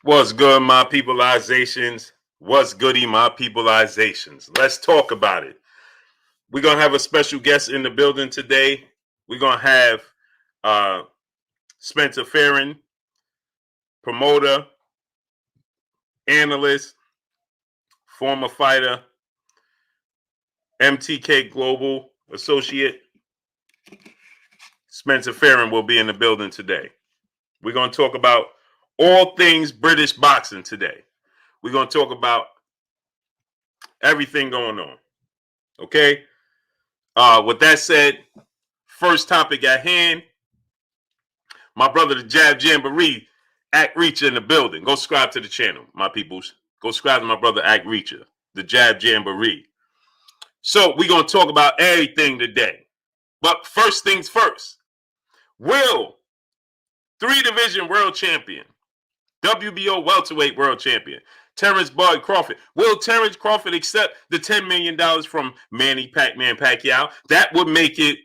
What's good, my peopleizations? What's goody, my peopleizations? Let's talk about it. We're going to have a special guest in the building today. We're going to have uh, Spencer Fearon, promoter, analyst, former fighter, MTK Global associate. Spencer Fearon will be in the building today. We're going to talk about all things British boxing today. We're going to talk about everything going on. Okay? With that said, first topic at hand, my brother, the Jab Jamboree, Act Reacher in the building. Go subscribe to the channel, my peoples. Go subscribe to my brother, Act Reacher, the Jab Jamboree. So we're going to talk about everything today. But first things first. Will, 3-division world champion, WBO welterweight world champion, Terence Crawford. Will Terence Crawford accept the $10 million from Manny Pacquiao? That would make it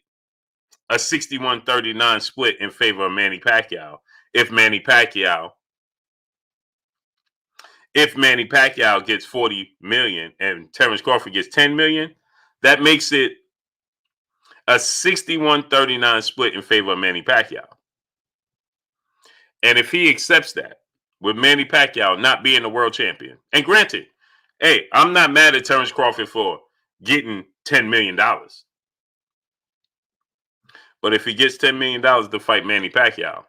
a 61-39 split in favor of Manny Pacquiao. If Manny Pacquiao gets 40 million and Terence Crawford gets 10 million, that makes it a 61-39 split in favor of Manny Pacquiao. And if he accepts that, with Manny Pacquiao not being the world champion, and granted, hey, I'm not mad at Terence Crawford for getting $10 million. But if he gets $10 million to fight Manny Pacquiao,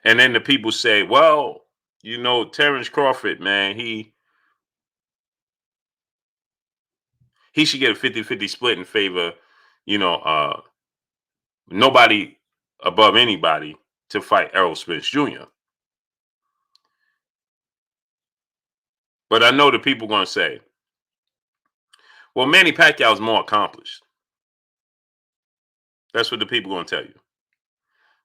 and then the people say, well, you know, Terence Crawford, man, he should get a 50-50 split in favor, nobody above anybody to fight Earl Spence Jr. But I know the people going to say, well, Manny Pacquiao is more accomplished. That's what the people are going to tell you.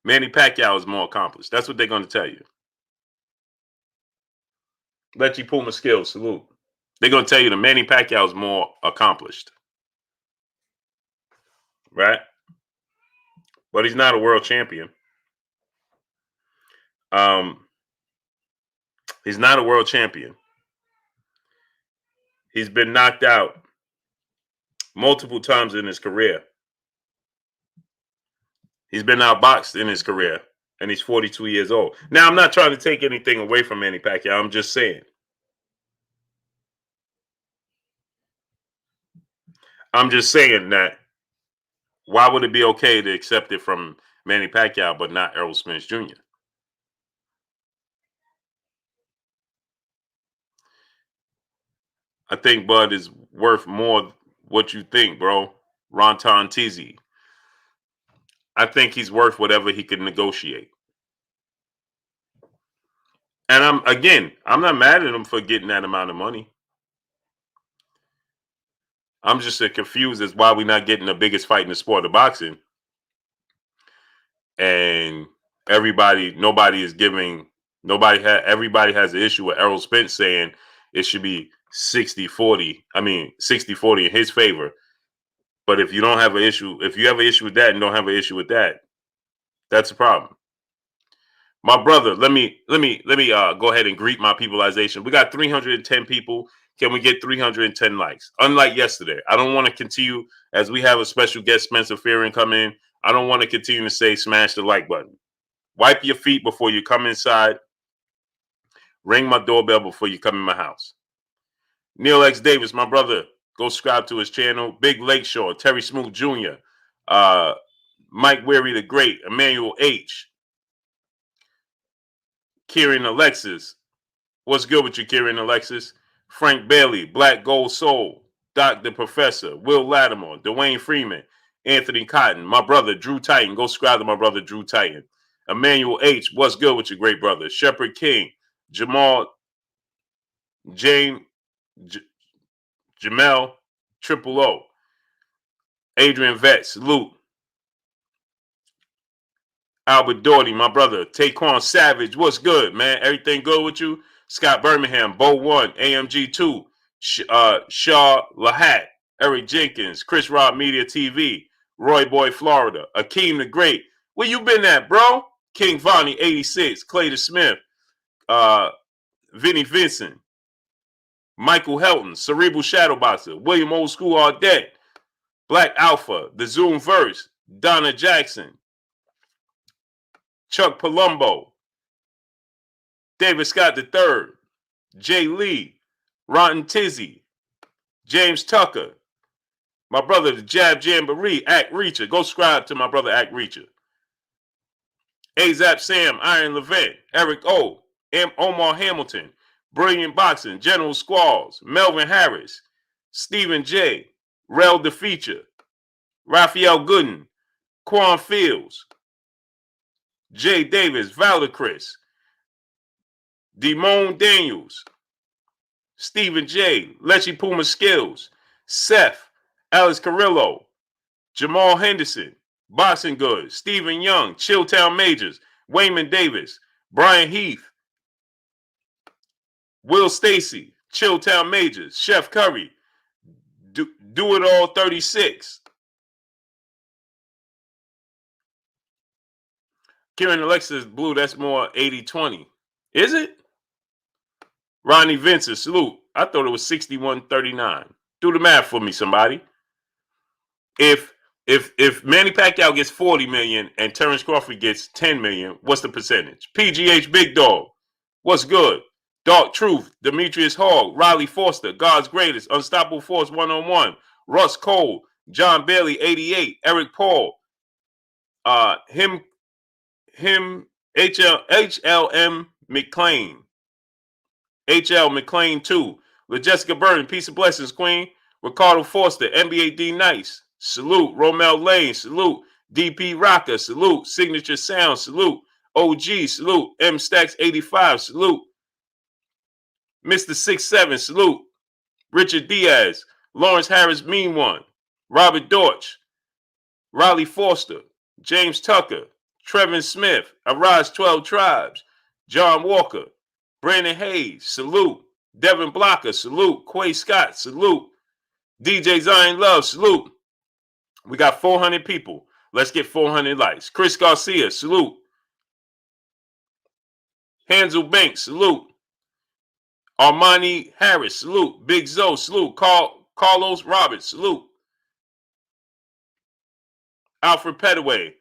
Manny Pacquiao is more accomplished. That's what they're going to tell you. Let you pull my skills. Salute. They're going to tell you that Manny Pacquiao is more accomplished. Right? But he's not a world champion. He's not a world champion. He's been knocked out multiple times in his career. He's been outboxed in his career, and he's 42 years old. Now, I'm not trying to take anything away from Manny Pacquiao. I'm just saying. That why would it be okay to accept it from Manny Pacquiao but not Earl Spence Jr.? I think Bud is worth more what you think, bro. Ronton Tizzy. I think he's worth whatever he can negotiate. And I'm not mad at him for getting that amount of money. I'm just confused as why we're not getting the biggest fight in the sport of boxing. And everybody has an issue with Errol Spence saying it should be 60-40. I mean, 60-40 in his favor. But if you don't have an issue, if you have an issue with that and don't have an issue with that, that's a problem. My brother, let me go ahead and greet my peopleization. We got 310 people. Can we get 310 likes? Unlike yesterday, I don't want to continue as we have a special guest, Spencer Fearon, come in. I don't want to continue to say smash the like button. Wipe your feet before you come inside. Ring my doorbell before you come in my house. Neil X. Davis, my brother, go subscribe to his channel. Big Lakeshore, Terry Smoot Jr., Mike Weary the Great, Emmanuel H., Kieran Alexis. What's good with you, Kieran Alexis? Frank Bailey, Black Gold Soul, Doc the Professor, Will Lattimore, Dwayne Freeman, Anthony Cotton, my brother, Drew Titan. Go subscribe to my brother, Drew Titan. Emmanuel H., what's good with your great brother? Shepard King, Jamal, Jamel, Triple O, Adrian Vett, salute. Albert Doherty, my brother. Taquan Savage, what's good, man? Everything good with you? Scott Birmingham, Bo 1, AMG 2, Shaw Lahat, Eric Jenkins, Chris Rob Media TV, Roy Boy Florida, Akeem the Great. Where you been at, bro? King Vonnie, 86. Clayton Smith. Vinnie Vincent. Michael Helton. Cerebral Shadowboxer. William Old School Audette. Black Alpha. The Zoom Verse. Donna Jackson. Chuck Palumbo. David Scott III. Jay Lee. Rotten Tizzy. James Tucker. My brother, the Jab Jamboree, Act Reacher. Go subscribe to my brother, Act Reacher. AZAP Sam, Iron Levent, Eric O, Omar Hamilton, Brilliant Boxing, General Squalls, Melvin Harris, Stephen J, Rel the Feature, Raphael Gooden, Quan Fields, Jay Davis, Valdecris, Demone Daniels, Stephen J, Lechy Puma Skills, Seth, Alex Carrillo, Jamal Henderson, Boxing Goods, Stephen Young, Chilltown Majors, Wayman Davis, Brian Heath, Will Stacy, Chilltown Majors, Chef Curry, Do It All 36. Kieran Alexis Blue, that's more 80-20. Is it? Ronnie Vincent, salute. I thought it was 61-39. Do the math for me, somebody. If Manny Pacquiao gets 40 million and Terence Crawford gets 10 million, what's the percentage? PGH Big Dog, what's good? Dark Truth, Demetrius Hogg, Riley Foster, God's Greatest, Unstoppable Force 101, Russ Cole, John Bailey 88, Eric Paul, HLM McClain, HL McClain 2, LaJessica Burton, Peace of Blessings Queen, Ricardo Foster, NBA D Nice, salute. Romel Lane, salute. DP Rocker, salute. Signature Sound, salute. OG, salute. M Stacks 85, salute. Mr. 67, salute. Richard Diaz, Lawrence Harris, Mean One, Robert Dortch, Riley Foster, James Tucker, Trevin Smith, Arise 12 Tribes, John Walker, Brandon Hayes, salute. Devin Blocker, salute. Quay Scott, salute. DJ Zion Love, salute. We got 400 people. Let's get 400 likes. Chris Garcia, salute. Hansel Banks, salute. Armani Harris, salute. Big Zoe, salute. Carlos Roberts, salute. Alfred Petaway,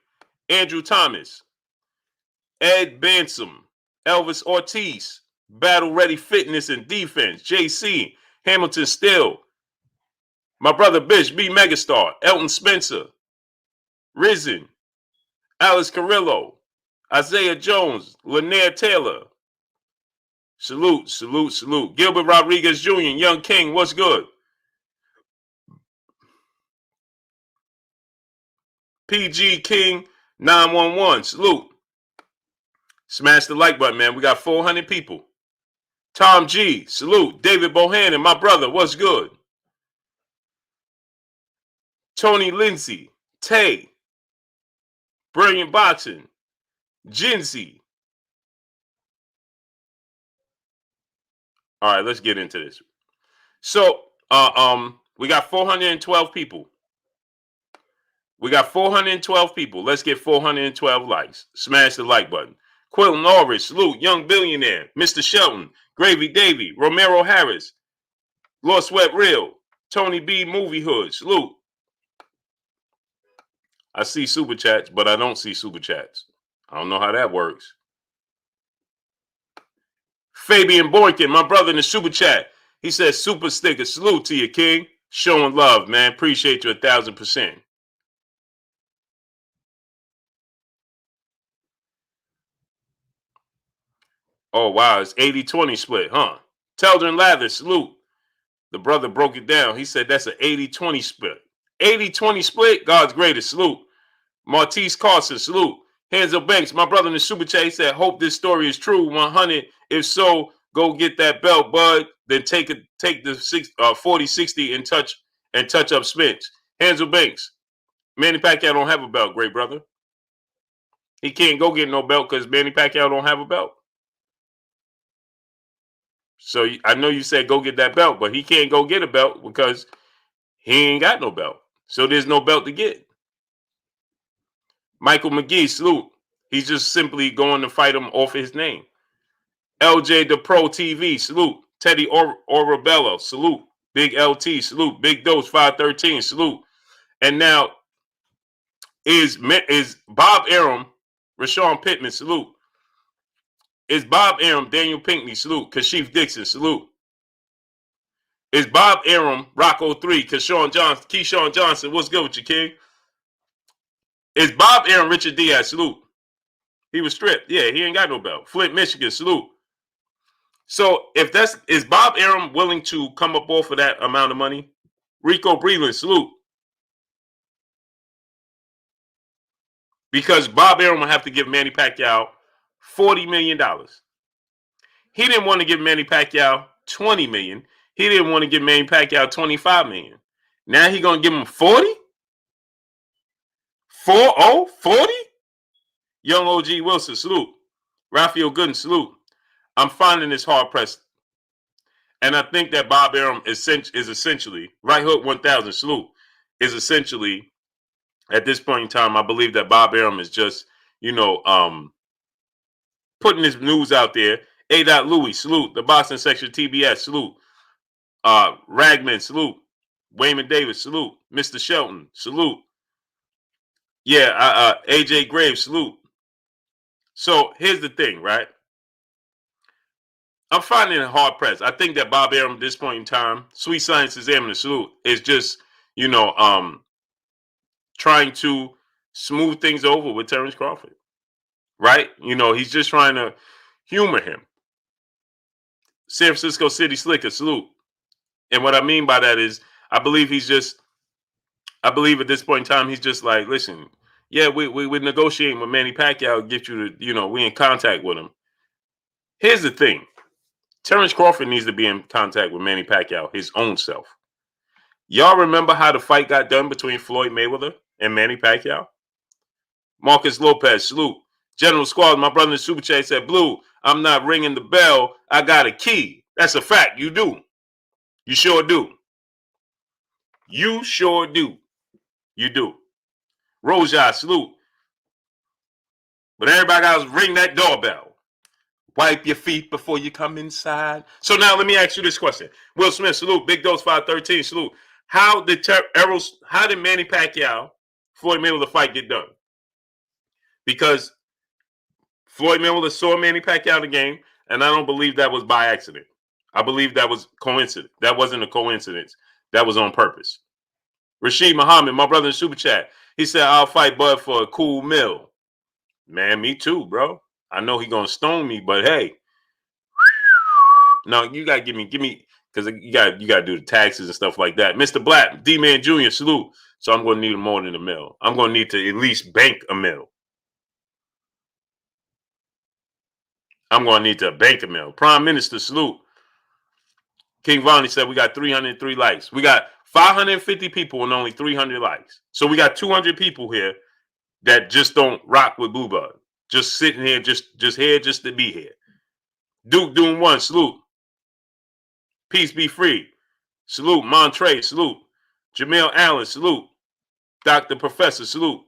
Andrew Thomas, Ed Bansom, Elvis Ortiz, Battle Ready Fitness and Defense, JC, Hamilton Still, my brother Bish, B Megastar, Elton Spencer, Risen, Alice Carrillo, Isaiah Jones, Lanier Taylor. Salute, salute, salute. Gilbert Rodriguez Jr., Young King, what's good? PG King 911, salute. Smash the like button, man. We got 400 people. Tom G, salute. David Bohannon, my brother, what's good? Tony Lindsay, Tay, Brilliant Boxing, Jinsey. All right, let's get into this. So, we got 412 people. We got 412 people. Let's get 412 likes. Smash the like button. Quilton Norris, salute. Young Billionaire, Mr. Shelton, Gravy Davy, Romero Harris, Lost Sweat Real, Tony B. Movie Hood, salute. I see super chats, but I don't see super chats. I don't know how that works. Fabian Boykin, my brother in the super chat. He says, super sticker, salute to you, King. Showing love, man. Appreciate you 1,000%. Oh, wow. It's 80-20 split, huh? Teldrin Lather, salute. The brother broke it down. He said that's an 80-20 split. 80-20 split, God's greatest, salute. Martise Carson, salute. Hansel Banks, my brother in the super chat, he said, hope this story is true. 100. If so, go get that belt, bud. Then take the 40-60 and touch up Spence. Hansel Banks, Manny Pacquiao don't have a belt, great brother. He can't go get no belt because Manny Pacquiao don't have a belt. So I know you said go get that belt, but he can't go get a belt because he ain't got no belt. So there's no belt to get. Michael McGee, salute. He's just simply going to fight him off his name. LJ the Pro TV, salute. Teddy Orabello, salute. Big LT, salute. Big Dose 513, salute. And now is Bob Arum, Rashawn Pittman, salute. Is Bob Arum, Daniel Pinckney, salute. Kashif Dixon, salute. Is Bob Arum, Rocco 3, Keyshawn Johnson, what's good with you, King? Is Bob Arum, Richard Diaz, salute. He was stripped. Yeah, he ain't got no belt. Flint, Michigan, salute. So if is Bob Arum willing to come up off of that amount of money? Rico Breland, salute. Because Bob Arum will have to give Manny Pacquiao $40 million. He didn't want to give Manny Pacquiao $20 million. He didn't want to give Manny Pacquiao $25 million. Now he's going to give him 40? 40? Young OG Wilson, salute. Raphael Gooden, salute. I'm finding this hard pressed. And I think that Bob Arum is essentially, Right Hook 1000, salute, is essentially, at this point in time, I believe that Bob Arum is just, putting his news out there. A. Louis, salute. The Boston section, TBS, salute. Ragman, salute. Wayman Davis, salute. Mr. Shelton, salute. Yeah, AJ Graves, salute. So here's the thing, right? I'm finding it hard pressed. I think that Bob Arum at this point in time, Sweet Science Examiner, salute, is just, trying to smooth things over with Terence Crawford. Right? He's just trying to humor him. San Francisco City Slicker, salute. And what I mean by that is, I believe at this point in time, he's just like, listen, yeah, we're negotiating with Manny Pacquiao, get you to, we in contact with him. Here's the thing. Terence Crawford needs to be in contact with Manny Pacquiao, his own self. Y'all remember how the fight got done between Floyd Mayweather and Manny Pacquiao? Marcus Lopez, salute. General Squad, my brother in the Super Chat said, Blue, I'm not ringing the bell. I got a key. That's a fact. You do. You sure do. You sure do. You do. Roja, salute. But everybody got to ring that doorbell. Wipe your feet before you come inside. So now let me ask you this question. Will Smith, salute. Big Dose 513, salute. How did Manny Pacquiao, Floyd Mayweather fight get done? Because Floyd Mayweather saw Manny Pacquiao in the game, and I don't believe that was by accident. I believe that was coincidence. That wasn't a coincidence. That was on purpose. Rashid Muhammad, my brother in Super Chat, he said, I'll fight Bud for a cool meal. Man, me too, bro. I know he gonna stone me, but hey. No, you gotta give me, because you gotta do the taxes and stuff like that. Mr. Black, D-Man Jr., salute. So I'm gonna need more than a meal. I'm gonna need to at least bank a meal. I'm going to need to bank a meal. Prime Minister, salute. King Vonnie said we got 303 likes. We got 550 people and only 300 likes. So we got 200 people here that just don't rock with Blue Bud. Just sitting here, just here just to be here. Duke Doom 1, salute. Peace be free. Salute. Montre, salute. Jamil Allen, salute. Dr. Professor, salute.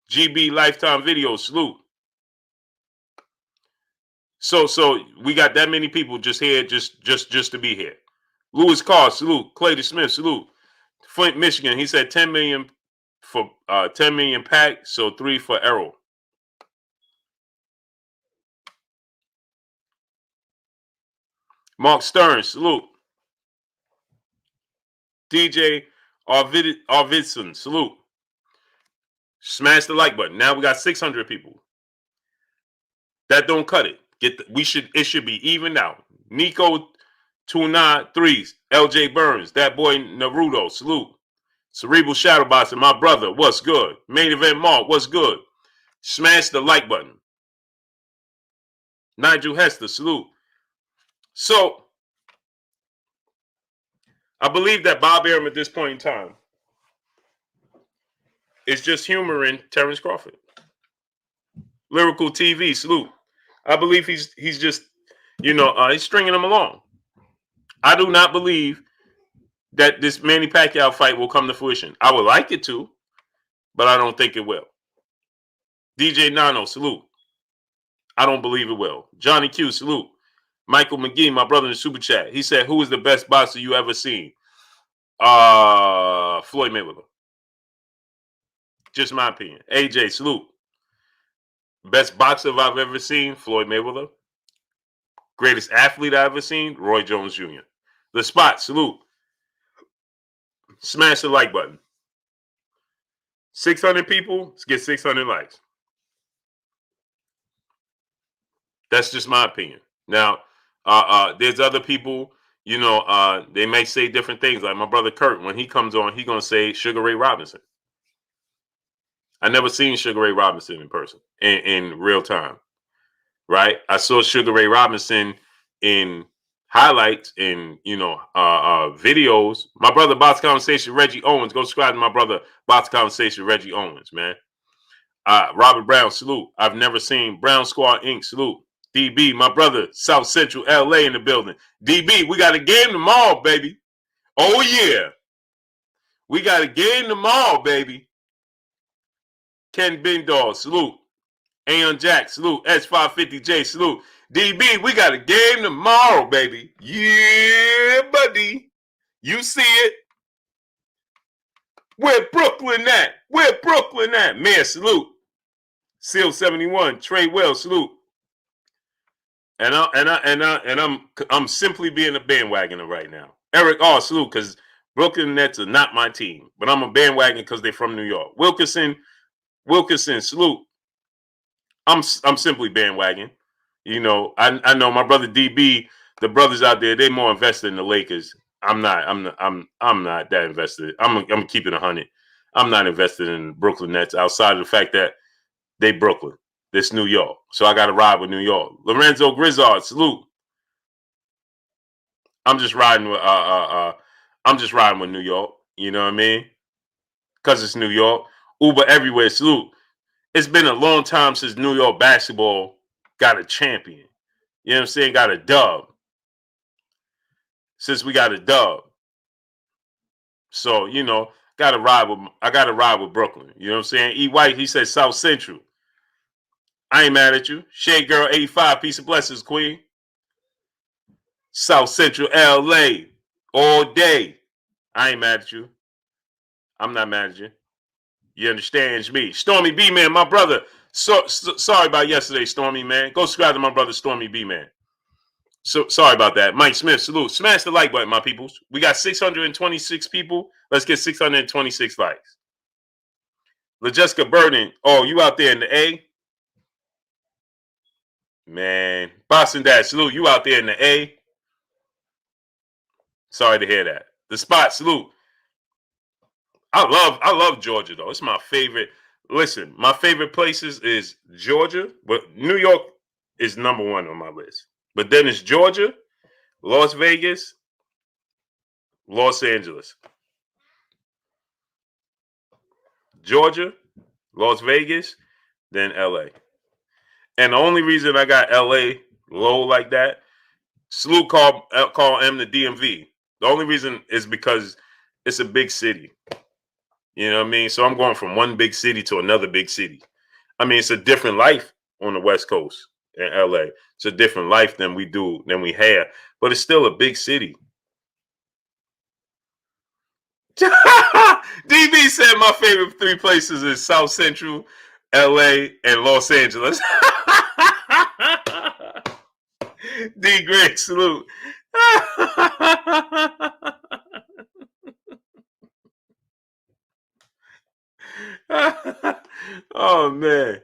GB Lifetime Video, salute. So we got that many people just here, just to be here. Lewis Carr, salute. Clayton Smith, salute. Flint, Michigan, he said 10 million for 10 million pack, so 3 for Earl. Mark Stern, salute. DJ Arvidson, salute. Smash the like button. Now we got 600 people. That don't cut it. It should be evened out. Nico 293s, LJ Burns, that boy Naruto, salute. Cerebral Shadowboxer, my brother, what's good? Main Event Mark, what's good? Smash the like button. Nigel Hester, salute. So I believe that Bob Arum at this point in time is just humoring Terence Crawford. Lyrical TV, salute. I believe he's just, he's stringing him along. I do not believe that this Manny Pacquiao fight will come to fruition. I would like it to, but I don't think it will. DJ Nano, salute. I don't believe it will. Johnny Q, salute. Michael McGee, my brother in the super chat. He said, who is the best boxer you ever seen? Floyd Mayweather. Just my opinion. AJ, salute. Best boxer I've ever seen, Floyd Mayweather. Greatest athlete I've ever seen, Roy Jones Jr. The Spot, salute. Smash the like button. 600 people, let's get 600 likes. That's just my opinion. Now, there's other people, they may say different things. Like my brother Kurt, when he comes on, he's going to say Sugar Ray Robinson. I never seen Sugar Ray Robinson in person, in real time, right? I saw Sugar Ray Robinson in highlights, in videos. My brother Box Conversation, Reggie Owens. Go subscribe to my brother Box Conversation, Reggie Owens, man. Robert Brown, salute. I've never seen Brown Squad Inc. Salute. DB, my brother, South Central LA in the building. DB, we got a game tomorrow, baby. Oh yeah, we got a game tomorrow, baby. Ken Bindall, salute. Aeon Jack, salute. S550J, salute. DB, we got a game tomorrow, baby. Yeah, buddy. You see it. Where Brooklyn at? Where Brooklyn at? Man, salute. Seal 71, Trey Wells, salute. And I'm simply being a bandwagoner right now. Eric R, salute, because Brooklyn Nets are not my team, but I'm a bandwagon because they're from New York. Wilkinson, salute. I'm simply bandwagon. I know my brother DB, the brothers out there, they're more invested in the Lakers. I'm not that invested. I'm keeping 100. I'm not invested in the Brooklyn Nets outside of the fact that they Brooklyn. This New York. So I got to ride with New York. Lorenzo Grizzard, salute. I'm just riding with New York. You know what I mean? Because it's New York. Uber everywhere, salute. It's been a long time since New York basketball got a champion. You know what I'm saying? Got a dub. Since we got a dub. So, I gotta ride with Brooklyn. You know what I'm saying? E. White, he said South Central. I ain't mad at you. Shade Girl 85, peace and blessings, Queen. South Central LA all day. I ain't mad at you. I'm not mad at you. You understand me? Stormy B Man, my brother. Sorry about yesterday, Stormy man. Go subscribe to my brother Stormy B Man. So sorry about that. Mike Smith, salute. Smash the like button, my peoples. We got 626 people. Let's get 626 likes. LaJessica Burden. Oh, you out there in the A? Man. Boston Dad, salute. You out there in the A? Sorry to hear that. The Spot, salute. I love Georgia, though. It's my favorite. Listen, my favorite places is Georgia, but New York is number one on my list. But then it's Georgia, Las Vegas, Los Angeles. Georgia, Las Vegas, then LA. And the only reason I got LA low like that, salute call M the DMV. The only reason is because it's a big city. You know what I mean? So I'm going from one big city to another big city. I mean, it's a different life on the West Coast in LA. It's a different life than we have, but it's still a big city. DB said my favorite three places is South Central, LA, and Los Angeles. D Greg, salute. Oh man.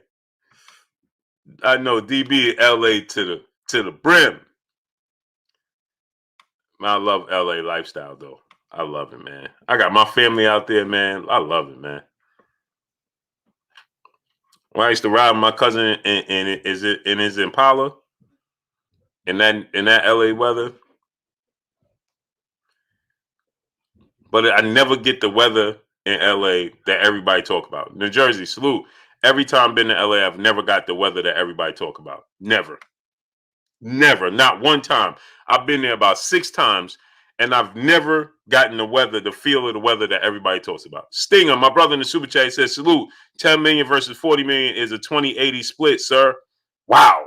I know DB LA to the brim. I love LA lifestyle though. I love it, man. I got my family out there, man. I love it, man. When I used to ride with my cousin in his Impala in that LA weather. But I never get the weather in LA that everybody talk about. New Jersey, salute. Every time I've been to LA, I've never got the weather that everybody talk about. Never. Not one time. I've been there about 6 times, and I've never gotten the feel of the weather that everybody talks about. Stinger, my brother in the super chat, says, salute. 10 million versus 40 million is a 20-80 split, sir. Wow.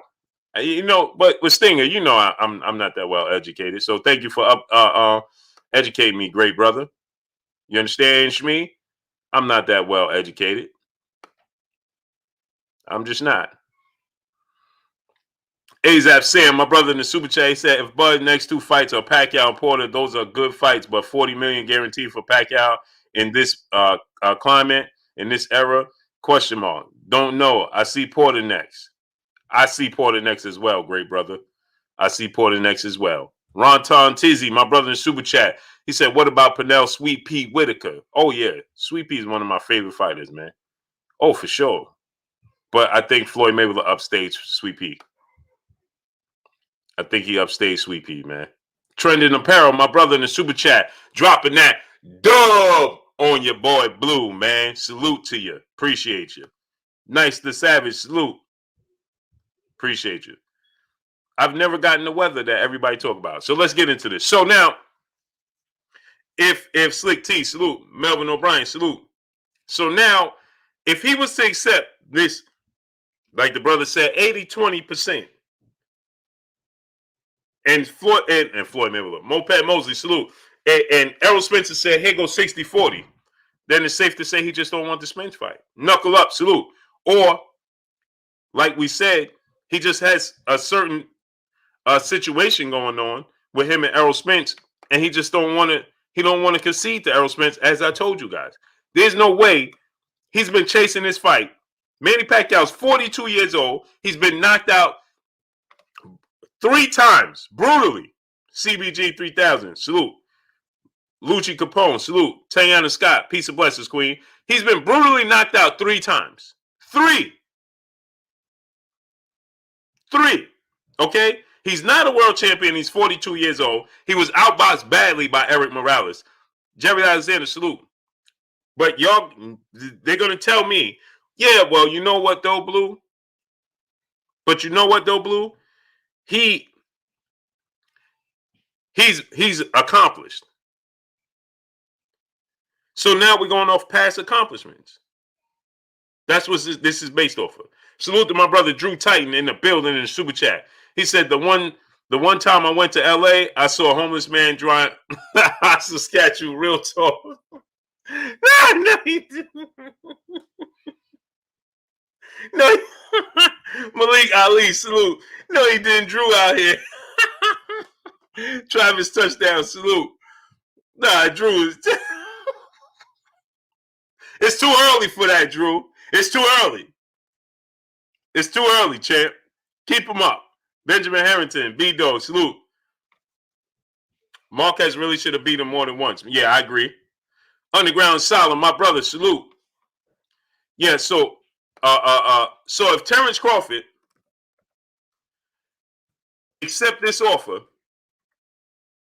But with Stinger, I'm not that well educated. So thank you for educating me, great brother. You understand, Shmi? I'm not that well educated. I'm just not. Azap Sam, my brother in the super chat, said if Bud next 2 fights are Pacquiao and Porter, those are good fights, but 40 million guaranteed for Pacquiao in this climate, in this era? Question mark. Don't know. I see Porter next. I see Porter next as well, great brother. I see Porter next as well. Ronton Tizzy, my brother in the super chat, he said, what about Pernell Sweet Pea Whitaker? Oh, yeah. Sweet Pea is one of my favorite fighters, man. Oh, for sure. But I think Floyd Mayweather upstaged Sweet Pea. I think he upstaged Sweet Pea, man. Trending Apparel, my brother in the super chat, dropping that dub on your boy Blue, man. Salute to you. Appreciate you. Nice the Savage, salute. Appreciate you. I've never gotten the weather that everybody talk about. So let's get into this. So now, if Slick T, salute. Melvin O'Brien, salute. So now, if he was to accept this, like the brother said, 80-20%, and Floyd Mayweather, Moped Mosley, salute. And Errol Spencer said, here goes 60-40. Then it's safe to say he just don't want the Spence fight. Knuckle up, salute. Or, like we said, he just has a certain situation going on with him and Errol Spence, and he just don't want to concede to Errol Spence, as I told you guys. There's no way he's been chasing this fight. Manny Pacquiao's 42 years old. He's been knocked out 3 times, brutally. CBG 3000, salute. Lucci Capone, salute. Tayana Scott, peace and blessings, queen. He's been brutally knocked out 3 times. 3. Okay? He's not a world champion. He's 42 years old. He was outboxed badly by Eric Morales. Jerry Alexander, salute. But y'all, they're going to tell me, yeah, well, you know what, though, Blue? But you know what, though, Blue? He's accomplished. So now we're going off past accomplishments. That's what this is based off of. Salute to my brother Drew Titan in the building in the super chat. He said the one time I went to LA, I saw a homeless man drawing Saskatchewan real tall. No, he didn't. No, Malik Ali, salute. No, he didn't. Drew out here. Travis touchdown, salute. Nah, Drew is. It's too early for that, Drew. It's too early. It's too early, champ. Keep him up. Benjamin Harrington, B-Dog, salute. Marquez really should have beat him more than once. Yeah, I agree. Underground Solid, my brother, salute. Yeah, so if Terence Crawford accept this offer,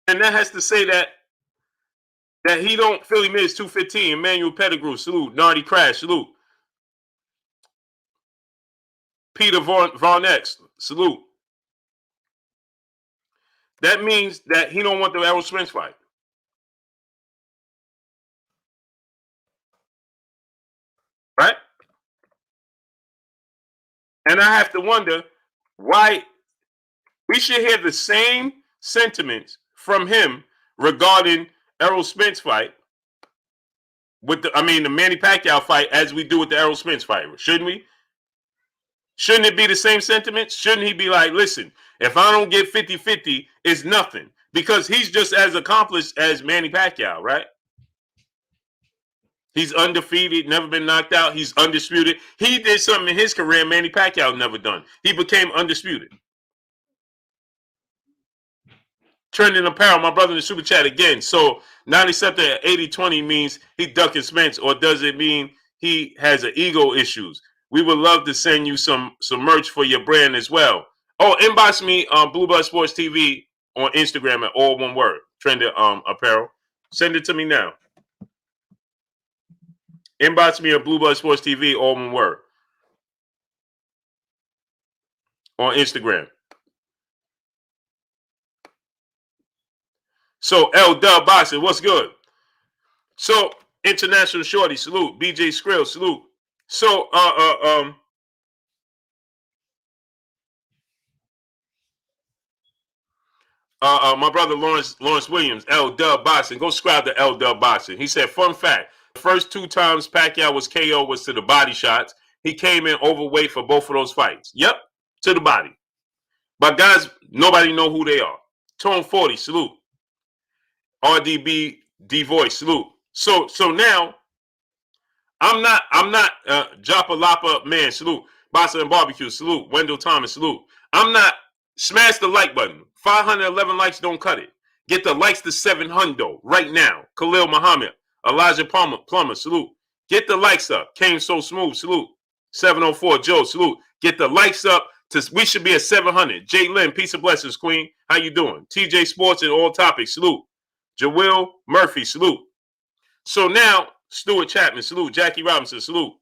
and that has to say that he don't Philly Miz 215, Emmanuel Pettigrew, salute. Nardi Crash, salute. Peter Von X, salute. That means that he don't want the Errol Spence fight. Right? And I have to wonder why we should hear the same sentiments from him regarding Errol Spence fight with the Manny Pacquiao fight as we do with the Errol Spence fight. Shouldn't we? Shouldn't it be the same sentiments? Shouldn't he be like, listen, if I don't get 50-50, it's nothing. Because he's just as accomplished as Manny Pacquiao, right? He's undefeated, never been knocked out. He's undisputed. He did something in his career Manny Pacquiao never done. He became undisputed. Trending Apparel, my brother in the super chat again. So 97 at 80-20 means he ducking Spence, or does it mean he has an ego issues? We would love to send you some merch for your brand as well. Oh, inbox me on Blue Blood Sports TV on Instagram at all one word. Trending Apparel. Send it to me now. Inbox me at Blue Blood Sports TV, all one word. On Instagram. So L Dub Boxing, what's good? So International Shorty, salute. BJ Skrill, salute. So my brother Lawrence Williams, L Dub Boxing. Go subscribe to L Dub Boxing. He said, fun fact: the first 2 times Pacquiao was KO was to the body shots. He came in overweight for both of those fights. Yep, to the body. But guys, nobody know who they are. Tone 40, salute. RDB D Voice, salute. So now I'm not Japalapa man, salute. Bossa and Barbecue, salute. Wendell Thomas, salute. I'm not. Smash the like button. 511 likes don't cut it. Get the likes to 700 right now. Khalil Muhammad, Elijah Plummer, salute. Get the likes up. Came so smooth, salute. 704 Joe, salute. Get the likes up to we should be at 700. Jay Lynn, peace and blessings, Queen. How you doing? TJ Sports and all topics, salute. Joel Murphy, salute. So now Stuart Chapman, salute. Jackie Robinson, salute.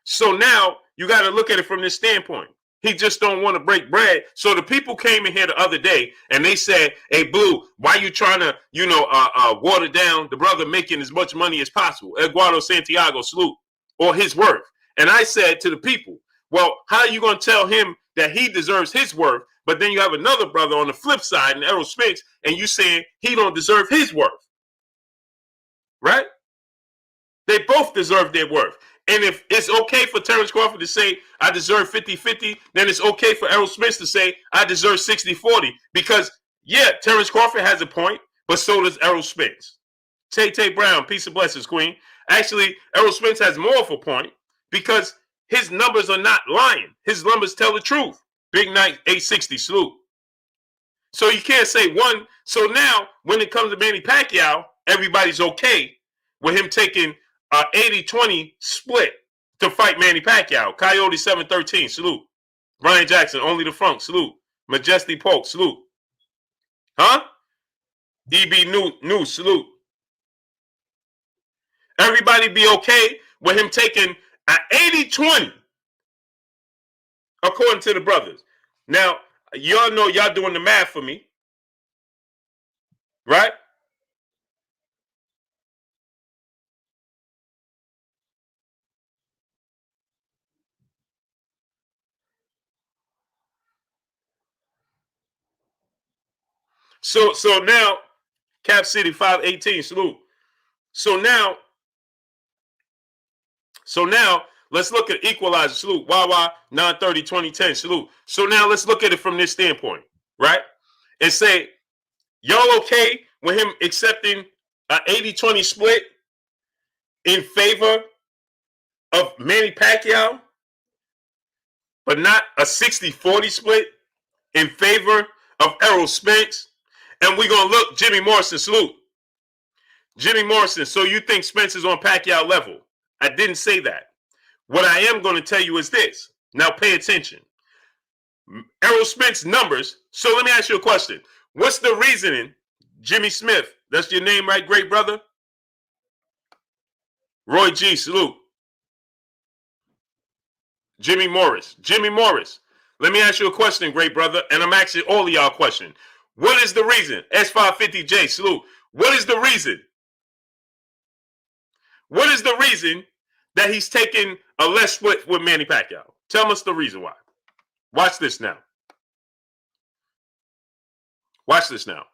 So now you got to look at it from this standpoint. He just don't want to break bread. So the people came in here the other day and they said, hey, Blue, why you trying to, water down the brother making as much money as possible? Eduardo Santiago, salute, or his worth. And I said to the people, well, how are you going to tell him that he deserves his worth, but then you have another brother on the flip side, and Earl Spinks, and you saying he don't deserve his worth, right? They both deserve their worth. And if it's okay for Terence Crawford to say, I deserve 50-50, then it's okay for Errol Spence to say, I deserve 60-40. Because, yeah, Terence Crawford has a point, but so does Errol Spence. Tay Brown, peace and blessings, Queen. Actually, Errol Spence has more of a point because his numbers are not lying. His numbers tell the truth. Big Night 860, salute. So you can't say one. So now, when it comes to Manny Pacquiao, everybody's okay with him taking 80-20 split to fight Manny Pacquiao. Coyote 713, salute. Brian Jackson, only the funk, salute. Majesty Polk, salute. Huh? DB New, salute. Everybody be okay with him taking an 80-20 according to the brothers. Now, y'all know y'all doing the math for me, right? So now, Cap City 518, salute. So now, let's look at equalizer, salute. Wawa 930 2010, salute. So now let's look at it from this standpoint, right? And say, y'all okay with him accepting an 80-20 split in favor of Manny Pacquiao, but not a 60-40 split in favor of Errol Spence? And we're going to look, Jimmy Morrison, salute. Jimmy Morrison, so you think Spence is on Pacquiao level? I didn't say that. What I am going to tell you is this. Now pay attention. Errol Spence numbers. So let me ask you a question. What's the reasoning, Jimmy Smith? That's your name, right, great brother? Roy G, salute. Jimmy Morris. Let me ask you a question, great brother, and I'm asking all of y'all a question. What is the reason? S550J, salute. What is the reason? What is the reason that he's taking a less split with Manny Pacquiao? Tell us the reason why. Watch this now. Watch this now.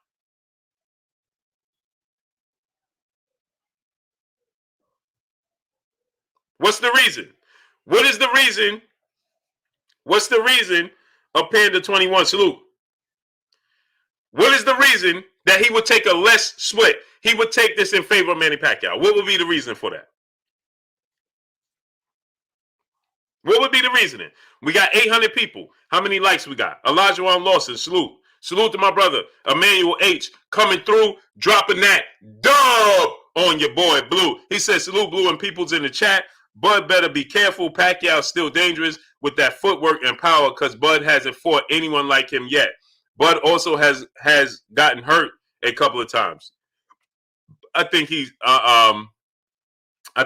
What's the reason? What is the reason? What's the reason of Panda 21 salute? What is the reason that he would take a less split? He would take this in favor of Manny Pacquiao. What would be the reason for that? What would be the reasoning? We got 800 people. How many likes we got? Elijah Lawson, salute. Salute to my brother, Emmanuel H. Coming through, dropping that dub on your boy, Blue. He says, salute, Blue, and people's in the chat. Bud better be careful. Pacquiao's still dangerous with that footwork and power because Bud hasn't fought anyone like him yet. Bud also has gotten hurt a couple of times. I think I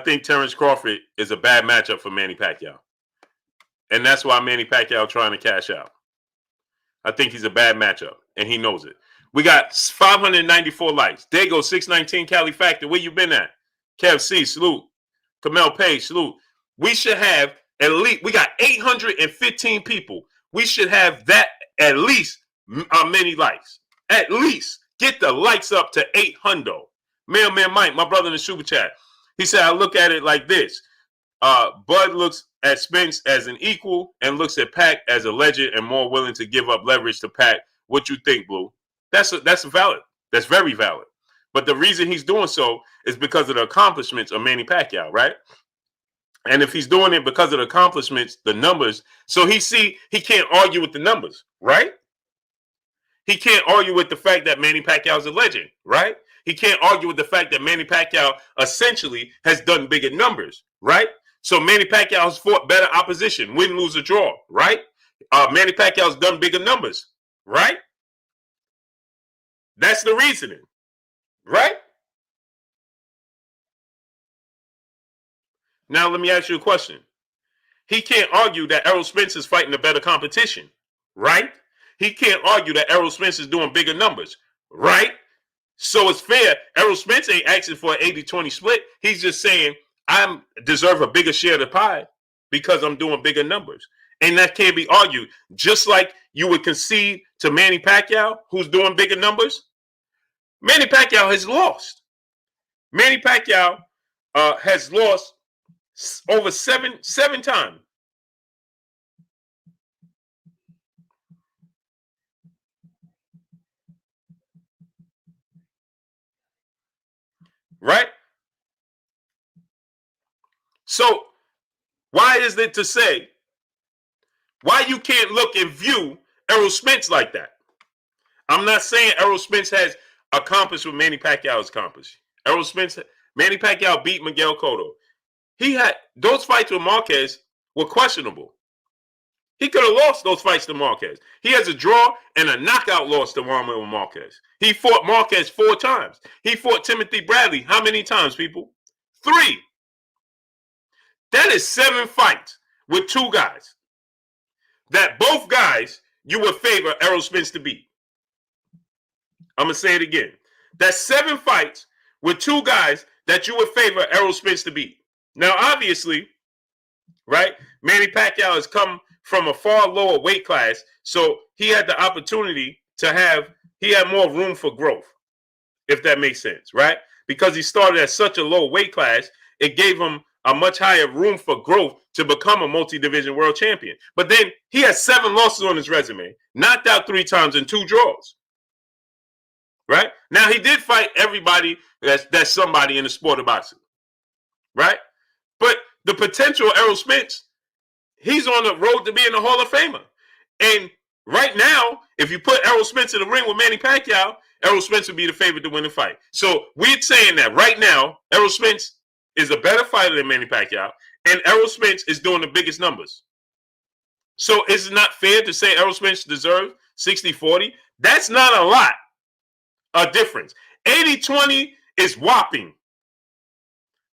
think Terence Crawford is a bad matchup for Manny Pacquiao. And that's why Manny Pacquiao trying to cash out. I think he's a bad matchup, and he knows it. We got 594 likes. There you go, 619 Cali Factor. Where you been at? Kev C, salute. Kamel Page, salute. We should have at least, we got 815 people. We should have that at least many likes. At least get the likes up to 800. Mailman Mike, my brother in the super chat. He said, I look at it like this. Bud looks at Spence as an equal and looks at Pac as a legend and more willing to give up leverage to Pac. What you think, Blue? That's valid. That's very valid. But the reason he's doing so is because of the accomplishments of Manny Pacquiao, right? And if he's doing it because of the accomplishments, the numbers, so he can't argue with the numbers, right? He can't argue with the fact that Manny Pacquiao is a legend, right? He can't argue with the fact that Manny Pacquiao essentially has done bigger numbers, right? So Manny Pacquiao has fought better opposition, win, lose, or draw, right? Manny Pacquiao's done bigger numbers, right? That's the reasoning, right? Now let me ask you a question. He can't argue that Errol Spence is fighting a better competition, right? He can't argue that Errol Spence is doing bigger numbers, right? So it's fair. Errol Spence ain't asking for an 80-20 split. He's just saying, I deserve a bigger share of the pie because I'm doing bigger numbers. And that can't be argued. Just like you would concede to Manny Pacquiao, who's doing bigger numbers. Manny Pacquiao has lost. Manny Pacquiao has lost over seven times. Right? So why is it to say why you can't look and view Errol Spence like that? I'm not saying Errol Spence has accomplished what Manny Pacquiao has accomplished. Manny Pacquiao beat Miguel Cotto. He had those fights with Marquez were questionable. He could have lost those fights to Marquez. He has a draw and a knockout loss to Ramon Marquez. He fought Marquez 4 times. He fought Timothy Bradley how many times, people? 3. That is 7 fights with 2 guys. That both guys you would favor Errol Spence to beat. I'm going to say it again. That's 7 fights with 2 guys that you would favor Errol Spence to beat. Now, obviously, right, Manny Pacquiao has come from a far lower weight class, so he had the opportunity to he had more room for growth, if that makes sense, right? Because he started at such a low weight class, it gave him a much higher room for growth to become a multi-division world champion. But then he has 7 losses on his resume, knocked out 3 times and 2 draws. Right? Now, he did fight everybody that's somebody in the sport of boxing. Right? But the potential of Errol Spence, he's on the road to being a Hall of Famer. And right now, if you put Errol Spence in the ring with Manny Pacquiao, Errol Spence would be the favorite to win the fight. So we're saying that right now, Errol Spence is a better fighter than Manny Pacquiao, and Errol Spence is doing the biggest numbers. So is it not fair to say Errol Spence deserves 60-40? That's not a lot of difference. 80-20 is whopping.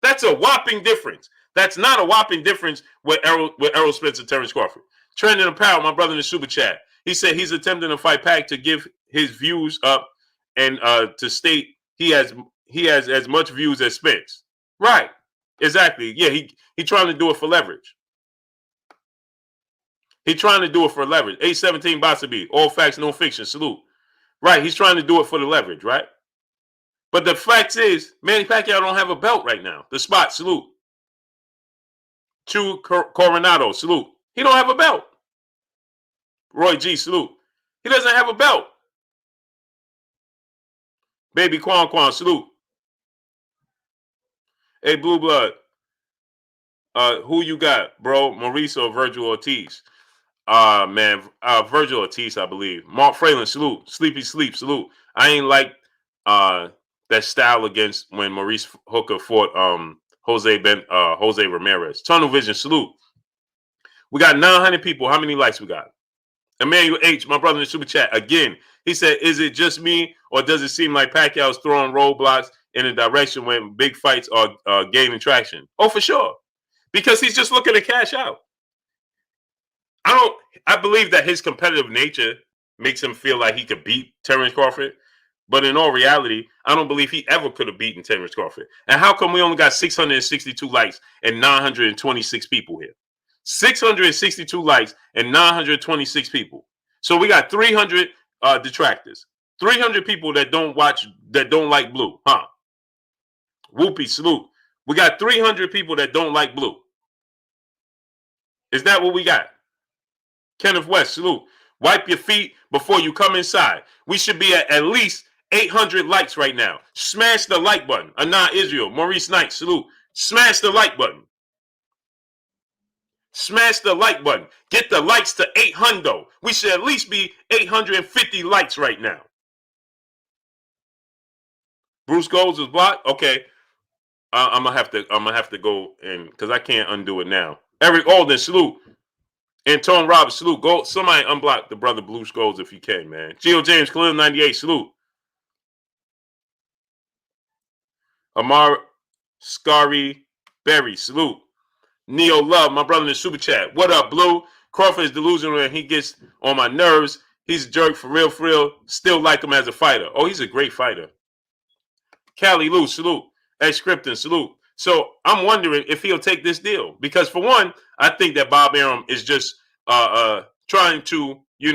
That's a whopping difference. That's not a whopping difference with Errol Spence and Terence Crawford. Trending Apparel, my brother in the super chat. He said he's attempting to fight Pac to give his views up and to state he has as much views as Spence. Right. Exactly. Yeah, he trying to do it for leverage. He's trying to do it for leverage. 817 Basabi, all facts, no fiction. Salute. Right. He's trying to do it for the leverage, right? But the fact is, Manny Pacquiao don't have a belt right now. The spot, salute. Chu Coronado, salute. He don't have a belt. Roy G, salute. He doesn't have a belt. Baby Quan Quan, salute. Hey, Blue Blood. Who you got, bro? Maurice or Virgil Ortiz? Man, Virgil Ortiz, I believe. Mark Fralin, salute. Sleepy Sleep, salute. I ain't like that style against when Maurice Hooker fought Jose Ramirez. Tunnel Vision, salute. We got 900 people. How many likes we got? Emmanuel H, my brother in the super chat. Again, he said, is it just me or does it seem like Pacquiao's throwing roadblocks in a direction when big fights are gaining traction? Oh, for sure. Because he's just looking to cash out. I believe that his competitive nature makes him feel like he could beat Terence Crawford. But in all reality, I don't believe he ever could have beaten Terence Crawford. And how come we only got 662 likes and 926 people here? 662 likes and 926 people. So we got 300 detractors. 300 people that don't watch, that don't like blue. Huh? Whoopee, salute. We got 300 people that don't like blue. Is that what we got? Kenneth West, salute. Wipe your feet before you come inside. We should be at least 800 likes right now. Smash the like button. Anna Israel, Maurice Knight, salute. Smash the like button. Smash the like button. Get the likes to 800. We should at least be 850 likes right now. Bruce Golds was blocked. Okay, I'm gonna have to go in because I can't undo it now. Eric Alden, salute. Anton Roberts, salute. Go, somebody unblock the brother Bruce Golds if you can, man. Geo James Khalil 98, salute. Amar Scary Berry, salute. Neo Love, my brother in the super chat. What up, Blue? Crawford is delusional and he gets on my nerves. He's a jerk for real, for real. Still like him as a fighter. Oh, he's a great fighter. Cali Lou, salute. Ex Scripton, salute. So I'm wondering if he'll take this deal. Because for one, I think that Bob Arum is just trying to, he's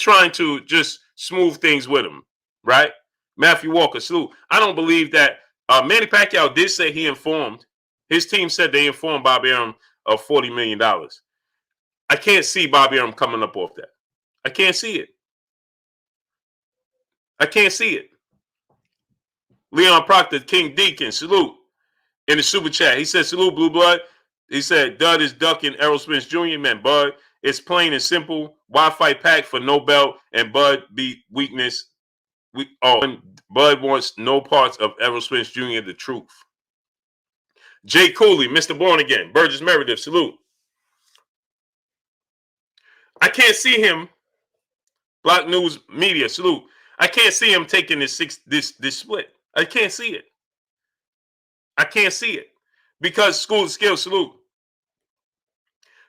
trying to just smooth things with him, right? Matthew Walker, salute. I don't believe that Manny Pacquiao did say he informed. His team said they informed Bob Arum of $40 million. I can't see Bob Arum coming up off that. I can't see it. I can't see it. Leon Proctor, King Deacon, salute. In the super chat, he said, salute, Blue Blood. He said, Dud is ducking Errol Spence Jr. Man, Bud, it's plain and simple. Why fight Pac for no belt and Bud beat weakness? Bud wants no parts of Errol Spence Jr. The truth. Jay Cooley, Mr. Born Again, Burgess Meredith, salute. I can't see him. Block News Media, salute. I can't see him taking this split. I can't see it. I can't see it. Because School of Skill, salute.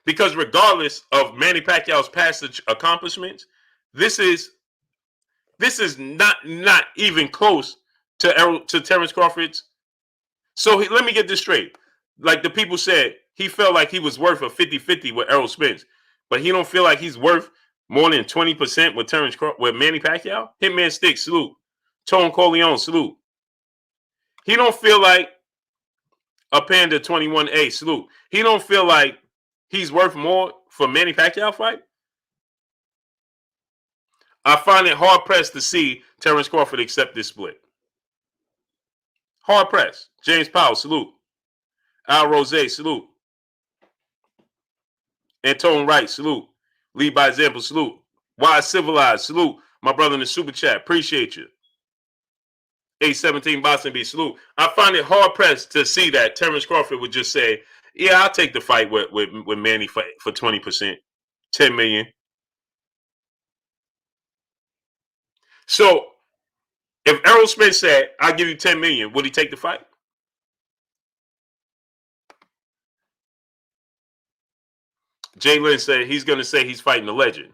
Because regardless of Manny Pacquiao's past accomplishments, this is not even close to Terence Crawford's. So let me get this straight. Like the people said, he felt like he was worth a 50-50 with Errol Spence, but he don't feel like he's worth more than 20% with Manny Pacquiao. Hitman Stick, salute. Tone Corleone, salute. He don't feel like a Panda 21A, salute. He don't feel like he's worth more for Manny Pacquiao fight. I find it hard pressed to see Terence Crawford accept this split. Hard pressed. James Powell, salute. Al Rose, salute. Antone Wright, salute. Lead by example, salute. Wise Civilized, salute. My brother in the super chat, appreciate you. 817 Boston B, salute. I find it hard pressed to see that Terence Crawford would just say, yeah, I'll take the fight with Manny for 20%, 10 million. So if Errol Spence said, I'll give you 10 million, would he take the fight? Jay Lynn said he's going to say he's fighting a legend.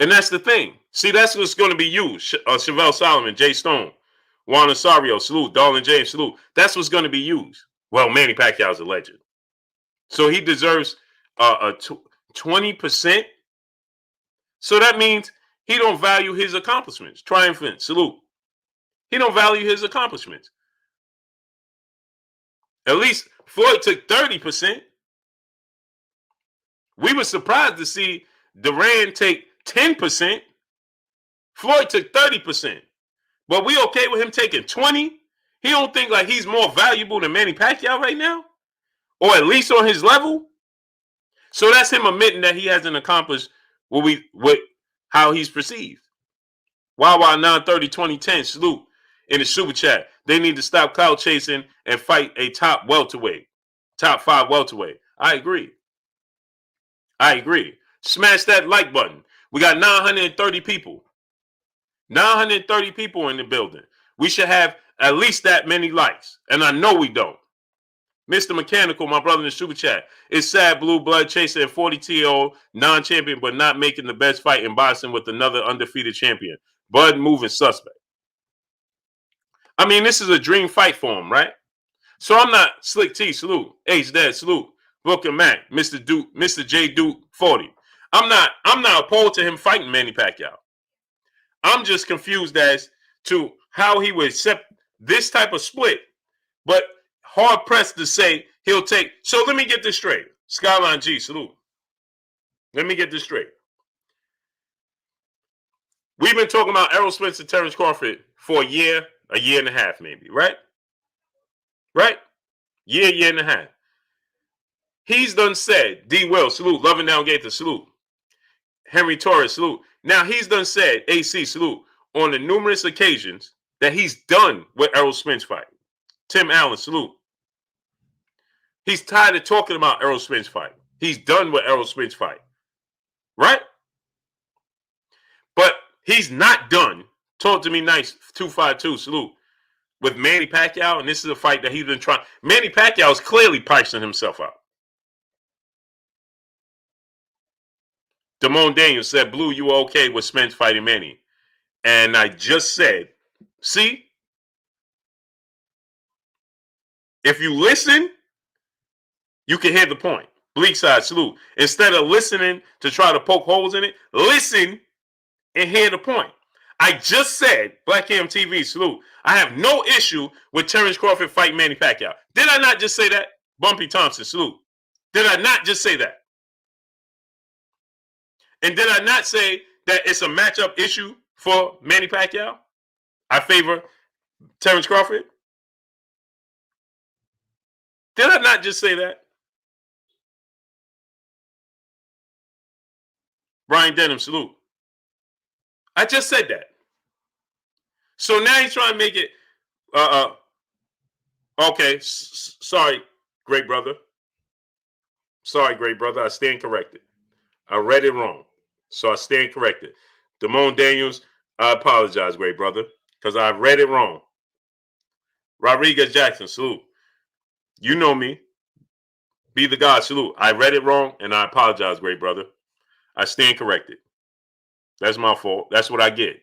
And that's the thing. See, that's what's going to be used. Chevelle Solomon, Jay Stone, Juan Osorio, salute. Darlin James, salute. That's what's going to be used. Well, Manny Pacquiao's a legend. So he deserves 20%. So that means he don't value his accomplishments. Triumphant, salute. He don't value his accomplishments. At least Floyd took 30%. We were surprised to see Duran take 10%. Floyd took 30%. But we okay with him taking 20%? He don't think like he's more valuable than Manny Pacquiao right now? Or at least on his level? So that's him admitting that he hasn't accomplished what how he's perceived. Wawa 930 2010, salute. In the super chat. They need to stop clout chasing and fight a top welterweight. Top 5 welterweight. I agree. Smash that like button. We got 930 people. 930 people in the building. We should have at least that many likes. And I know we don't. Mr. Mechanical, my brother in the super chat. It's sad blue blood chasing a 40-year-old non-champion, but not making the best fight in boxing with another undefeated champion. Bud moving suspect. I mean, this is a dream fight for him, right? So I'm not Slick T, salute. Ace Dad, salute. Brooklyn Mac, Mr. Duke, Mr. J Duke 40. I'm not opposed to him fighting Manny Pacquiao. I'm just confused as to how he would accept this type of split, but hard pressed to say he'll take. So let me get this straight. Skyline G, salute. Let me get this straight. We've been talking about Errol Spence and Terence Crawford for a year and a half, maybe, right? Right? Year and a half. He's done said, D. Will, salute. Loving Down Gator, salute. Henry Torres, salute. Now he's done said, AC, salute, on the numerous occasions that he's done with Errol Spence fight. Tim Allen, salute. He's tired of talking about Errol Spence fight. He's done with Errol Spence fight. Right? But he's not done. Talk to me nice, 252, salute. With Manny Pacquiao, and this is a fight that he's been trying. Manny Pacquiao is clearly pricing himself out. Damone Daniels said, Blue, you were okay with Spence fighting Manny. And I just said, see, if you listen, you can hear the point. Bleak side, salute. Instead of listening to try to poke holes in it, listen and hear the point. I just said, Black Cam TV, salute. I have no issue with Terence Crawford fighting Manny Pacquiao. Did I not just say that? Bumpy Thompson, salute. Did I not just say that? And did I not say that it's a matchup issue for Manny Pacquiao? I favor Terence Crawford. Did I not just say that? Brian Denham, salute. I just said that. So now he's trying to make it, okay, sorry, great brother. Sorry, great brother, I stand corrected. I read it wrong, so I stand corrected. Damone Daniels, I apologize, great brother, because I read it wrong. Rodriguez Jackson, salute. You know me. Be the God, salute. I read it wrong, and I apologize, great brother. I stand corrected. That's my fault. That's what I get.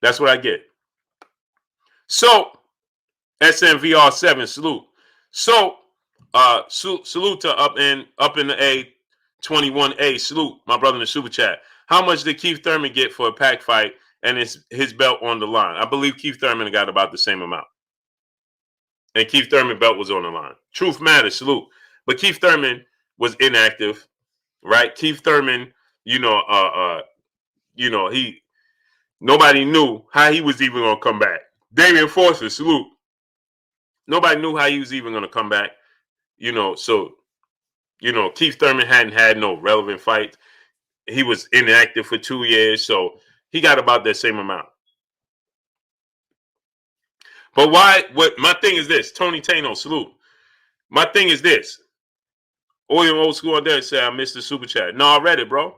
That's what I get. So, SMVR7, salute. So, salute to up in the A21A, salute, my brother in the super chat. How much did Keith Thurman get for a pack fight and his belt on the line? I believe Keith Thurman got about the same amount. And Keith Thurman belt was on the line. Truth matters, salute. But Keith Thurman was inactive, right? Keith Thurman, nobody knew how he was even gonna come back. Damian Forster, salute. Nobody knew how he was even gonna come back. So Keith Thurman hadn't had no relevant fight. He was inactive for 2 years, so he got about that same amount. But why? What my thing is this, Tony Tano, salute. My thing is this. William Old School on there said, I missed the super chat. No, I read it, bro.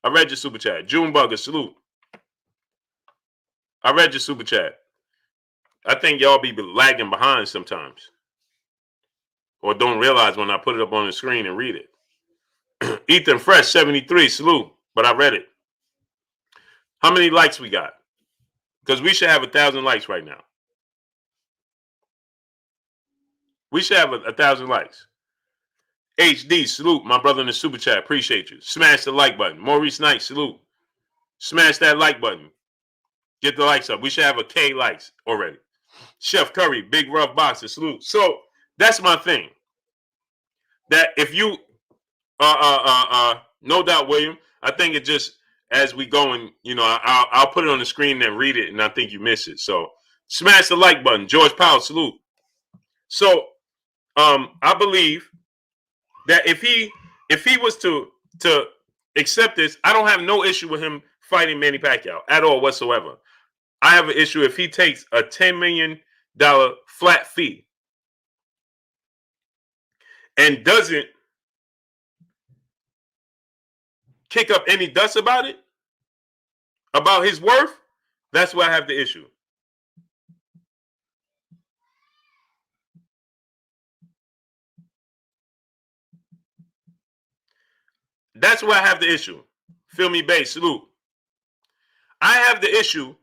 I read your super chat. June Bugger, salute. I read your super chat. I think y'all be lagging behind sometimes. Or don't realize when I put it up on the screen and read it. Ethan Fresh, 73, salute. But I read it. How many likes we got? Because we should have 1,000 likes right now. We should have 1,000 likes. HD, salute, my brother in the super chat. Appreciate you. Smash the like button. Maurice Knight, salute. Smash that like button. Get the likes up. We should have 1,000 likes already. Chef Curry, Big Rough Boxer, salute. So that's my thing. That if you, no doubt, William. I think it just as we go and I'll put it on the screen and read it, and I think you miss it. So smash the like button. George Powell, salute. So I believe that if he was to accept this, I don't have no issue with him fighting Manny Pacquiao at all whatsoever. I have an issue if he takes a $10 million flat fee and doesn't kick up any dust about it, about his worth. That's where I have the issue. That's where I have the issue. Feel me, Bay, salute. I have the issue,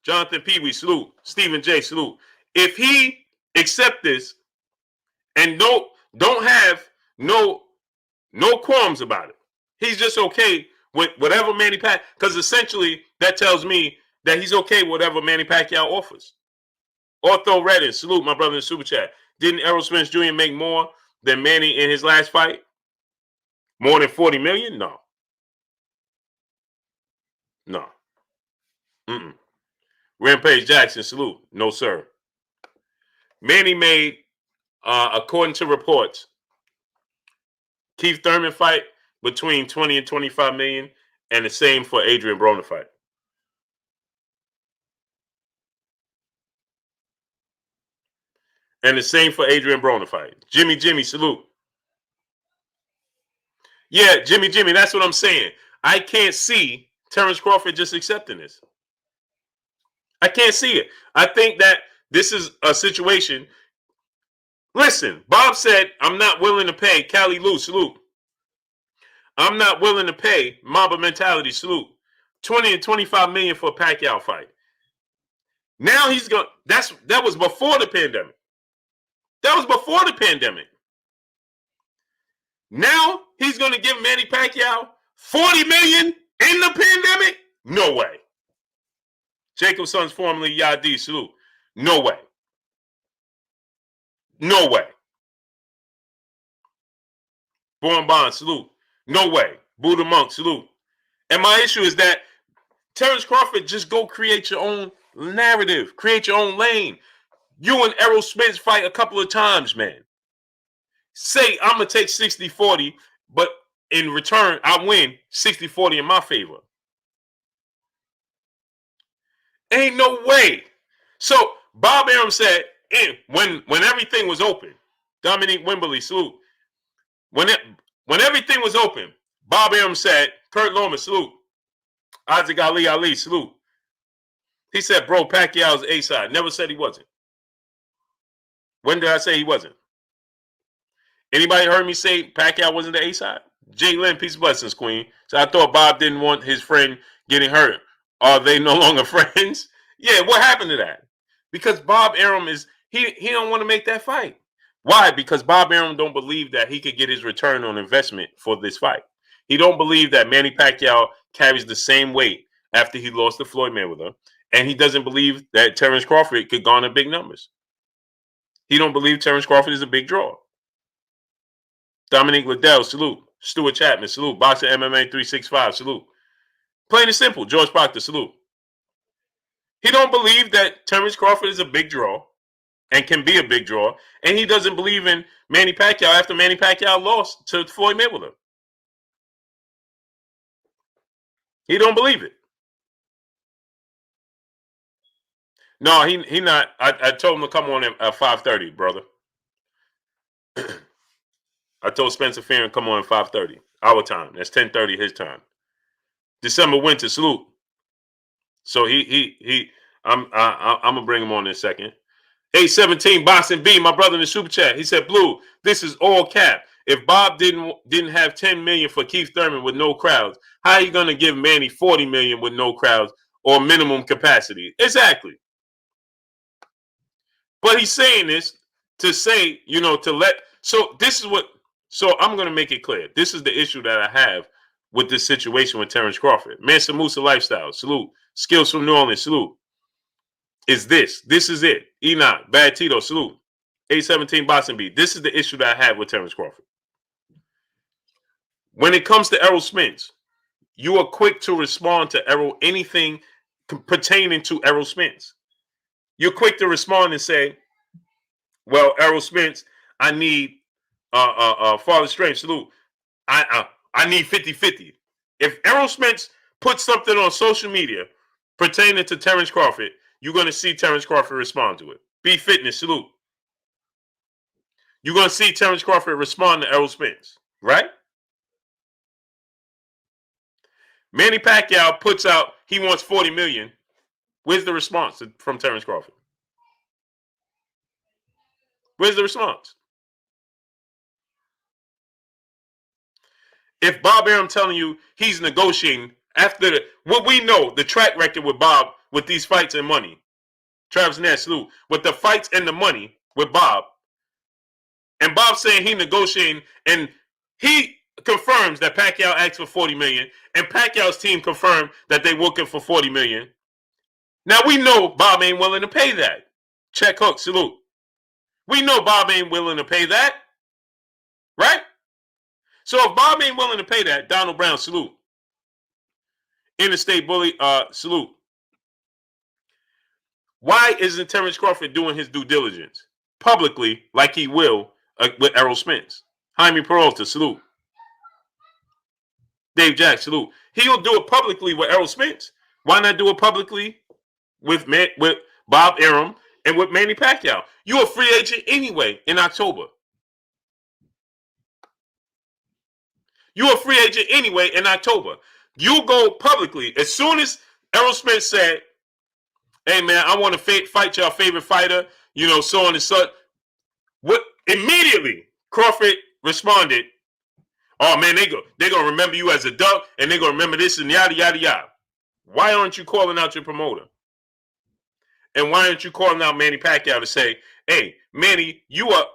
Jonathan Pee Wee, salute. Stephen J, salute. If he accept this and don't have no qualms about it, he's just okay with whatever Manny Pacquiao, because essentially that tells me that he's okay with whatever Manny Pacquiao offers. Ortho Reddit, salute my brother in the super chat. Didn't Errol Spence Jr. make more than Manny in his last fight? More than 40 million? No. No. Mm-mm. Rampage Jackson, salute. No, sir. Manny made, according to reports, Keith Thurman fight between 20 and 25 million, and the same for Adrian Broner fight. And the same for Adrian Broner fight. Jimmy, salute. Yeah, Jimmy, that's what I'm saying. I can't see Terence Crawford just accepting this. I can't see it. I think that this is a situation. Listen, Bob said, I'm not willing to pay. Cali Lou, salute. I'm not willing to pay. Mamba Mentality, salute. 20 and 25 million for a Pacquiao fight. Now he's going. That was before the pandemic. That was before the pandemic. Now he's going to give Manny Pacquiao 40 million in the pandemic? No way. Jacob Sons, formerly Yadi, salute. No way. No way. Born Bond, salute. No way. Buddha Monk, salute. And my issue is that Terence Crawford, just go create your own narrative. Create your own lane. You and Errol Spence fight a couple of times, man. Say, I'm going to take 60-40, but in return, I win 60-40 in my favor. Ain't no way. So Bob Arum said, when everything was open, Dominique Wimberly, salute. When everything was open, Bob Arum said, Kurt Loman, salute. Isaac Ali, salute. He said, bro, Pacquiao's A-side. Never said he wasn't. When did I say he wasn't? Anybody heard me say Pacquiao wasn't the A-side? Jay Lynn, peace and blessings, Queen. So I thought Bob didn't want his friend getting hurt. Are they no longer friends? Yeah, what happened to that? Because Bob Arum he don't want to make that fight. Why? Because Bob Arum don't believe that he could get his return on investment for this fight. He don't believe that Manny Pacquiao carries the same weight after he lost to Floyd Mayweather. And he doesn't believe that Terence Crawford could garner big numbers. He don't believe Terence Crawford is a big draw. Dominique Liddell, salute. Stuart Chapman, salute. Boxer MMA 365, salute. Plain and simple. George Proctor, salute. He don't believe that Terence Crawford is a big draw and can be a big draw. And he doesn't believe in Manny Pacquiao after Manny Pacquiao lost to Floyd Mayweather. He don't believe it. No, he not. I told him to come on at 5:30, brother. I told Spencer Fearon come on at 5:30 our time. That's 10:30 his time. December Winter, salute. So I'm gonna bring him on in a second. 817 Boston B, my brother in the super chat. He said, Blue, this is all cap. If Bob didn't have 10 million for Keith Thurman with no crowds, how are you gonna give Manny 40 million with no crowds or minimum capacity? Exactly. But he's saying this to say, to let. So this is what. So I'm going to make it clear. This is the issue that I have with this situation with Terence Crawford. Mansa Musa Lifestyle, salute. Skills from New Orleans, salute. Is this. This is it. Enoch, Bad Tito, salute. 817 Boston B. This is the issue that I have with Terence Crawford. When it comes to Errol Spence, you are quick to respond to Errol, anything pertaining to Errol Spence. You're quick to respond and say, well, Errol Spence, I need Father Strange, salute. I need 50-50. If Errol Spence puts something on social media pertaining to Terence Crawford, you're going to see Terence Crawford respond to it. Be Fitness, salute. You're going to see Terence Crawford respond to Errol Spence, right? Manny Pacquiao puts out, he wants 40 million. Where's the response from Terence Crawford? Where's the response? If Bob Arum telling you he's negotiating after what we know, the track record with Bob with these fights and money, Travis Nash, salute, with the fights and the money with Bob, and Bob saying he negotiating, and he confirms that Pacquiao asked for $40 million, and Pacquiao's team confirmed that they looking for $40 million. Now we know Bob ain't willing to pay that. Check hook, salute. We know Bob ain't willing to pay that, right? So if Bob ain't willing to pay that, Donald Brown, salute. Interstate Bully, salute. Why isn't Terence Crawford doing his due diligence publicly like he will with Errol Spence? Jaime Peralta, salute. Dave Jack, salute. He'll do it publicly with Errol Spence. Why not do it publicly with Bob Arum and with Manny Pacquiao? You're a free agent anyway in October. You're a free agent anyway in October. You go publicly. As soon as Errol Spence said, hey, man, I want to fight your favorite fighter, you know, so on and so. What immediately Crawford responded, oh, man, they're going to remember you as a duck, and they're going to remember this and yada, yada, yada. Why aren't you calling out your promoter? And why aren't you calling out Manny Pacquiao to say, hey, Manny, you are.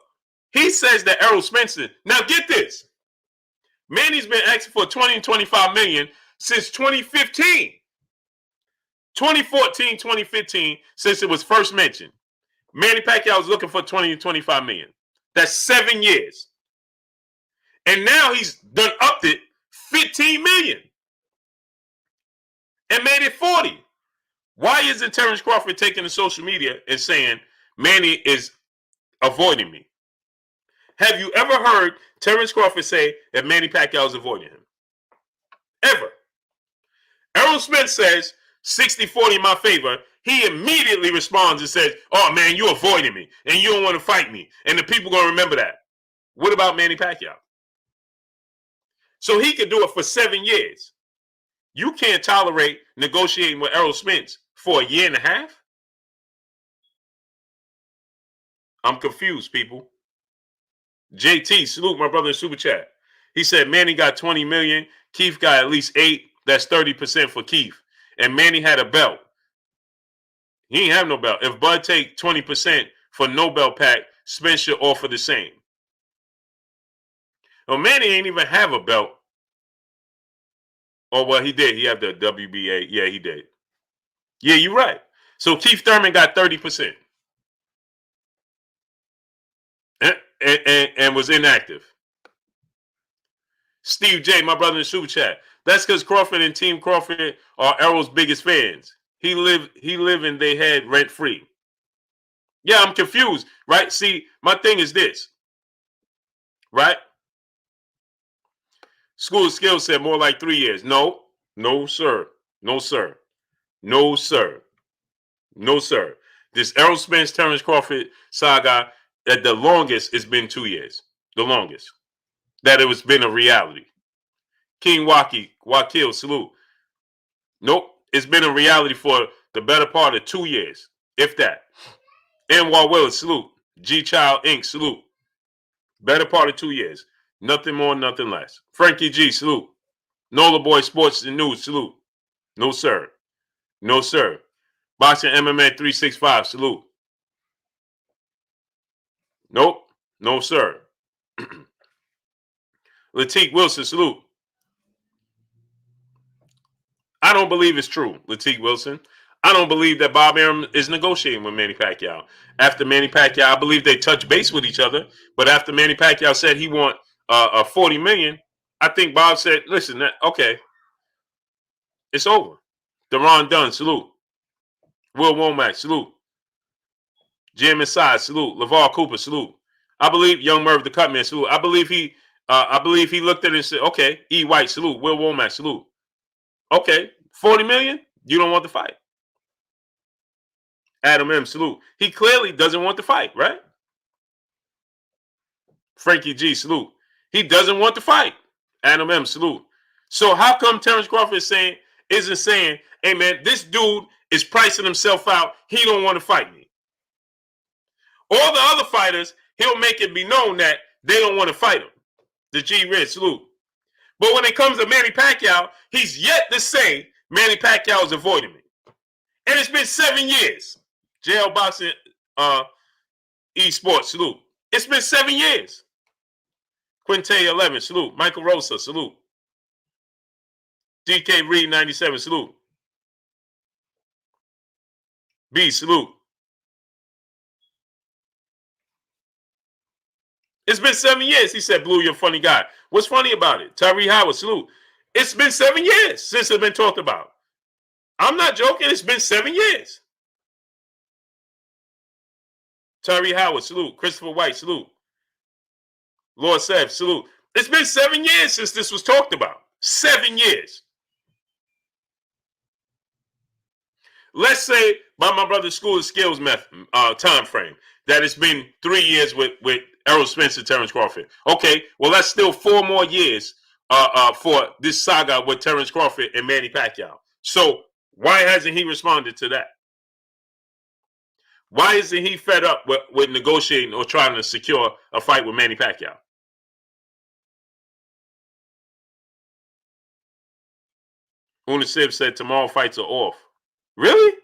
He says that Errol Spencer. Now, get this. Manny's been asking for 20 and 25 million since 2015. 2014, 2015, since it was first mentioned. Manny Pacquiao was looking for 20 to 25 million. That's 7 years. And now he's done upped it 15 million. And made it 40. Why isn't Terence Crawford taking to social media and saying, Manny is avoiding me? Have you ever heard Terence Crawford say that Manny Pacquiao is avoiding him? Ever. Errol Smith says, 60-40 in my favor. He immediately responds and says, oh, man, you're avoiding me, and you don't want to fight me, and the people going to remember that. What about Manny Pacquiao? So he could do it for 7 years. You can't tolerate negotiating with Errol Spence for a year and a half? I'm confused, people. JT, salute my brother in Super Chat. He said Manny got 20 million. Keith got at least 8. That's 30% for Keith. And Manny had a belt. He ain't have no belt. If Bud take 20% for no belt pack, Spence should offer the same. Well, Manny ain't even have a belt. Oh, well, he did. He had the WBA. Yeah, he did. Yeah, you're right. So Keith Thurman got 30%. And was inactive. Steve J, my brother in Super Chat. That's because Crawford and Team Crawford are Errol's biggest fans. He live in their head rent free. Yeah, I'm confused, right? See, my thing is this, right? School of Skills said more like 3 years. No, sir. No, sir. No, sir. No, sir. This Errol Spence, Terence Crawford saga, at the longest, it's been 2 years. The longest. That it was been a reality. King Wakil, salute. Nope. It's been a reality for the better part of 2 years, if that. Anwar Willis, salute. G Child Inc., salute. Better part of 2 years. Nothing more, nothing less. Frankie G, salute. Nola Boy Sports and News, salute. No, sir. No, sir. Boxing MMA 365, salute. Nope. No, sir. Latique Wilson, salute. I don't believe it's true, Latique Wilson. I don't believe that Bob Arum is negotiating with Manny Pacquiao. After Manny Pacquiao, I believe they touched base with each other. But after Manny Pacquiao said he want $40 million, I think Bob said, listen, okay, it's over. Deron Dunn, salute. Will Womack, salute. Jim Masai, salute. LeVar Cooper, salute. I believe Young Merv the Cutman, salute. I believe he looked at it and said, okay, E. White, salute. Will Womack, salute. Okay, $40 million? You don't want the fight. Adam M, salute. He clearly doesn't want the fight, right? Frankie G, salute. He doesn't want the fight. Adam M, salute. So how come Terence Crawford isn't saying, hey man, this dude is pricing himself out. He don't want to fight me. All the other fighters, he'll make it be known that they don't want to fight him. The G Red, salute. But when it comes to Manny Pacquiao, he's yet to say Manny Pacquiao is avoiding me. And it's been 7 years. JL Boxing Esports, salute. It's been 7 years. Quinte 11, salute. Michael Rosa, salute. DK Reed 97, salute. B, salute. It's been 7 years. He said, Blue, you're a funny guy. What's funny about it? Tyree Howard, salute. It's been 7 years since it's been talked about. I'm not joking. It's been 7 years. Tyree Howard, salute. Christopher White, salute. Lord Sev, salute. It's been 7 years since this was talked about. 7 years. Let's say by my brother's School of Skills time frame that it's been 3 years with Earl Spencer, Terence Crawford. Okay, well that's still 4 more years for this saga with Terence Crawford and Manny Pacquiao. So why hasn't he responded to that? Why isn't he fed up with negotiating or trying to secure a fight with Manny Pacquiao? Una Sib said tomorrow fights are off. Really?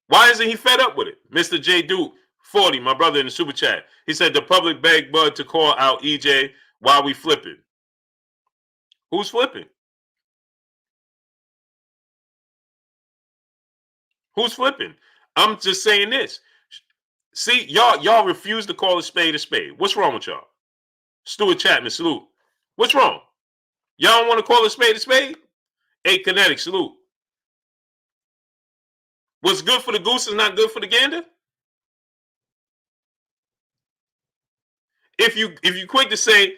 Why isn't he fed up with it? Mr. J. Duke, 40, my brother in the super chat. He said the public begged Bud to call out EJ while we flipping. Who's flipping? Who's flipping? I'm just saying this. See, y'all refuse to call a spade a spade. What's wrong with y'all? Stuart Chapman, salute. What's wrong? Y'all don't want to call a spade a spade? 8 Kinetic, salute. What's good for the goose is not good for the gander? If you quick to say,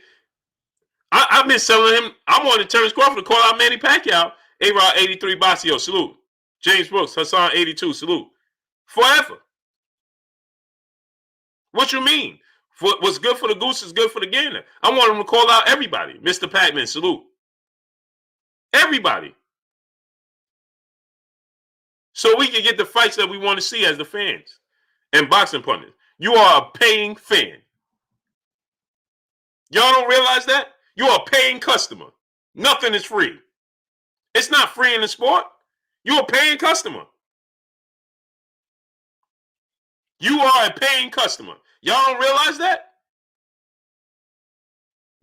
I've been selling him, I wanted Terence Crawford to call out Manny Pacquiao. A-Rod 83 Basio, salute. James Brooks, Hassan 82, salute. Forever. What you mean? What's good for the goose is good for the gander. I want him to call out everybody. Mr. Pac-Man, salute. Everybody. So we can get the fights that we want to see as the fans and boxing pundits. You are a paying fan. Y'all don't realize that? You are a paying customer. Nothing is free. It's not free in the sport. You're a paying customer. You are a paying customer. Y'all don't realize that?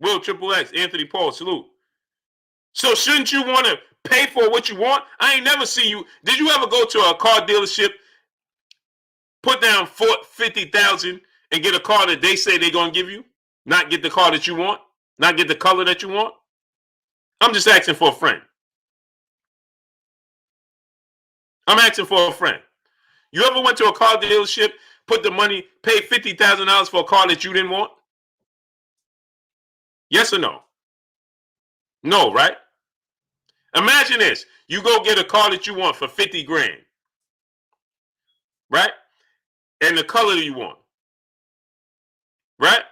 Will Triple X, Anthony Paul, salute. So shouldn't you want to pay for what you want? I ain't never seen you. Did you ever go to a car dealership, put down $50,000 and get a car that they say they're going to give you? Not get the car that you want? Not get the color that you want? I'm just asking for a friend. I'm asking for a friend. You ever went to a car dealership, put the money, paid $50,000 for a car that you didn't want? Yes or no? No, right? Imagine this. You go get a car that you want for 50 grand. Right? And the color you want. Right?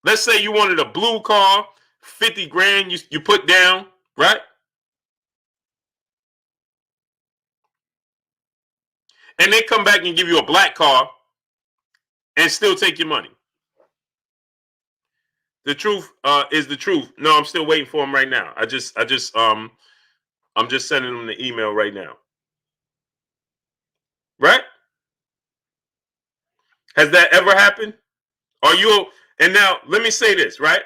Let's say you wanted a blue car, 50 grand you put down, right? And they come back and give you a black car and still take your money. The truth is the truth. No, I'm still waiting for him right now. I'm just sending him the email right now. Right? Has that ever happened? Are you, and now let me say this, right?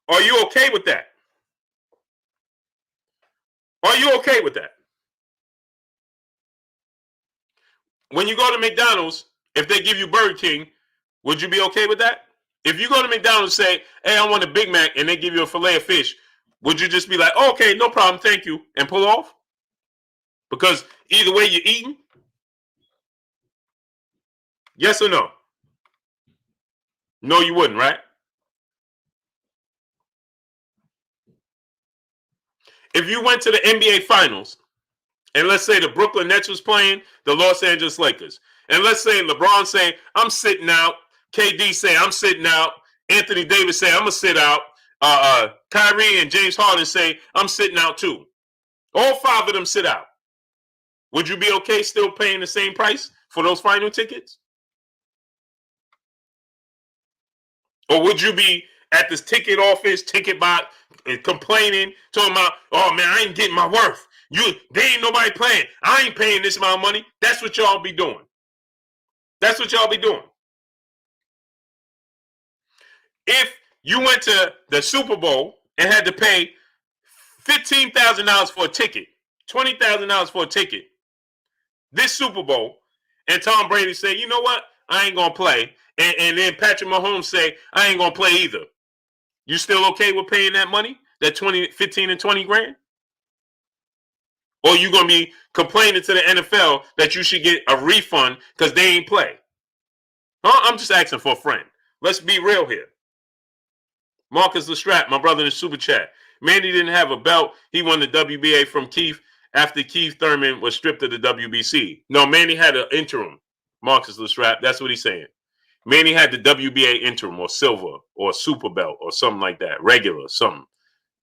Are you okay with that? Are you okay with that? When you go to McDonald's, if they give you Burger King, would you be okay with that? If you go to McDonald's and say, hey, I want a Big Mac, and they give you a fillet of fish, would you just be like, oh, okay, no problem, thank you, and pull off? Because either way you're eating? Yes or no? No, you wouldn't, right? If you went to the NBA Finals, and let's say the Brooklyn Nets was playing the Los Angeles Lakers, and let's say LeBron saying, I'm sitting out, KD saying, I'm sitting out, Anthony Davis saying, I'm going to sit out, Kyrie and James Harden say, I'm sitting out too. All 5 of them sit out. Would you be okay still paying the same price for those final tickets? Or would you be at this ticket office, ticket box, complaining, talking about, oh man, I ain't getting my worth. They ain't nobody playing. I ain't paying this amount of money. That's what y'all be doing. That's what y'all be doing. If you went to the Super Bowl and had to pay $15,000 for a ticket, $20,000 for a ticket, this Super Bowl, and Tom Brady say, you know what, I ain't gonna play, and then Patrick Mahomes say, I ain't gonna play either. You still okay with paying that money, that 15 and 20 grand? Or you gonna be complaining to the NFL that you should get a refund because they ain't play? Huh? I'm just asking for a friend. Let's be real here. Marcus Lestrap, my brother in the super chat. Manny didn't have a belt. He won the WBA from Keith after Keith Thurman was stripped of the WBC. No, Manny had an interim. Marcus Lestrap, that's what he's saying. Manny had the WBA interim or silver or super belt or something like that. Regular, something.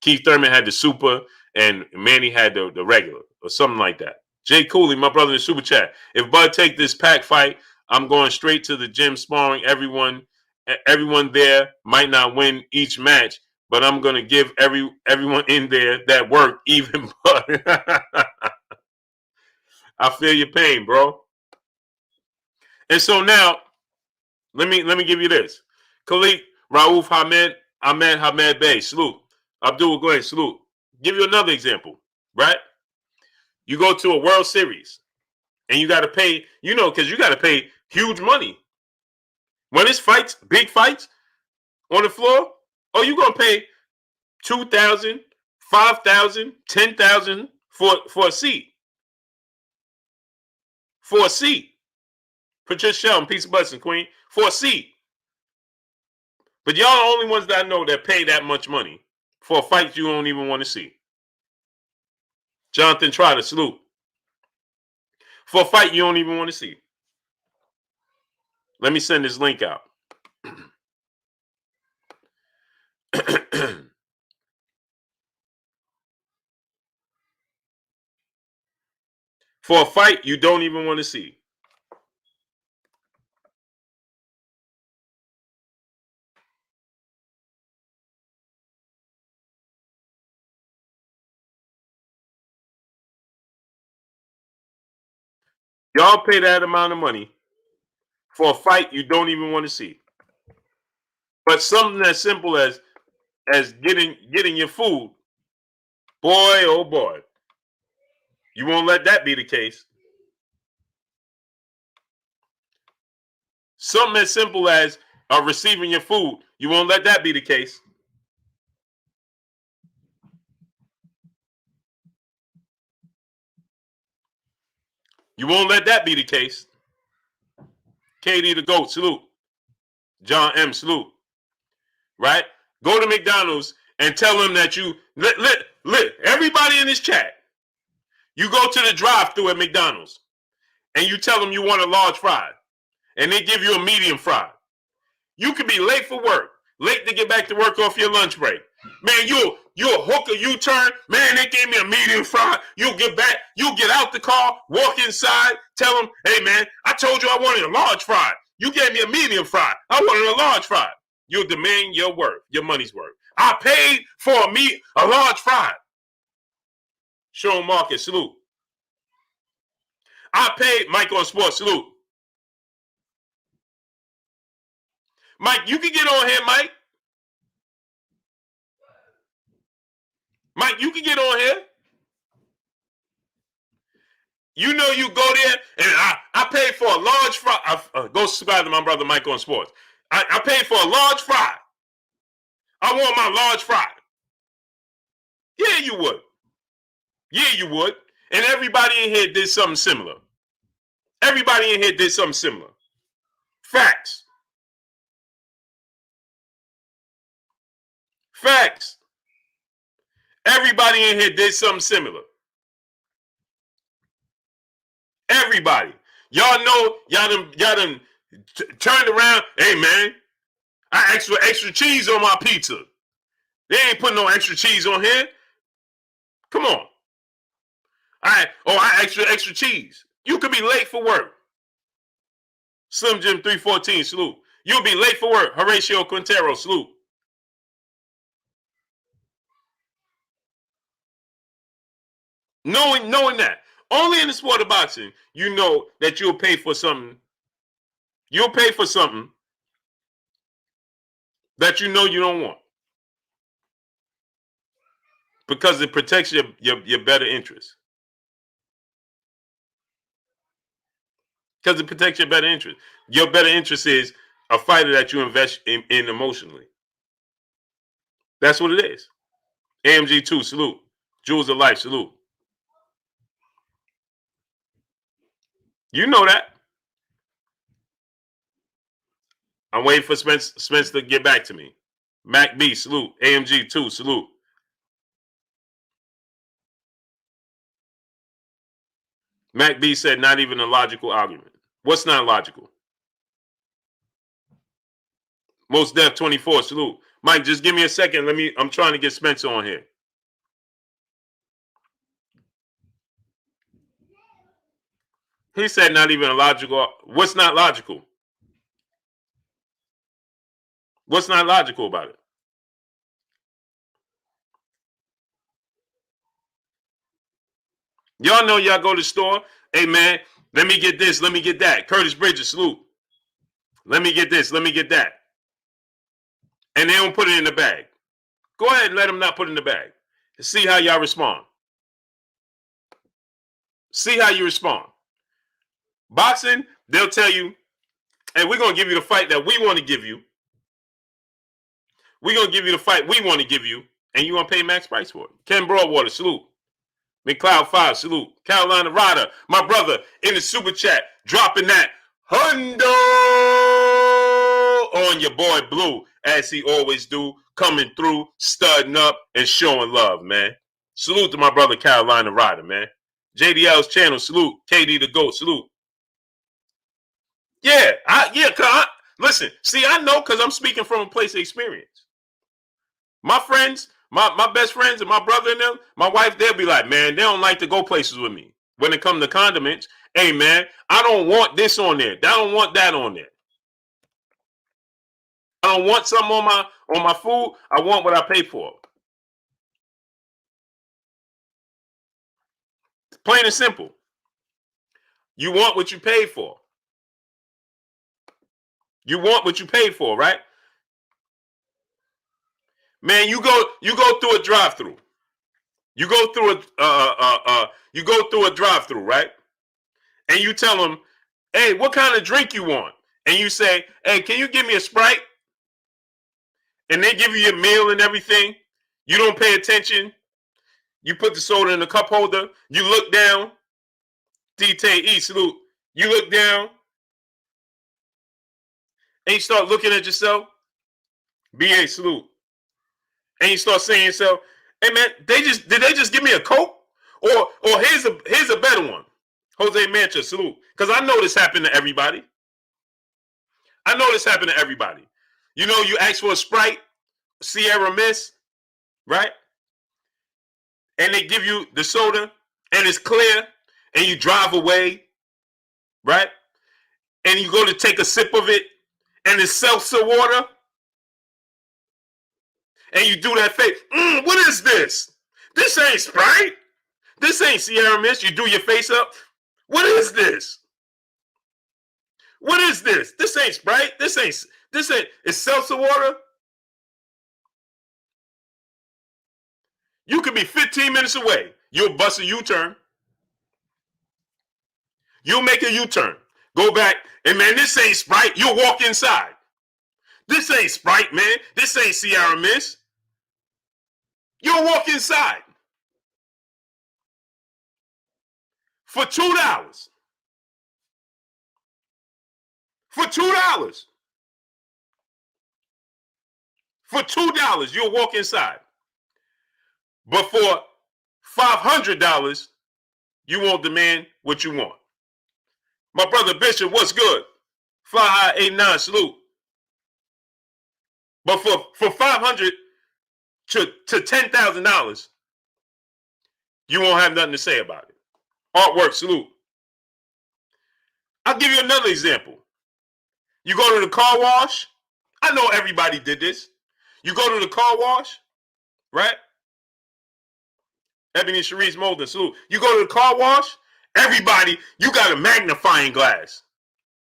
Keith Thurman had the super and Manny had the regular or something like that. Jay Cooley, my brother in the super chat. If Bud take this pack fight, I'm going straight to the gym sparring. Everyone there might not win each match, but I'm going to give everyone in there that work even Bud. I feel your pain, bro. And so now, let me give you this. Khalid, Raouf Hamed Bey, salute. Abdul Glenn, salute. Give you another example, right? You go to a World Series and you got to pay, because you got to pay huge money. When it's fights, big fights on the floor, you going to pay $2,000, $5,000, $10,000 for a seat. For a seat. Patricia Shelton, peace of blessings, Queen. For a seat. But y'all are the only ones that I know that pay that much money for a fight you don't even want to see. Jonathan Trotter, salute. For a fight you don't even want to see. Let me send this link out. For a fight you don't even want to see. Y'all pay that amount of money for a fight you don't even want to see. But something as simple as getting your food, boy, oh boy, you won't let that be the case. Something as simple as receiving your food, you won't let that be the case. You won't let that be the case. KD the GOAT, salute. John M, salute. Right? Go to McDonald's and tell them that you everybody in this chat. You go to the drive-thru at McDonald's and you tell them you want a large fry, and they give you a medium fry. You could be late for work, late to get back to work off your lunch break. Man, you'll hook a U-turn. Man, they gave me a medium fry. You'll get back. You'll get out the car, walk inside, tell them, hey, man, I told you I wanted a large fry. You gave me a medium fry. I wanted a large fry. You'll demand your worth, your money's worth. I paid for a large fry. Sean Marcus, salute. I paid Mike on Sports, salute. Mike, you can get on here, Mike. Mike, you can get on here. You know you go there, and I paid for a large fry. Go subscribe to my brother Mike on Sports. I paid for a large fry. I want my large fry. Yeah, you would. Yeah, you would. And everybody in here did something similar. Everybody in here did something similar. Facts. Facts. Everybody in here did something similar. Everybody. Y'all know, y'all done turned around. Hey, man, I asked for extra cheese on my pizza. They ain't putting no extra cheese on here. Come on. I extra cheese. You could be late for work. Slim Jim 314, salute. You'll be late for work. Horatio Quintero, salute. Knowing that. Only in the sport of boxing, you know that you'll pay for something. You'll pay for something that you know you don't want. Because it protects your better interest. Because it protects your better interest. Your better interest is a fighter that you invest in emotionally. That's what it is. AMG 2, salute. Jewels of Life, salute. You know that. I'm waiting for Spence to get back to me. Mac B, salute. AMG 2, salute. Mac B said not even a logical argument. What's not logical? Most Def 24, salute. Mike, just give me a second. I'm trying to get Spencer on here. He said not even a logical. What's not logical? What's not logical about it? Y'all know y'all go to the store. Hey, man, let me get this. Let me get that. Curtis Bridges, salute. Let me get this. Let me get that. And they don't put it in the bag. Go ahead and let them not put it in the bag. See how y'all respond. See how you respond. Boxing, they'll tell you, hey, we're going to give you the fight that we want to give you. We're going to give you the fight we want to give you, and you're going to pay max price for it. Ken Broadwater, salute. McCloud 5, salute. Carolina Ryder, my brother, in the super chat, dropping that hundo on your boy Blue, as he always do, coming through, studding up, and showing love, man. Salute to my brother Carolina Ryder, man. JDL's channel, salute. KD the GOAT, salute. Yeah, listen, see, I know because I'm speaking from a place of experience. My friends, my best friends and my brother and them, my wife, they'll be like, man, they don't like to go places with me. When it comes to condiments, hey, man, I don't want this on there. I don't want that on there. I don't want something on my food. I want what I pay for. Plain and simple. You want what you paid for. You want what you paid for, right? Man, you go through a drive-through. You go through a drive-through, right? And you tell them, hey, what kind of drink you want? And you say, hey, can you give me a Sprite? And they give you your meal and everything. You don't pay attention. You put the soda in the cup holder. You look down. DTE, salute. You look down. And you start looking at yourself. BA, salute. And you start saying to yourself, hey, man, did they just give me a Coke? Or here's a better one. Jose Mancha, salute. Because I know this happened to everybody. You know, you ask for a Sprite, Sierra Mist, right? And they give you the soda, and it's clear, and you drive away, right? And you go to take a sip of it, and it's seltzer water. And you do that face. What is this? This ain't Sprite. This ain't Sierra Mist. You do your face up. What is this? What is this? This ain't Sprite. This ain't. It's seltzer water. You could be 15 minutes away. You'll bust a U-turn. You'll make a U-turn. Go back. And man, this ain't Sprite. You'll walk inside. This ain't Sprite, man. This ain't Sierra Mist. You'll walk inside. For $2. For $2. For $2, you'll walk inside. But for $500, you won't demand what you want. My brother Bishop, what's good? Fly High 89, salute. But for $500 to $10,000, you won't have nothing to say about it. Artwork, salute. I'll give you another example. You go to the car wash. I know everybody did this. You go to the car wash, right? Ebony Sharice Molden, salute. You go to the car wash, everybody, you got a magnifying glass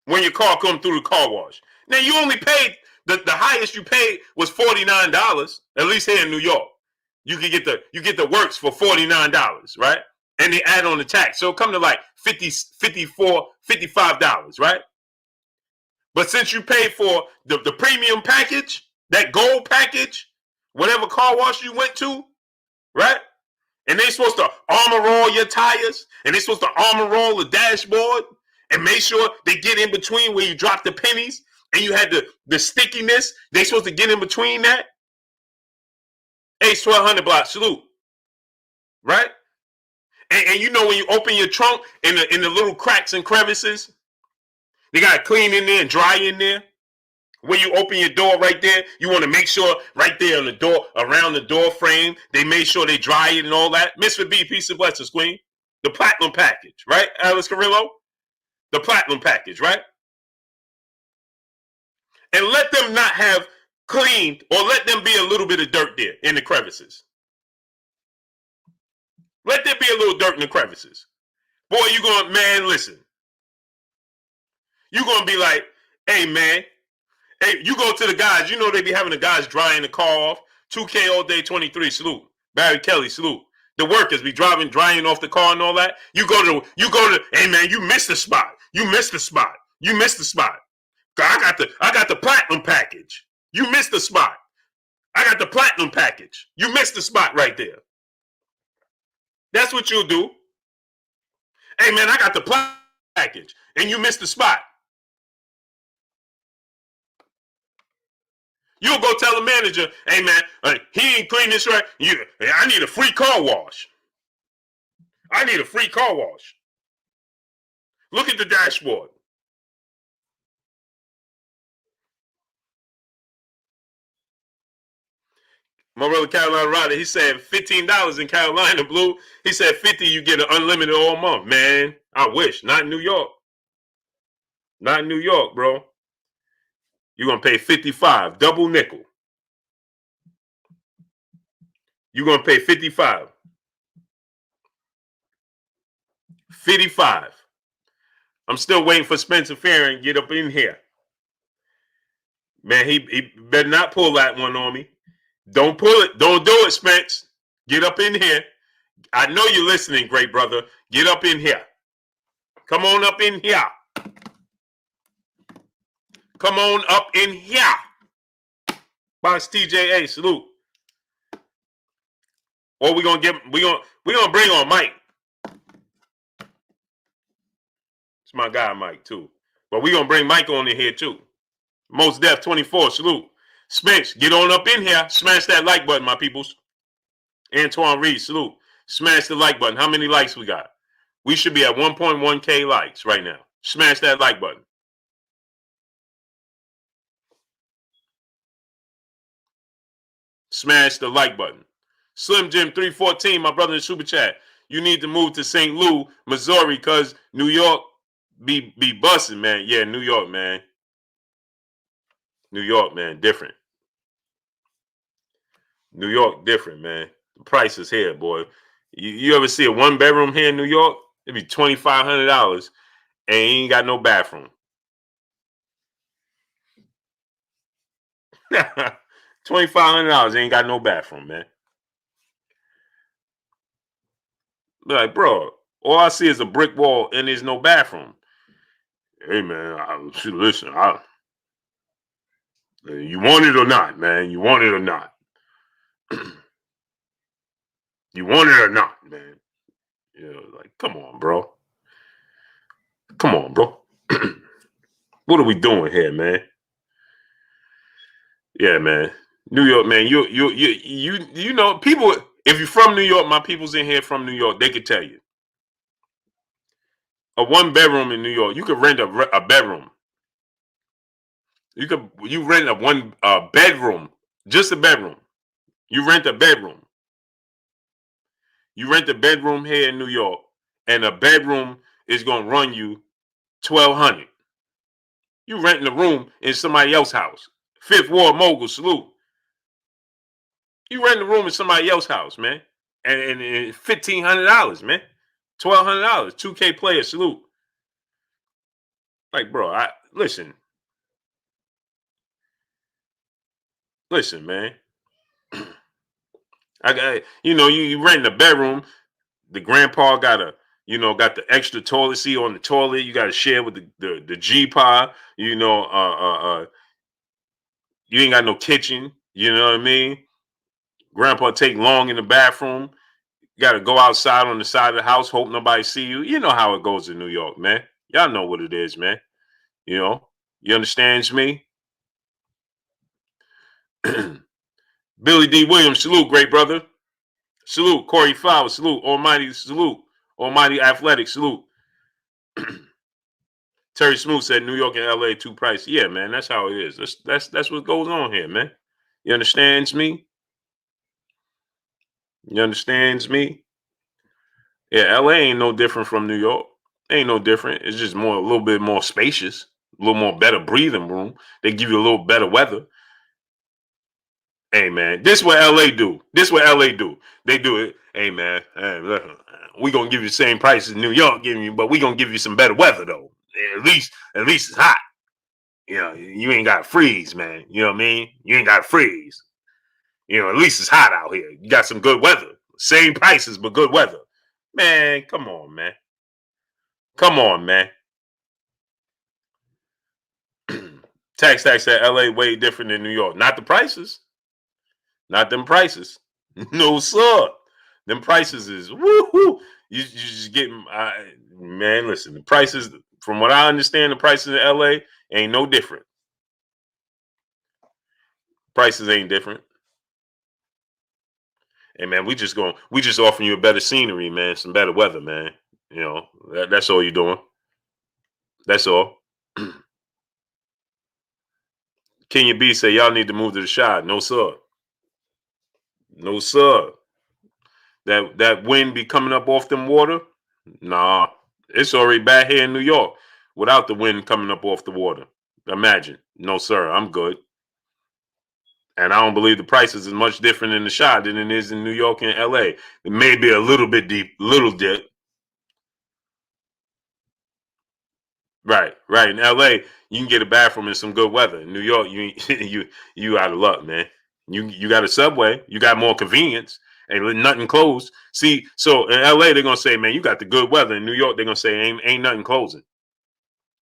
when your car come through the car wash. Now, you only paid, the highest you paid was $49, at least here in New York. You can get the works for $49, right? And they add on the tax. So it come to like $50, $54, $55, right? But since you pay for the premium package, that gold package, whatever car wash you went to, right? And they supposed to armor roll your tires, and they supposed to armor roll the dashboard, and make sure they get in between where you drop the pennies, and you had the stickiness. They supposed to get in between that. H1200 block, salute. Right? And you know when you open your trunk in the little cracks and crevices, they got to clean in there and dry in there. When you open your door right there, you want to make sure right there on the door, around the door frame, they made sure they dry it and all that. Mr. B, peace and blessings, Queen. The platinum package, right, Alice Carrillo? The platinum package, right? And let them not have cleaned, or let them be a little bit of dirt there in the crevices. Let there be a little dirt in the crevices. Boy, you going, man, listen. You're going to be like, hey, man. Hey, you go to the guys. You know they be having the guys drying the car off. 2K all day 23, salute. Barry Kelly, salute. The workers be drying off the car and all that. You go to, hey, man, you missed the spot. You missed the spot. You missed the spot. I got the platinum package. You missed the spot. I got the platinum package. You missed the spot right there. That's what you'll do. Hey, man, I got the platinum package, and you missed the spot. You'll go tell the manager, hey, man, he ain't clean this right. I need a free car wash. I need a free car wash. Look at the dashboard. My brother Carolina Ryder, he said $15 in Carolina Blue. He said $50, you get an unlimited all month. Man, I wish. Not in New York. Not in New York, bro. You're going to pay $55, double nickel. You're going to pay $55. $55. I'm still waiting for Spencer Fearon to get up in here. Man, he better not pull that one on me. Don't pull it. Don't do it, Spence. Get up in here. I know you're listening, great brother. Get up in here. Come on up in here. Come on up in here. Box TJA, salute. Or we're gonna bring on Mike. It's my guy, Mike, too. But we're gonna bring Mike on in here too. Most Def 24, salute. Spence, get on up in here. Smash that like button, my peoples. Antoine Reed, salute. Smash the like button. How many likes we got? We should be at 1.1K likes right now. Smash that like button. Smash the like button. Slim Jim 314, my brother in Super Chat. You need to move to St. Louis, Missouri, because New York be busting, man. Yeah, New York, man. New York, man, different. New York, different, man. The price is here, boy. You ever see a one bedroom here in New York? It'd be $2,500 and you ain't got no bathroom. $2,500 ain't got no bathroom, man. Be like, bro, all I see is a brick wall and there's no bathroom. Hey, man, listen, you want it or not, man. You want it or not. You want it or not, man. You know, like, come on, bro. Come on, bro. What are we doing here, man? Yeah, man. New York, man. You know, people. If you're from New York, my people's in here from New York. They could tell you. A one bedroom in New York, you could rent a bedroom. You rent a one bedroom, just a bedroom. You rent a bedroom. You rent a bedroom here in New York, and a bedroom is gonna run you $1,200. You renting a room in somebody else's house. Fifth Ward mogul, salute. You renting a room in somebody else's house, man. And $1,500, man. $1,200. 2K player, salute. Like, bro, listen, man. I got, you renting a bedroom. The grandpa got got the extra toilet seat on the toilet. You got to share with the G pod. You ain't got no kitchen. You know what I mean? Grandpa take long in the bathroom. You got to go outside on the side of the house, hope nobody see you. You know how it goes in New York, man. Y'all know what it is, man. You understands me? Billy D. Williams, salute, great brother. Salute, Corey Flowers, salute, Almighty Athletic, salute. Terry Smooth said New York and LA too pricey. Yeah, man, that's how it is. That's what goes on here, man. You understands me? You understands me? Yeah, LA ain't no different from New York. Ain't no different. It's just a little bit more spacious, a little more better breathing room. They give you a little better weather. Hey, man, this what LA do. They do it. Hey, man, we gonna give you the same price as New York giving you, but we gonna give you some better weather though. At least it's hot. You ain't got to freeze, man. You know what I mean? You ain't got to freeze. At least it's hot out here. You got some good weather. Same prices, but good weather. Man, come on, man. Come on, man. Tax said LA way different than New York. Not the prices. Not them prices. No, sir. Them prices is woo-hoo. You just getting, man, listen, the prices, from what I understand, the prices in LA ain't no different. Prices ain't different. Hey, man, we just offering you a better scenery, man, some better weather, man. That's all you're doing. That's all. Kenya B say y'all need to move to the shot. No, sir. No, sir. That wind be coming up off them water? Nah. It's already bad here in New York without the wind coming up off the water. Imagine. No, sir. I'm good. And I don't believe the prices is much different in the shot than it is in New York and LA. It may be a little bit deep, little dip. Right. In LA, you can get a bathroom in some good weather. In New York, you out of luck, man. You got a subway, you got more convenience, and nothing closed. See, so in LA, they're gonna say, man, you got the good weather. In New York, they're gonna say ain't nothing closing.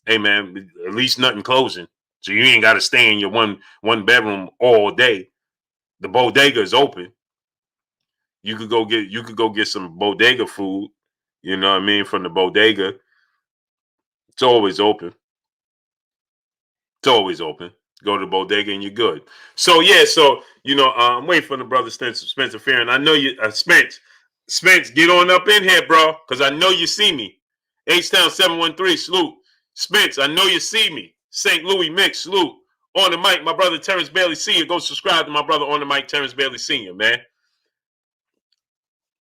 Hey, man, at least nothing closing. So you ain't gotta stay in your one bedroom all day. The bodega is open. You could go get some bodega food, you know what I mean, from the bodega. It's always open. It's always open. Go to the bodega and you're good. So yeah, I'm waiting for the brother Spencer Fearon. I know you, Spence, get on up in here, bro, because I know you see me. H-Town 713, salute. Spence, I know you see me. St. Louis Mix, salute. On the mic, my brother Terence Bailey Sr. Go subscribe to my brother on the mic, Terence Bailey Sr., man.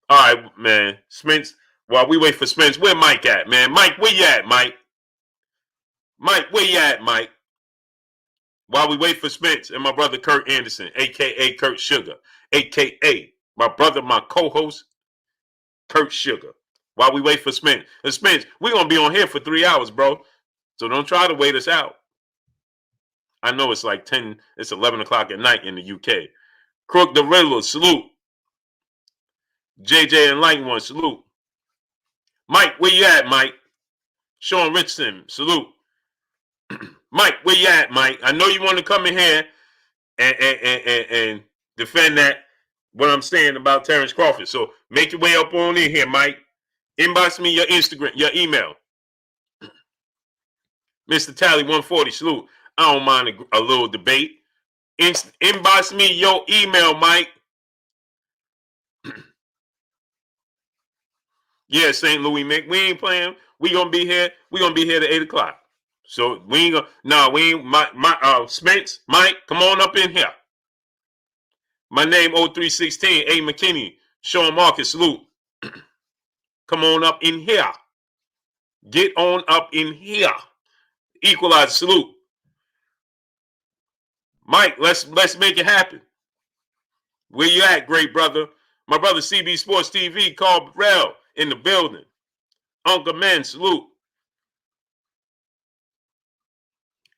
All right, man. Spence, while we wait for Spence, where Mike at, man? Mike, where you at, Mike? Mike, where you at, Mike? While we wait for Spence and my brother Kurt Anderson, a.k.a. Kurt Sugar, a.k.a. my brother, my co-host, Kurt Sugar. While we wait for Spence. And Spence, we're going to be on here for 3 hours, bro. So don't try to wait us out. I know it's like 11 o'clock at night in the UK. Crook the Riddler, salute. JJ and Light One, salute. Mike, where you at, Mike? Sean Richardson, salute. Mike, where you at, Mike? I know you want to come in here and defend what I'm saying about Terence Crawford. So make your way up on in here, Mike. Inbox me your Instagram, your email. Mr. Tally 140, salute. I don't mind a little debate. Inbox me your email, Mike. Yeah, St. Louis, Mick. We ain't playing. We gonna be here. We gonna be here at 8 o'clock. So we ain't gonna. No, we ain't. Spence, Mike, come on up in here. My name 0316 A McKinney. Sean Marcus, salute. Come on up in here. Get on up in here. Equalizer, salute. Mike, let's make it happen. Where you at, great brother? My brother CB Sports TV, Carl Burrell in the building. Uncle Men, salute.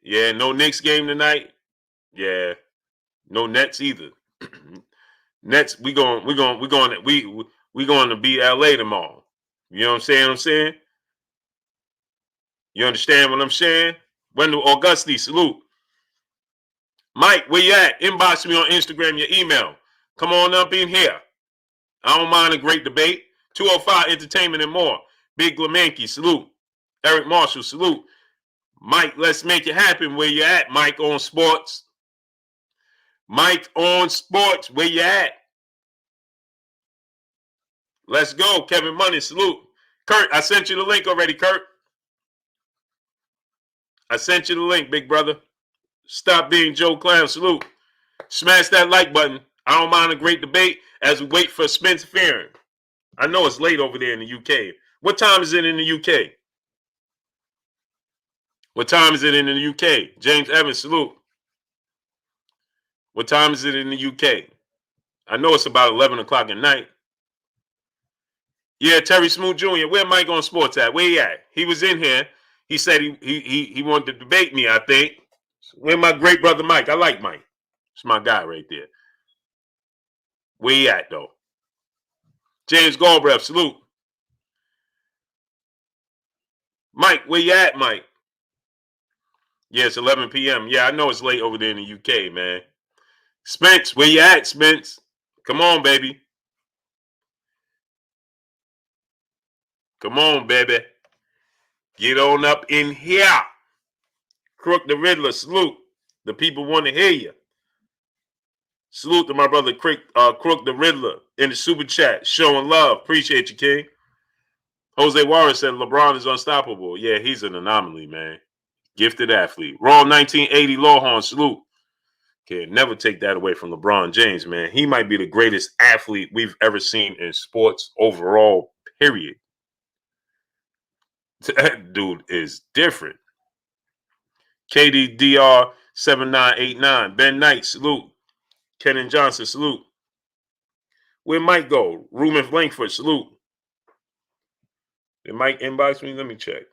Yeah, no Knicks game tonight. Yeah, no Nets either. Nets, we going to beat LA tomorrow. You know what I'm saying? You understand what I'm saying? Wendell Auguste, salute. Mike, where you at? Inbox me on Instagram, your email. Come on up in here. I don't mind a great debate. 205 Entertainment and more. Big Lamanke, salute. Eric Marshall, salute. Mike, let's make it happen. Where you at, Mike on Sports? Mike on Sports, where you at? Let's go. Kevin Money, salute. Kurt, I sent you the link already, Kurt. I sent you the link, big brother. Stop being Joe Clown, salute. Smash that like button. I don't mind a great debate as we wait for Spencer Fearon. I know it's late over there in the UK. What time is it in the UK? What time is it in the UK? James Evans, salute. What time is it in the UK? I know it's about 11 o'clock at night. Yeah, Terry Smoot Jr. Where Mike on Sports at? Where he at? He was in here. He said he wanted to debate me, I think. Where my great brother Mike? I like Mike. It's my guy right there. Where he at, though? James Galbraith, salute. Mike, where you at, Mike? Yeah, it's 11 p.m. Yeah, I know it's late over there in the UK, man. Spence, where you at, Spence? Come on, baby. Come on, baby. Get on up in here. Crook the Riddler, salute. The people want to hear you. Salute to my brother Crook the Riddler in the super chat, showing love. Appreciate you, King. Jose Juarez said LeBron is unstoppable. Yeah, he's an anomaly, man. Gifted athlete. Raw 1980 Lawhorn, salute. Can never take that away from LeBron James, man. He might be the greatest athlete we've ever seen in sports overall, period. That dude is different. KDDR 7989. Ben Knight, salute. Kenan Johnson, salute. Where Mike go? Ruben Langford, salute. Did Mike inbox me? Let me check.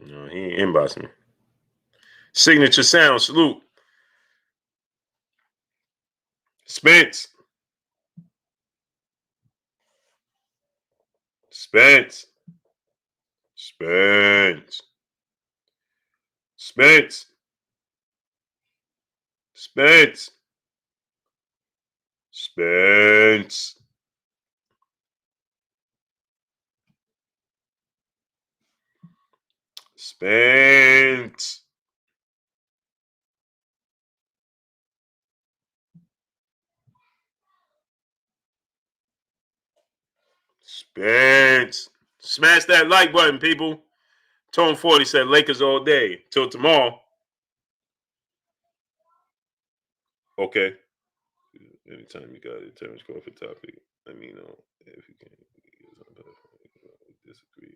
No, he ain't inbox me. Signature Sound, salute. Spence. Spence. Spence. Spence. Spence. Spence. Spence. Spence. Smash that like button, people. Tone 40 said Lakers all day. Till tomorrow. Okay. Anytime you got it, Terence Crawford topic, let me know if you can. Disagree.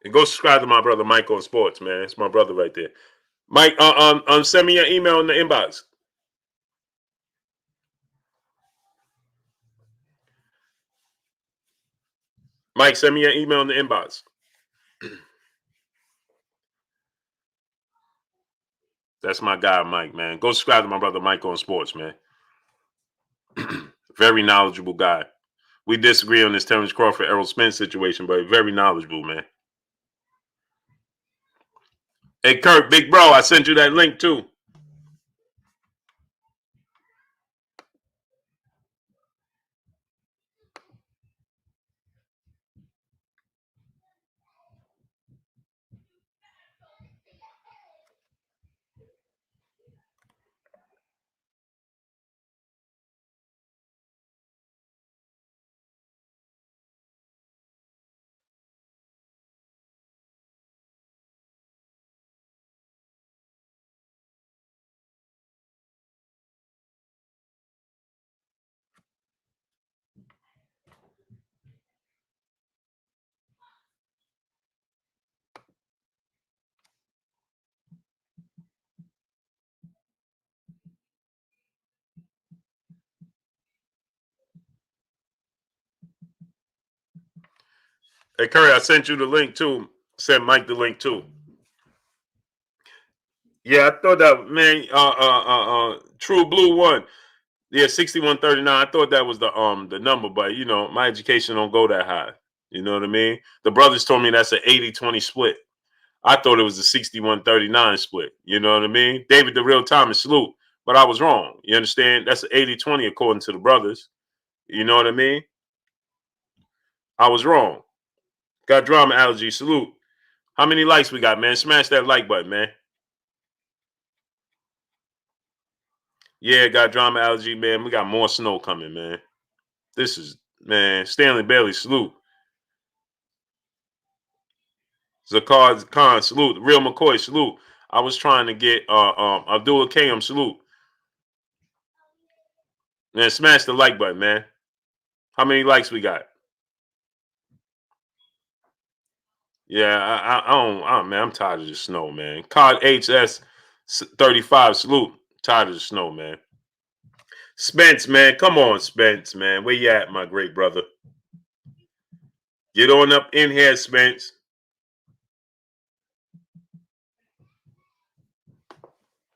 And go subscribe to my brother Mike on Sports, man. It's my brother right there. Mike, send me your email in the inbox. Mike, send me your email in the inbox. That's my guy, Mike, man. Go subscribe to my brother Mike on Sports, man. Very knowledgeable guy. We disagree on this Terence Crawford, Errol Spence situation, but very knowledgeable, man. Hey, Kurt, big bro, I sent you that link too. Hey Curry, I sent you the link too. Sent Mike the link too. Yeah, I thought that man. True Blue won. Yeah, 61-39. I thought that was the number, but you know, my education don't go that high. You know what I mean? The brothers told me that's an 80-20 split. I thought it was a 61-39 split. You know what I mean? David the Real Thomas salute. But I was wrong. You understand? That's an 80-20 according to the brothers. You know what I mean? I was wrong. Got drama allergy. Salute. How many likes we got, man? Smash that like button, man. Yeah, got drama allergy, man. We got more snow coming, man. This is, man, Stanley Bailey, salute. Zakar Khan, salute. Real McCoy, salute. I was trying to get Abdul Kayum, salute. Man, smash the like button, man. How many likes we got? Yeah, man, I'm tired of the snow, man. COD HS 35, salute. Tired of the snow, man. Spence, man, come on, Spence, man. Where you at, my great brother? Get on up in here, Spence.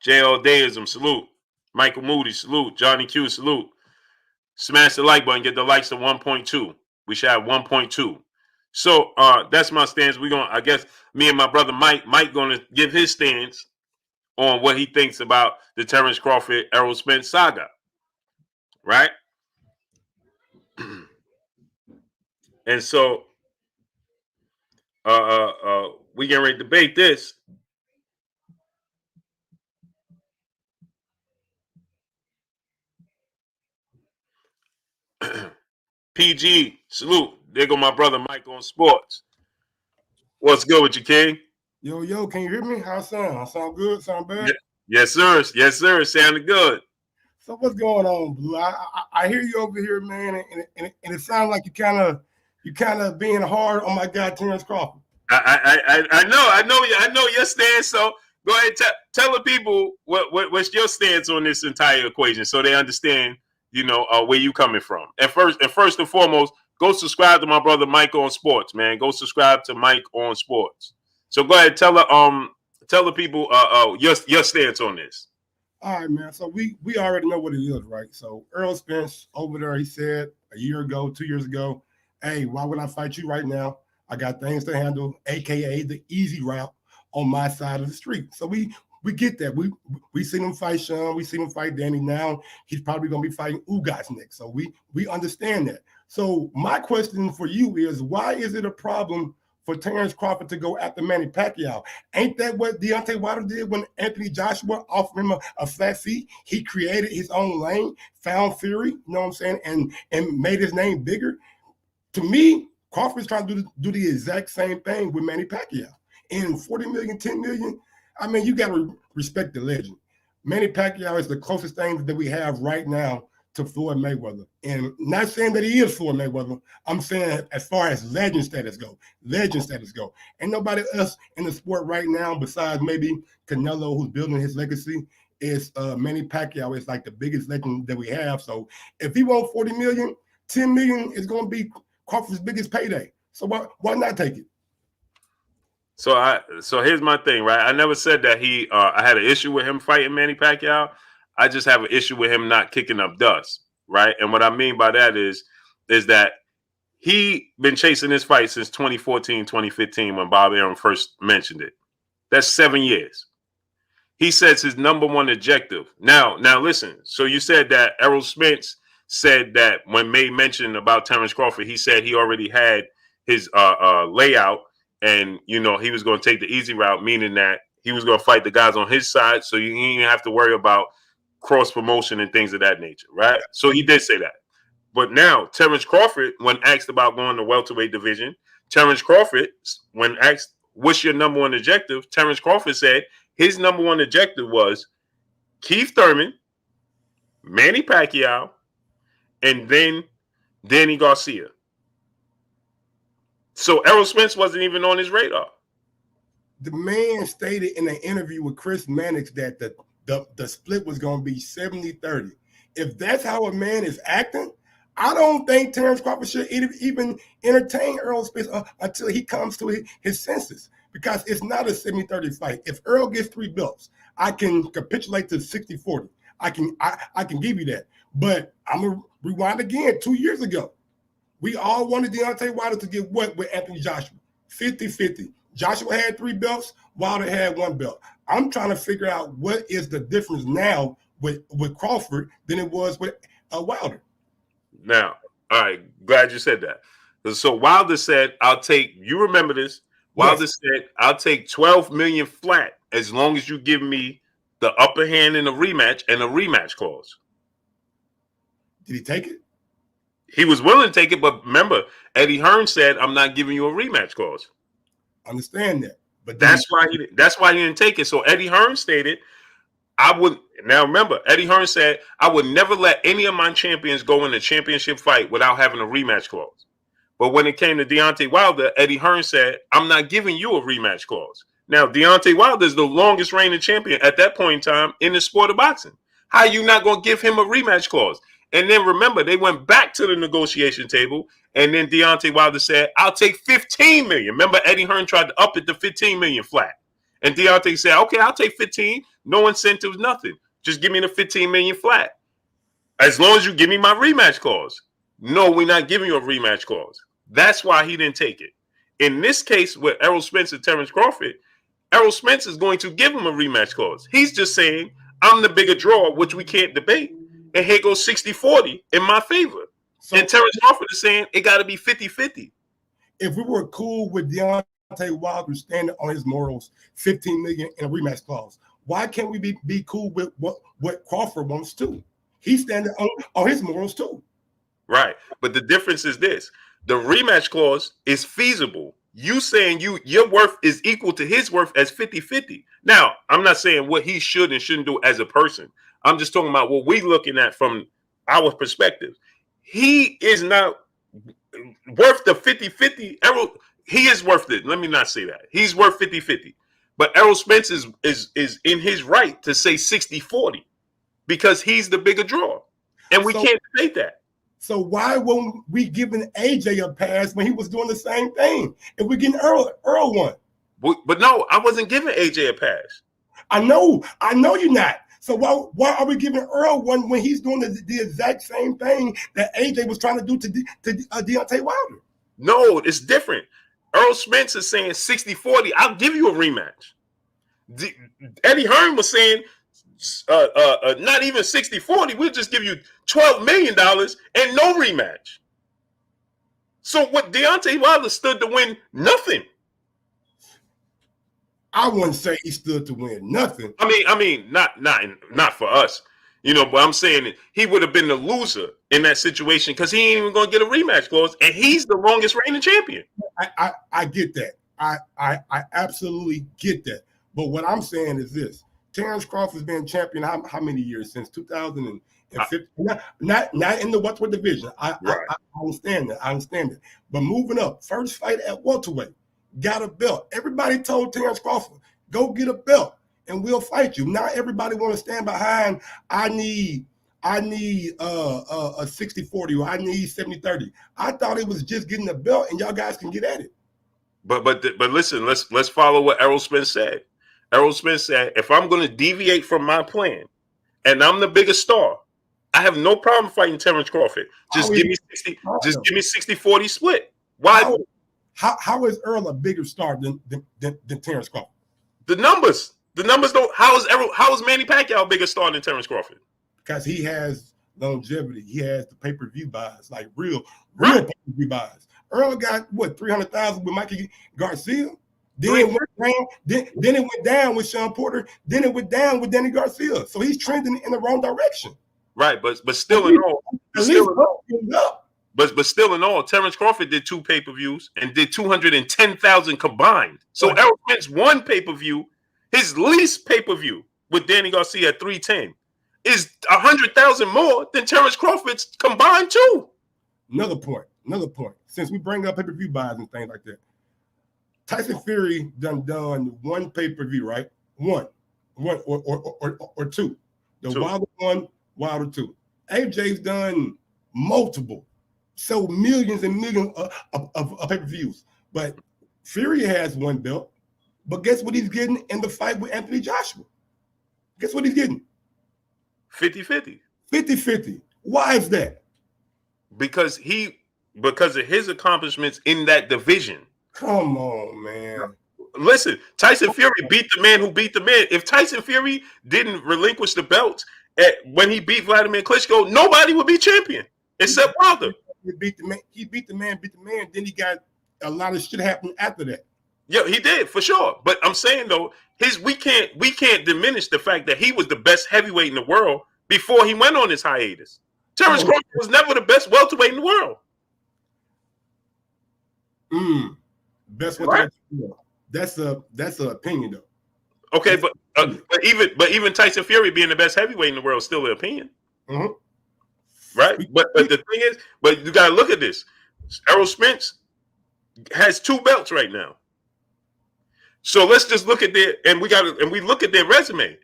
JL Deism, salute. Michael Moody, salute. Johnny Q, salute. Smash the like button, get the likes to 1.2. We should have 1.2. So that's my stance. I guess me and my brother Mike gonna give his stance on what he thinks about the Terence Crawford Errol Spence saga. Right? And so we getting ready to debate this. PG, salute. There go my brother Mike on sports. What's good with you, King? Yo, can you hear me? How I sound? I sound good? Sound bad? Yes, sir. Yes, sir. Sounded good. So what's going on, Blue? I hear you over here, man, and it sounds like you kind of being hard on my guy Terence Crawford. I know your stance. So go ahead, tell the people what's your stance on this entire equation, so they understand, where you coming from. And first and foremost, go subscribe to my brother Mike on Sports, man. Go subscribe to Mike on Sports. So go ahead, tell the people your stance on this. All right, man. So we already know what it is, right? So Earl Spence over there, he said a year ago, 2 years ago, hey, why would I fight you right now? I got things to handle, aka the easy route on my side of the street. So we get that. We seen him fight Sean, we seen him fight Danny. Now he's probably gonna be fighting Ugas next. So we understand that. So my question for you is, why is it a problem for Terence Crawford to go after Manny Pacquiao? Ain't that what Deontay Wilder did when Anthony Joshua offered him a flat fee? He created his own lane, found Fury, you know what I'm saying, and made his name bigger. To me, Crawford's trying to do the exact same thing with Manny Pacquiao. And 40 million, 10 million, I mean, you got to respect the legend. Manny Pacquiao is the closest thing that we have right now to Floyd Mayweather. And not saying that he is Floyd Mayweather, I'm saying as far as legend status go. Ain't nobody else in the sport right now besides maybe Canelo, who's building his legacy, is Manny Pacquiao is like the biggest legend that we have. So if he wants 40 million, 10 million is going to be Crawford's biggest payday. So why not take it? So here's my thing, right? I never said that I had an issue with him fighting Manny Pacquiao. I just have an issue with him not kicking up dust, right? And what I mean by that is that he been chasing this fight since 2014, 2015 when Bob Arum first mentioned it. That's 7 years. He says his number one objective. Now listen. So you said that Errol Spence said that when May mentioned about Terence Crawford, he said he already had his layout, and he was going to take the easy route, meaning that he was going to fight the guys on his side, so you didn't have to worry about cross promotion and things of that nature, right? So he did say that. But now Terence Crawford, when asked about going to welterweight division, Terence Crawford, when asked what's your number one objective, Terence Crawford said his number one objective was Keith Thurman, Manny Pacquiao, and then Danny Garcia. So Errol Spence wasn't even on his radar. The man stated in an interview with Chris Mannix that the split was going to be 70-30. If that's how a man is acting, I don't think Terence Crawford should even entertain Earl Spence until he comes to his senses, because it's not a 70-30 fight. If Earl gets 3 belts, I can capitulate to 60-40. I can give you that. But I'm going to rewind again. 2 years ago, we all wanted Deontay Wilder to get what with Anthony Joshua? 50-50. Joshua had 3 belts. Wilder had 1 belt. I'm trying to figure out what is the difference now with Crawford than it was with Wilder. Now, all right, glad you said that. So Wilder said, I'll take, you remember this, Wilder said, I'll take 12 million flat as long as you give me the upper hand in a rematch and a rematch clause. Did he take it? He was willing to take it, but remember, Eddie Hearn said, I'm not giving you a rematch clause. Understand that. But that's why he didn't take it. So Eddie Hearn stated, I would, now remember, Eddie Hearn said, I would never let any of my champions go in a championship fight without having a rematch clause. But when it came to Deontay Wilder, Eddie Hearn said, I'm not giving you a rematch clause. Now, Deontay Wilder is the longest reigning champion at that point in time in the sport of boxing. How are you not going to give him a rematch clause? And then remember, they went back to the negotiation table, and then Deontay Wilder said, I'll take 15 million. Remember, Eddie Hearn tried to up it to 15 million flat. And Deontay said, okay, I'll take 15. No incentives, nothing. Just give me the 15 million flat. As long as you give me my rematch clause. No, we're not giving you a rematch clause. That's why he didn't take it. In this case with Errol Spence and Terence Crawford, Errol Spence is going to give him a rematch clause. He's just saying, I'm the bigger draw, which we can't debate. And here goes 60-40 in my favor. So, and Terence Crawford is saying it got to be 50-50. If we were cool with Deontay Wilder standing on his morals, 15 million in a rematch clause, why can't we be cool with what Crawford wants to? He's standing on his morals too. Right. But the difference is this. The rematch clause is feasible. You saying your worth is equal to his worth as 50-50. Now, I'm not saying what he should and shouldn't do as a person. I'm just talking about what we're looking at from our perspective. He is not worth the 50-50. Errol, he is worth it. Let me not say that. He's worth 50-50. But Errol Spence is in his right to say 60-40 because he's the bigger draw. And we can't debate that. So why won't we giving AJ a pass when he was doing the same thing? And we're getting Earl one. But no, I wasn't giving AJ a pass. I know you're not. So why are we giving Earl one when he's doing the exact same thing that AJ was trying to do to Deontay Wilder? No, it's different. Earl Spence is saying 60-40. I'll give you a rematch. Eddie Hearn was saying not even 60-40. We'll just give you $12 million and no rematch. So what Deontay Wilder stood to win? Nothing. I wouldn't say he stood to win nothing. I mean, not for us, but I'm saying he would have been the loser in that situation because he ain't even going to get a rematch clause, and he's the longest reigning champion. I get that. I absolutely get that. But what I'm saying is this: Terence Crawford's been champion how many years? Since 2015. Not in the welterweight division. I understand that. I understand that. But moving up, first fight at welterweight. Got a belt. Everybody told Terence Crawford, go get a belt and we'll fight you. Now everybody want to stand behind, I need a 60-40 or I need 70-30. I thought it was just getting a belt and y'all guys can get at it. But listen, let's follow what Errol Spence said. Errol Spence said, if I'm going to deviate from my plan and I'm the biggest star, I have no problem fighting Terence Crawford. Just give me 60-40 split. Why? How is Earl a bigger star than Terence Crawford? The numbers don't. How is Manny Pacquiao a bigger star than Terence Crawford? Because he has longevity. He has the pay-per-view buys, like real pay-per-view buys. Earl got what 300,000 with Mikey Garcia. Then it went down with Sean Porter. Then it went down with Danny Garcia. So he's trending in the wrong direction. Right, but still in all, But still in all, Terence Crawford did 2 pay-per-views and did 210,000 combined. So Errol Spence one pay-per-view, his least pay-per-view with Danny Garcia at 310 is 100,000 more than Terence Crawford's combined too. Another point. Since we bring up pay-per-view buys and things like that, Tyson Fury done one pay-per-view, right? One or two. The 2. Wilder 1, Wilder 2. AJ's done multiple sold millions and millions of pay-per-views. But Fury has one belt. But guess what he's getting in the fight with Anthony Joshua? Guess what he's getting? 50-50. 50-50. Why is that? Because of his accomplishments in that division. Come on, man. Listen, Tyson Fury beat the man who beat the man. If Tyson Fury didn't relinquish the belts when he beat Vladimir Klitschko, nobody would be champion except Wilder. He beat the man. Then he got a lot of shit happening after that. Yeah, he did for sure. But I'm saying though, we can't diminish the fact that he was the best heavyweight in the world before he went on his hiatus. Terence Crawford was never the best welterweight in the world. Best welterweight in the world. That's an opinion though. Okay, but even Tyson Fury being the best heavyweight in the world is still an opinion. Mm-hmm. Right? But the thing is, but you gotta look at this. Errol Spence has 2 belts right now. So let's just look at we look at their resume.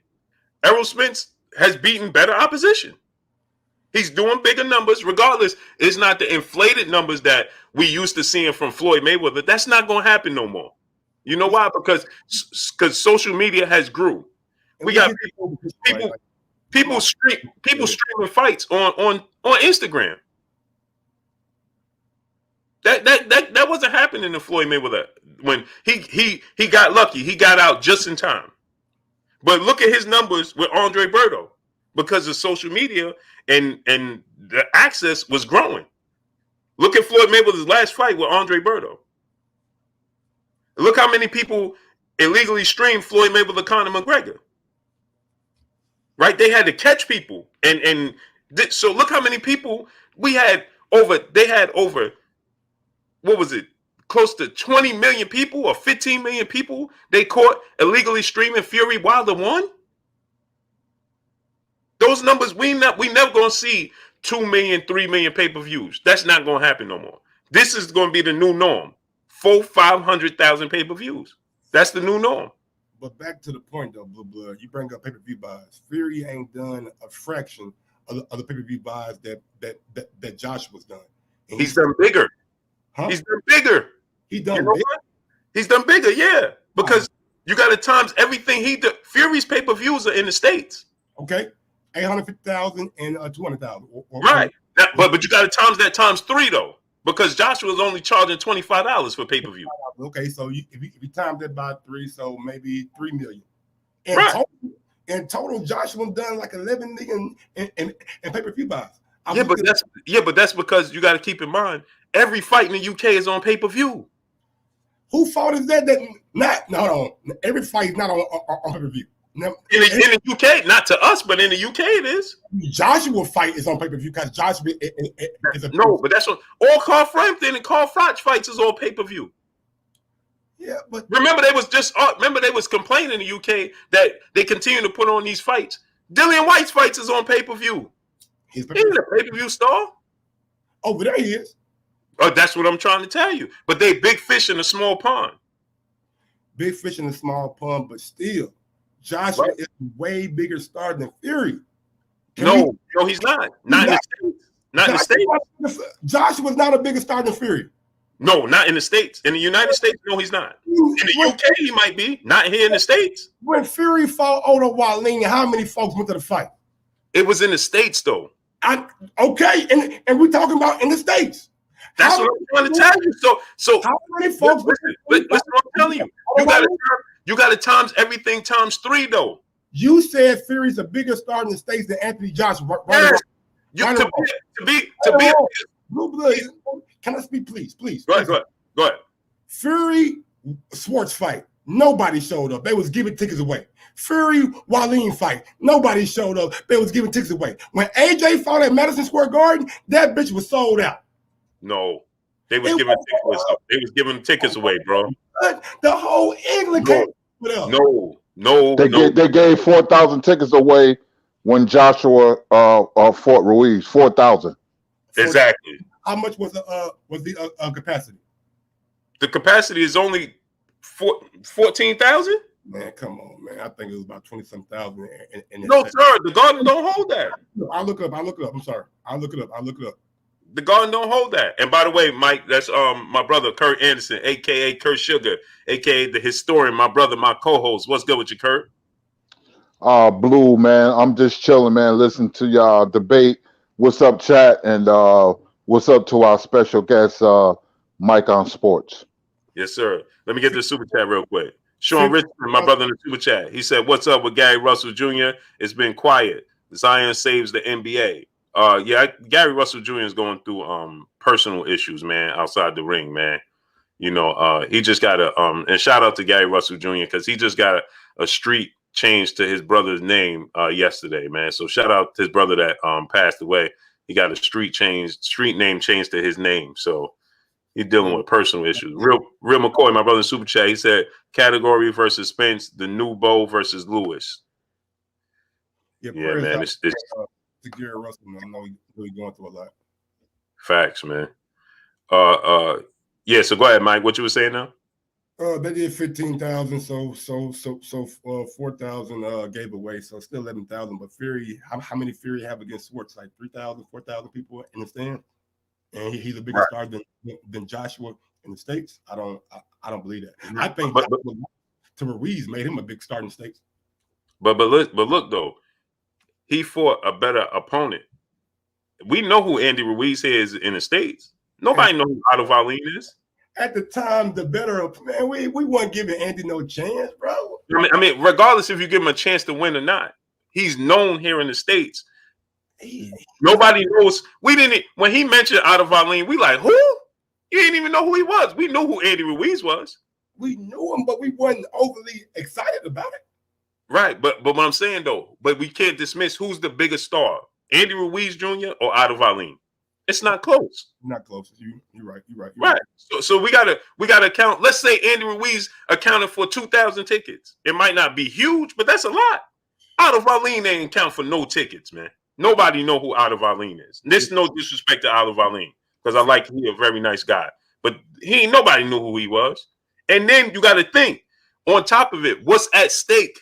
Errol Spence has beaten better opposition. He's doing bigger numbers. Regardless, it's not the inflated numbers that we used to seeing from Floyd Mayweather. That's not going to happen no more. You know why? Because social media has grew. We got people streaming fights on Instagram. That wasn't happening to Floyd Mayweather when he got lucky. He got out just in time. But look at his numbers with Andre Berto because of social media and the access was growing. Look at Floyd Mayweather's last fight with Andre Berto. Look how many people illegally streamed Floyd Mayweather, Conor McGregor. Right? They had to catch people. So look how many people they had over, what was it? Close to 20 million people or 15 million people they caught illegally streaming Fury Wilder won. Those numbers, we never going to see 2 million, 3 million pay-per-views. That's not going to happen no more. This is going to be the new norm. 500,000 pay-per-views. That's the new norm. But back to the point, though, Blue Blood, you bring up pay-per-view buys. Fury ain't done a fraction of the pay-per-view buys that Joshua's done. And he's done bigger. Huh? He's done bigger. He's done bigger. He's done bigger, yeah. Because you got to times everything he did. Fury's pay-per-views are in the States. Okay. 850,000 and 200,000. Right. But you got to times that times 3 though, because Joshua's only charging $25 for pay-per-view. Okay, so if you times that by 3, so maybe 3 million. In total, Joshua done like 11 million in pay-per-view buys. But that's because you got to keep in mind every fight in the UK is on pay-per-view. Who fault is that? Every fight is not on pay-per-view. In the UK, not to us, but in the UK it is. Joshua fight is on pay-per-view because Joshua is but that's what all Carl Frampton and Carl Froch fights is all pay-per-view. Yeah, but remember they was complaining in the UK that they continue to put on these fights. Dillian White's fights is on pay-per-view. He's a pay-per-view star. Over there he is. Oh, that's what I'm trying to tell you. But they big fish in a small pond. Big fish in a small pond, but still. Joshua is a way bigger star than Fury. No, he's not. Not in the States. Joshua's not a bigger star than Fury. No, not in the States. In the United States, no, he's not. In the UK, he might be. Not here in the States. When Fury fought Oda Wallin, how many folks went to the fight? It was in the States, though. Okay, and we're talking about in the States. That's what I'm trying to tell you. So how many folks? Listen, what I'm telling you. You got to times everything times 3, though. You said Fury's a bigger star in the States than Anthony Joshua. Yes. To be Blue Blood. Can I speak, please? Go ahead. Fury Schwartz fight. Nobody showed up. They was giving tickets away. Fury Wallin fight. Nobody showed up. They was giving tickets away. When AJ fought at Madison Square Garden, that bitch was sold out. No, they was giving tickets away, bro. The whole England came with us. No. They gave 4,000 tickets away when Joshua fought Ruiz. 4,000. Exactly. How much was the capacity? The capacity is only 14,000. Man, come on, man. I think it was about 20-some thousand. No, sir. The Garden don't hold that. I'll look it up. I'm sorry. I'll look it up. The garden don't hold that. And by the way, Mike, that's my brother Kurt Anderson, aka Kurt Sugar, aka the historian. My brother, my co-host. What's good with you, Kurt? Blue, man. I'm just chilling, man. Listen to y'all debate. What's up, chat? And what's up to our special guest, Mike on Sports. Yes, sir. Let me get the super chat real quick. Sean Richardson, my brother in the super chat. He said, "What's up with Gary Russell Jr.? It's been quiet. Zion saves the NBA." Yeah, Gary Russell Jr. is going through personal issues, man, outside the ring, man. You know, he just got and shout out to Gary Russell Jr. because he just got a street changed to his brother's name yesterday, man. So shout out to his brother that passed away. He got a street name changed to his name. So he's dealing with personal issues. Real McCoy, my brother in super chat, he said category versus Spence, the new Bo versus Lewis. Yeah, man, it's to Gary Russell, man. I know he's really going through a lot. Facts, man. Yeah. So go ahead, Mike. What you were saying now? They did 15,000, so 4,000 gave away, so still 11,000. But Fury, how many Fury have against Swartz? Like 3,000, 4,000 people in the stand, and he's a bigger star than Joshua in the States. I don't believe that. I think to Ruiz made him a big star in the States. But look though. He fought a better opponent. We know who Andy Ruiz is in the States. Nobody knows who Otto Wallin is. At the time, the better man, we weren't giving Andy no chance, bro. I mean, regardless if you give him a chance to win or not, he's known here in the States. Nobody knows. We didn't when he mentioned Otto Wallin, we like, who? You didn't even know who he was. We knew who Andy Ruiz was. We knew him, but we weren't overly excited about it. Right, but what I'm saying though, but we can't dismiss who's the biggest star, Andy Ruiz Jr. or Otto Wallin. It's not close. Not close. You're right. Right. So we gotta count. Let's say Andy Ruiz accounted for 2,000 tickets. It might not be huge, but that's a lot. Otto Wallin ain't count for no tickets, man. Nobody know who Otto Wallin is. This no disrespect to Otto Wallin because I like he a very nice guy, but nobody knew who he was. And then you got to think on top of it, what's at stake?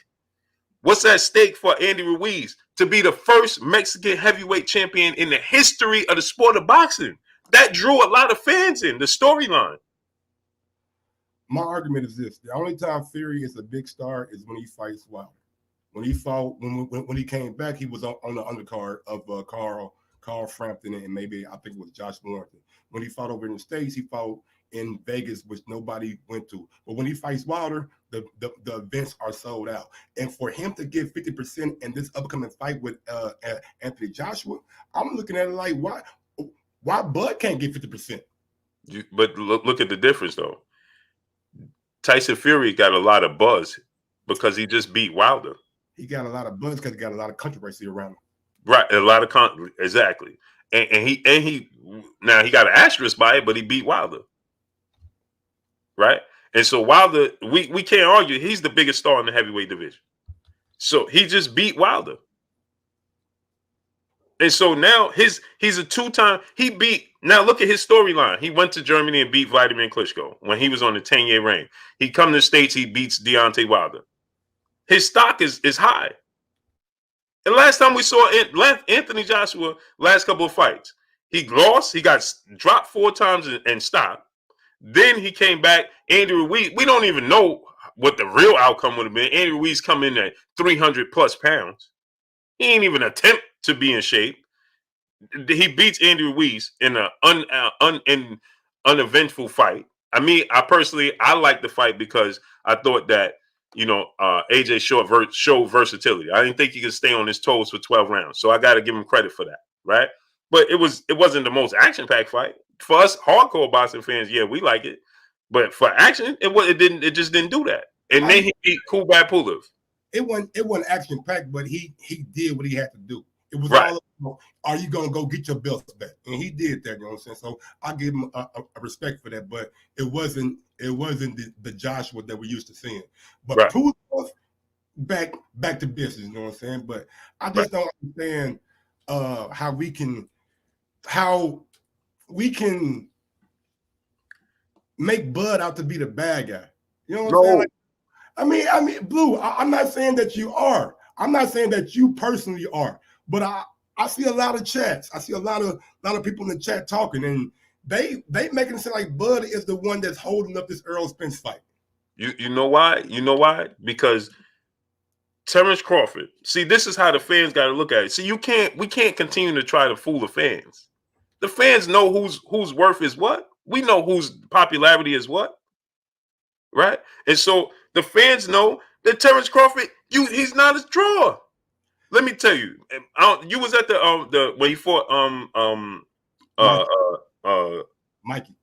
What's at stake for Andy Ruiz to be the first Mexican heavyweight champion in the history of the sport of boxing? That drew a lot of fans in the storyline. My argument is this: the only time Fury is a big star is when he fights Wilder. When he fought, when he came back, he was on the undercard of Carl Frampton and maybe I think it was Josh Warrington. When he fought over in the States, he fought in Vegas, which nobody went to. But when he fights Wilder, the events are sold out. And for him to get 50% in this upcoming fight with Anthony Joshua, I'm looking at it like, why Bud can't get 50%? But look at the difference, though. Tyson Fury got a lot of buzz because he just beat Wilder. He got a lot of buzz because he got a lot of controversy around him. Right, a lot of exactly. And he now he got an asterisk by it, but he beat Wilder. Right? And so Wilder, we can't argue, he's the biggest star in the heavyweight division. So he just beat Wilder. And so now he's a two-time, now look at his storyline. He went to Germany and beat Vladimir Klitschko when he was on the 10-year reign. He come to the States, he beats Deontay Wilder. His stock is high. And last time we saw Anthony Joshua, last couple of fights, he lost, he got dropped 4 times and stopped. Then he came back. Andy Ruiz, we don't even know what the real outcome would have been. Andy Ruiz come in at 300 plus pounds. He ain't even attempt to be in shape. He beats Andy Ruiz in an uneventful fight. I mean, I like the fight because I thought that, AJ showed versatility. I didn't think he could stay on his toes for 12 rounds. So I got to give him credit for that, right? But it wasn't the most action-packed fight. For us hardcore boxing fans, yeah, we like it. But for action, it just didn't do that. And then he beat Kubrat Pulev. It wasn't action-packed, but he did what he had to do. It was right. All about, are you gonna go get your belts back? And he did that, you know what I'm saying? So I give him a respect for that, but it wasn't the Joshua that we used to seeing. But right. Pulev back to business, you know what I'm saying? But I just don't understand how we can make Bud out to be the bad guy. You know what I'm saying? Like, I mean, Blue, I'm not saying that you are. I'm not saying that you personally are. But I see a lot of chats. I see a lot of people in the chat talking, and they making it sound like Bud is the one that's holding up this Earl Spence fight. You know why? You know why? Because Terence Crawford. See, this is how the fans got to look at it. See, we can't continue to try to fool the fans. The fans know whose worth is what. We know whose popularity is what. Right? And so the fans know that Terence Crawford, he's not a draw. Let me tell you, you was at the when he fought Mikey.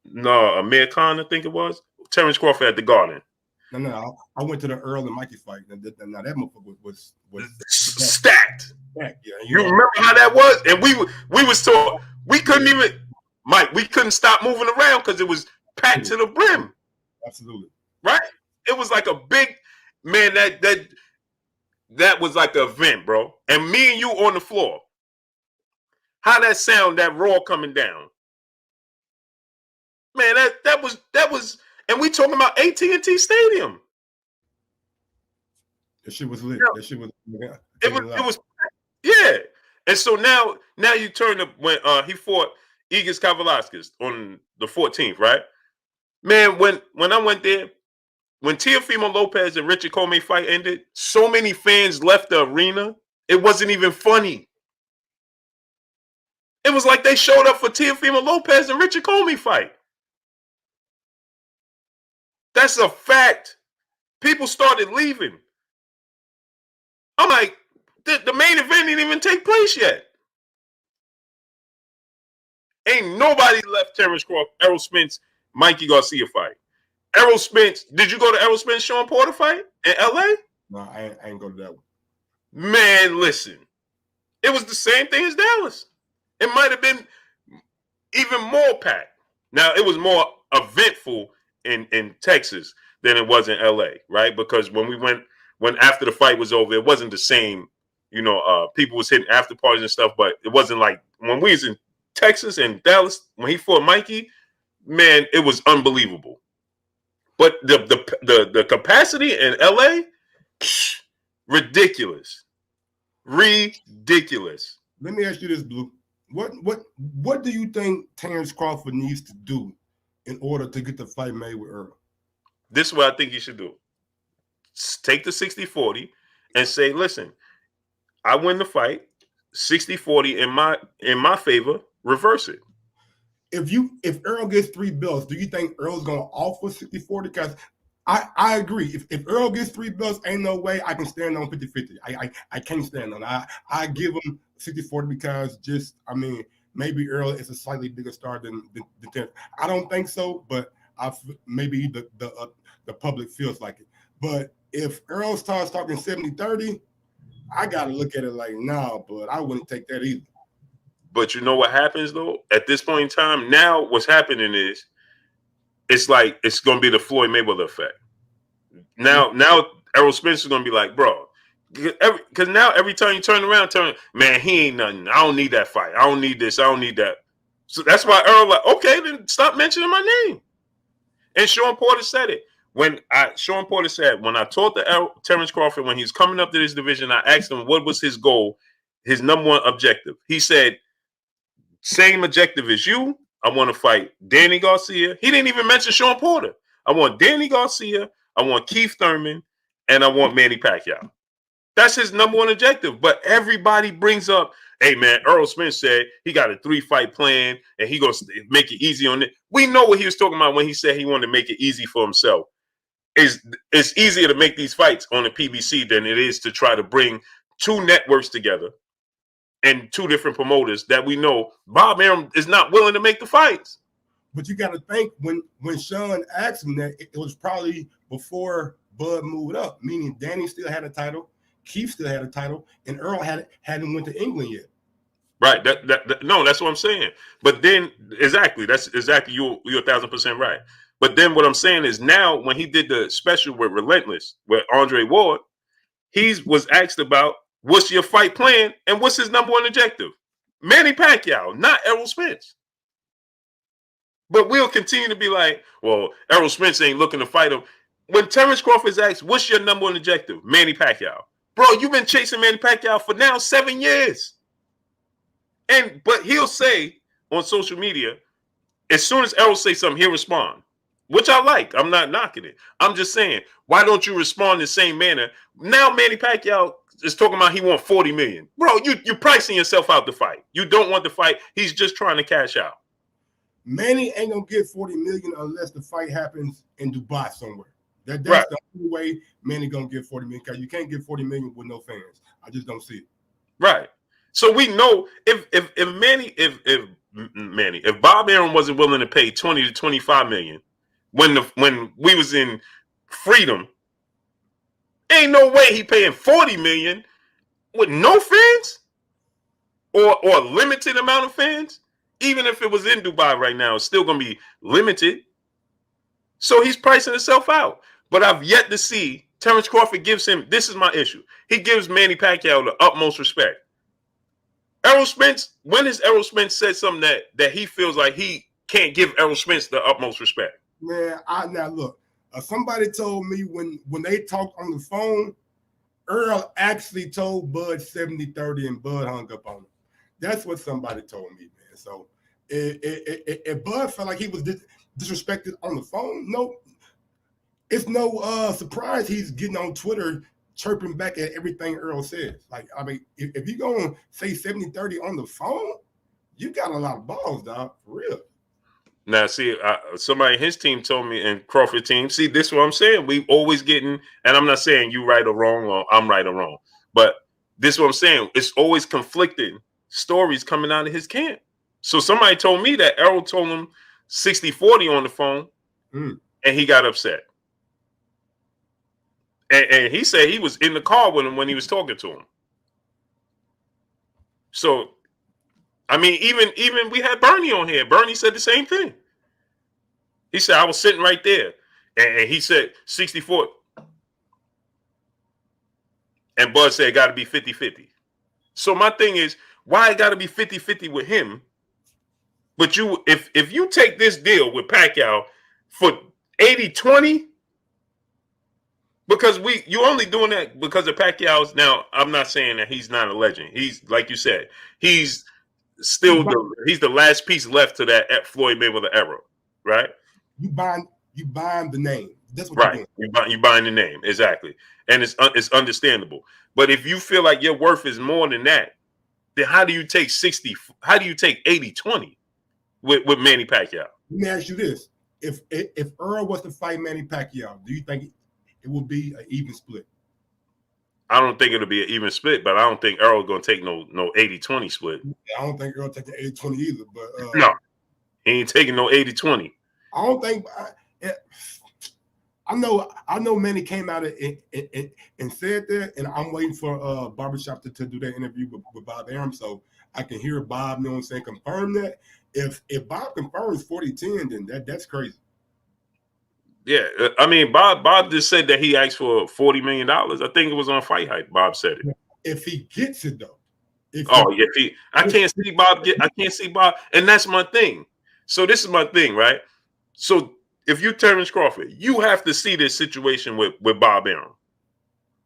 No, Amir Khan, I think it was. Terence Crawford at the Garden. No, I went to the Earl and Mikey fight. Now that motherfucker was stacked. Yeah, you remember how that was? And we was taught we couldn't even, Mike. We couldn't stop moving around because it was packed to the brim. Absolutely. Right. It was like a big man. That was like an event, bro. And me and you on the floor. How that sound? That roar coming down. Man, that was, and we talking about AT&T Stadium. That shit was lit. Yeah. That shit was. Yeah, it was, yeah. And so now you turn to when he fought Igis Kavalauskas on the 14th, right? Man, when I went there, when Teofimo Lopez and Richard Comey fight ended, so many fans left the arena. It wasn't even funny. It was like they showed up for Teofimo Lopez and Richard Comey fight. That's a fact. People started leaving. I'm like, the main event didn't even take place yet. Ain't nobody left Terence Crawford, Errol Spence, Mikey Garcia fight. Errol Spence, did you go to Errol Spence, Sean Porter fight in LA? No, I ain't go to that one. Man, listen. It was the same thing as Dallas. It might have been even more packed. Now, it was more eventful in Texas than it was in LA, right? Because when after the fight was over, it wasn't the same, people was hitting after parties and stuff, but it wasn't like when we was in Texas and Dallas, when he fought Mikey, man, it was unbelievable. But the capacity in LA, ridiculous. Ridiculous. Let me ask you this, Blue. What do you think Terence Crawford needs to do in order to get the fight made with Earl? This is what I think you should do. Take the 60-40 and say, listen, I win the fight, 60-40 in my favor, reverse it. If Earl gets 3 belts, do you think Earl's gonna offer 60-40? Because I agree. If Earl gets 3 belts, ain't no way I can stand on 50-50. I can't stand on it. I give him 60-40 because maybe Earl is a slightly bigger star than Terence. I don't think so, but maybe the public feels like it. But if Earl starts talking 70-30, I gotta look at it like, nah, but I wouldn't take that either. But you know what happens though? At this point in time, now what's happening is it's like it's gonna be the Floyd Mayweather effect. Now Errol Spence is gonna be like, bro, because now every time you turn around, man, he ain't nothing. I don't need that fight. I don't need this. I don't need that. So that's why Earl like, okay, then stop mentioning my name. And Sean Porter said it. Sean Porter said, when I talked to Terence Crawford, when he's coming up to this division, I asked him what was his goal, his number one objective. He said, same objective as you. I want to fight Danny Garcia. He didn't even mention Sean Porter. I want Danny Garcia. I want Keith Thurman. And I want Manny Pacquiao. That's his number one objective. But everybody brings up, hey, man, Earl Spence said he got a 3-fight plan and he going to make it easy on it. We know what he was talking about when he said he wanted to make it easy for himself. It's easier to make these fights on the PBC than it is to try to bring 2 networks together and 2 different promoters that we know Bob Arum is not willing to make the fights. But you got to think when Sean asked him that, it was probably before Bud moved up, meaning Danny still had a title, Keith still had a title, and Earl hadn't went to England yet. Right. No, that's what I'm saying. But then that's exactly you're 1,000% right. But then what I'm saying is now when he did the special with Relentless with Andre Ward, he was asked about what's your fight plan and what's his number one objective? Manny Pacquiao, not Errol Spence. But we'll continue to be like, well, Errol Spence ain't looking to fight him. When Terence Crawford's asked, what's your number one objective? Manny Pacquiao. Bro, you've been chasing Manny Pacquiao for now 7 years. But he'll say on social media, as soon as Earl say something, he'll respond, which I like. I'm not knocking it. I'm just saying, why don't you respond in the same manner? Now Manny Pacquiao is talking about he want 40 million. Bro, you're pricing yourself out the fight. You don't want the fight. He's just trying to cash out. Manny ain't gonna get 40 million unless the fight happens in Dubai somewhere. That's Right. the only way Manny gonna get 40 million, because you can't get 40 million with no fans. I just don't see it. Right. So we know if Bob Arum wasn't willing to pay 20 to 25 million when we was in freedom, ain't no way he paying 40 million with no fans or a limited amount of fans. Even if it was in Dubai right now, it's still gonna be limited. So he's pricing himself out. But I've yet to see Terence Crawford gives him. This is my issue. He gives Manny Pacquiao the utmost respect. Errol Spence, when has Errol Spence said something that he feels like he can't give Errol Spence the utmost respect? Man, now look, somebody told me when they talked on the phone, Earl actually told Bud 70-30 and Bud hung up on him. That's what somebody told me, man. So if Bud felt like he was disrespected on the phone, no, it's no surprise he's getting on Twitter chirping back at everything Earl says. Like, I mean, if you're going to say 70-30 on the phone, you got a lot of balls, dog, for real. Now, see, somebody, his team told me, and Crawford team, see, this is what I'm saying. We always getting, and I'm not saying you right or wrong or I'm right or wrong, but this is what I'm saying. It's always conflicting stories coming out of his camp. So somebody told me that Earl told him 60-40 on the phone, and he got upset. And he said he was in the car with him when he was talking to him. So, I mean, even we had Bernie on here. Bernie said the same thing. He said, I was sitting right there. And he said 60-40. And Bud said it got to be 50-50. So my thing is, why it got to be 50-50 with him? But if you take this deal with Pacquiao for 80-20, because you only doing that because of Pacquiao's. Now, I'm not saying that he's not a legend. He's, like you said, he's still he's the last piece left to that Floyd Mayweather era, right? You buying the name. That's what right. You're doing. You buying the name, exactly, and it's understandable. But if you feel like your worth is more than that, then how do you take 60? How do you take 80-20 with Manny Pacquiao? Let me ask you this: If Earl was to fight Manny Pacquiao, do you think it would be an even split? I don't think it'll be an even split, but I don't think Earl's going to take no 80-20 split. I don't think Earl take the 80-20 either. But no, he ain't taking no 80-20. I don't think. I know Manny came out and said that, and I'm waiting for Barbershop to do that interview with Bob Arum, so I can hear Bob, you know what I'm saying, confirm that. If Bob confirms 40-10, then that's crazy. Yeah, I mean, Bob just said that he asked for $40 million. I think it was on Fight Hype. Bob said it. If he gets it though. I can't see Bob, and that's my thing. So this is my thing, right? So if you Terence Crawford, you have to see this situation with Bob Arum,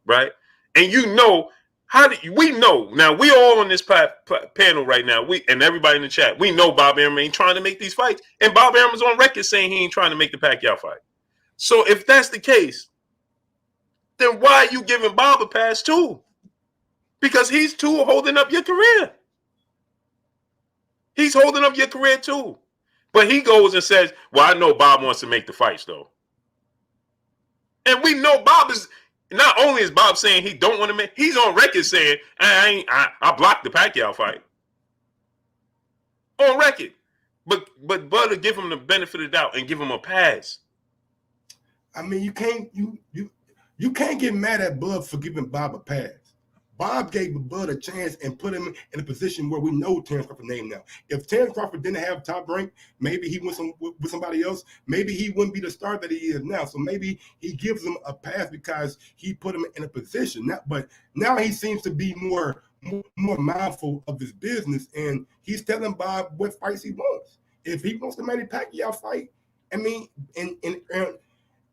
right? And you know we know now. We all on this panel right now. And everybody in the chat, we know Bob Arum ain't trying to make these fights, and Bob Arum is on record saying he ain't trying to make the Pacquiao fight. So if that's the case, then why are you giving Bob a pass too? Because he's too holding up your career. He's holding up your career too. But he goes and says, well, I know Bob wants to make the fights though. And we know Bob is, not only is Bob saying he don't want to make, he's on record saying, I blocked the Pacquiao fight. On record. But Bud will give him the benefit of the doubt and give him a pass. I mean, you can't get mad at Bud for giving Bob a pass. Bob gave Bud a chance and put him in a position where we know Terence Crawford's name now. If Terence Crawford didn't have top rank, maybe he went with somebody else. Maybe he wouldn't be the star that he is now. So maybe he gives him a pass because he put him in a position. But now he seems to be more mindful of his business, and he's telling Bob what fights he wants. If he wants the Manny Pacquiao fight, I mean, and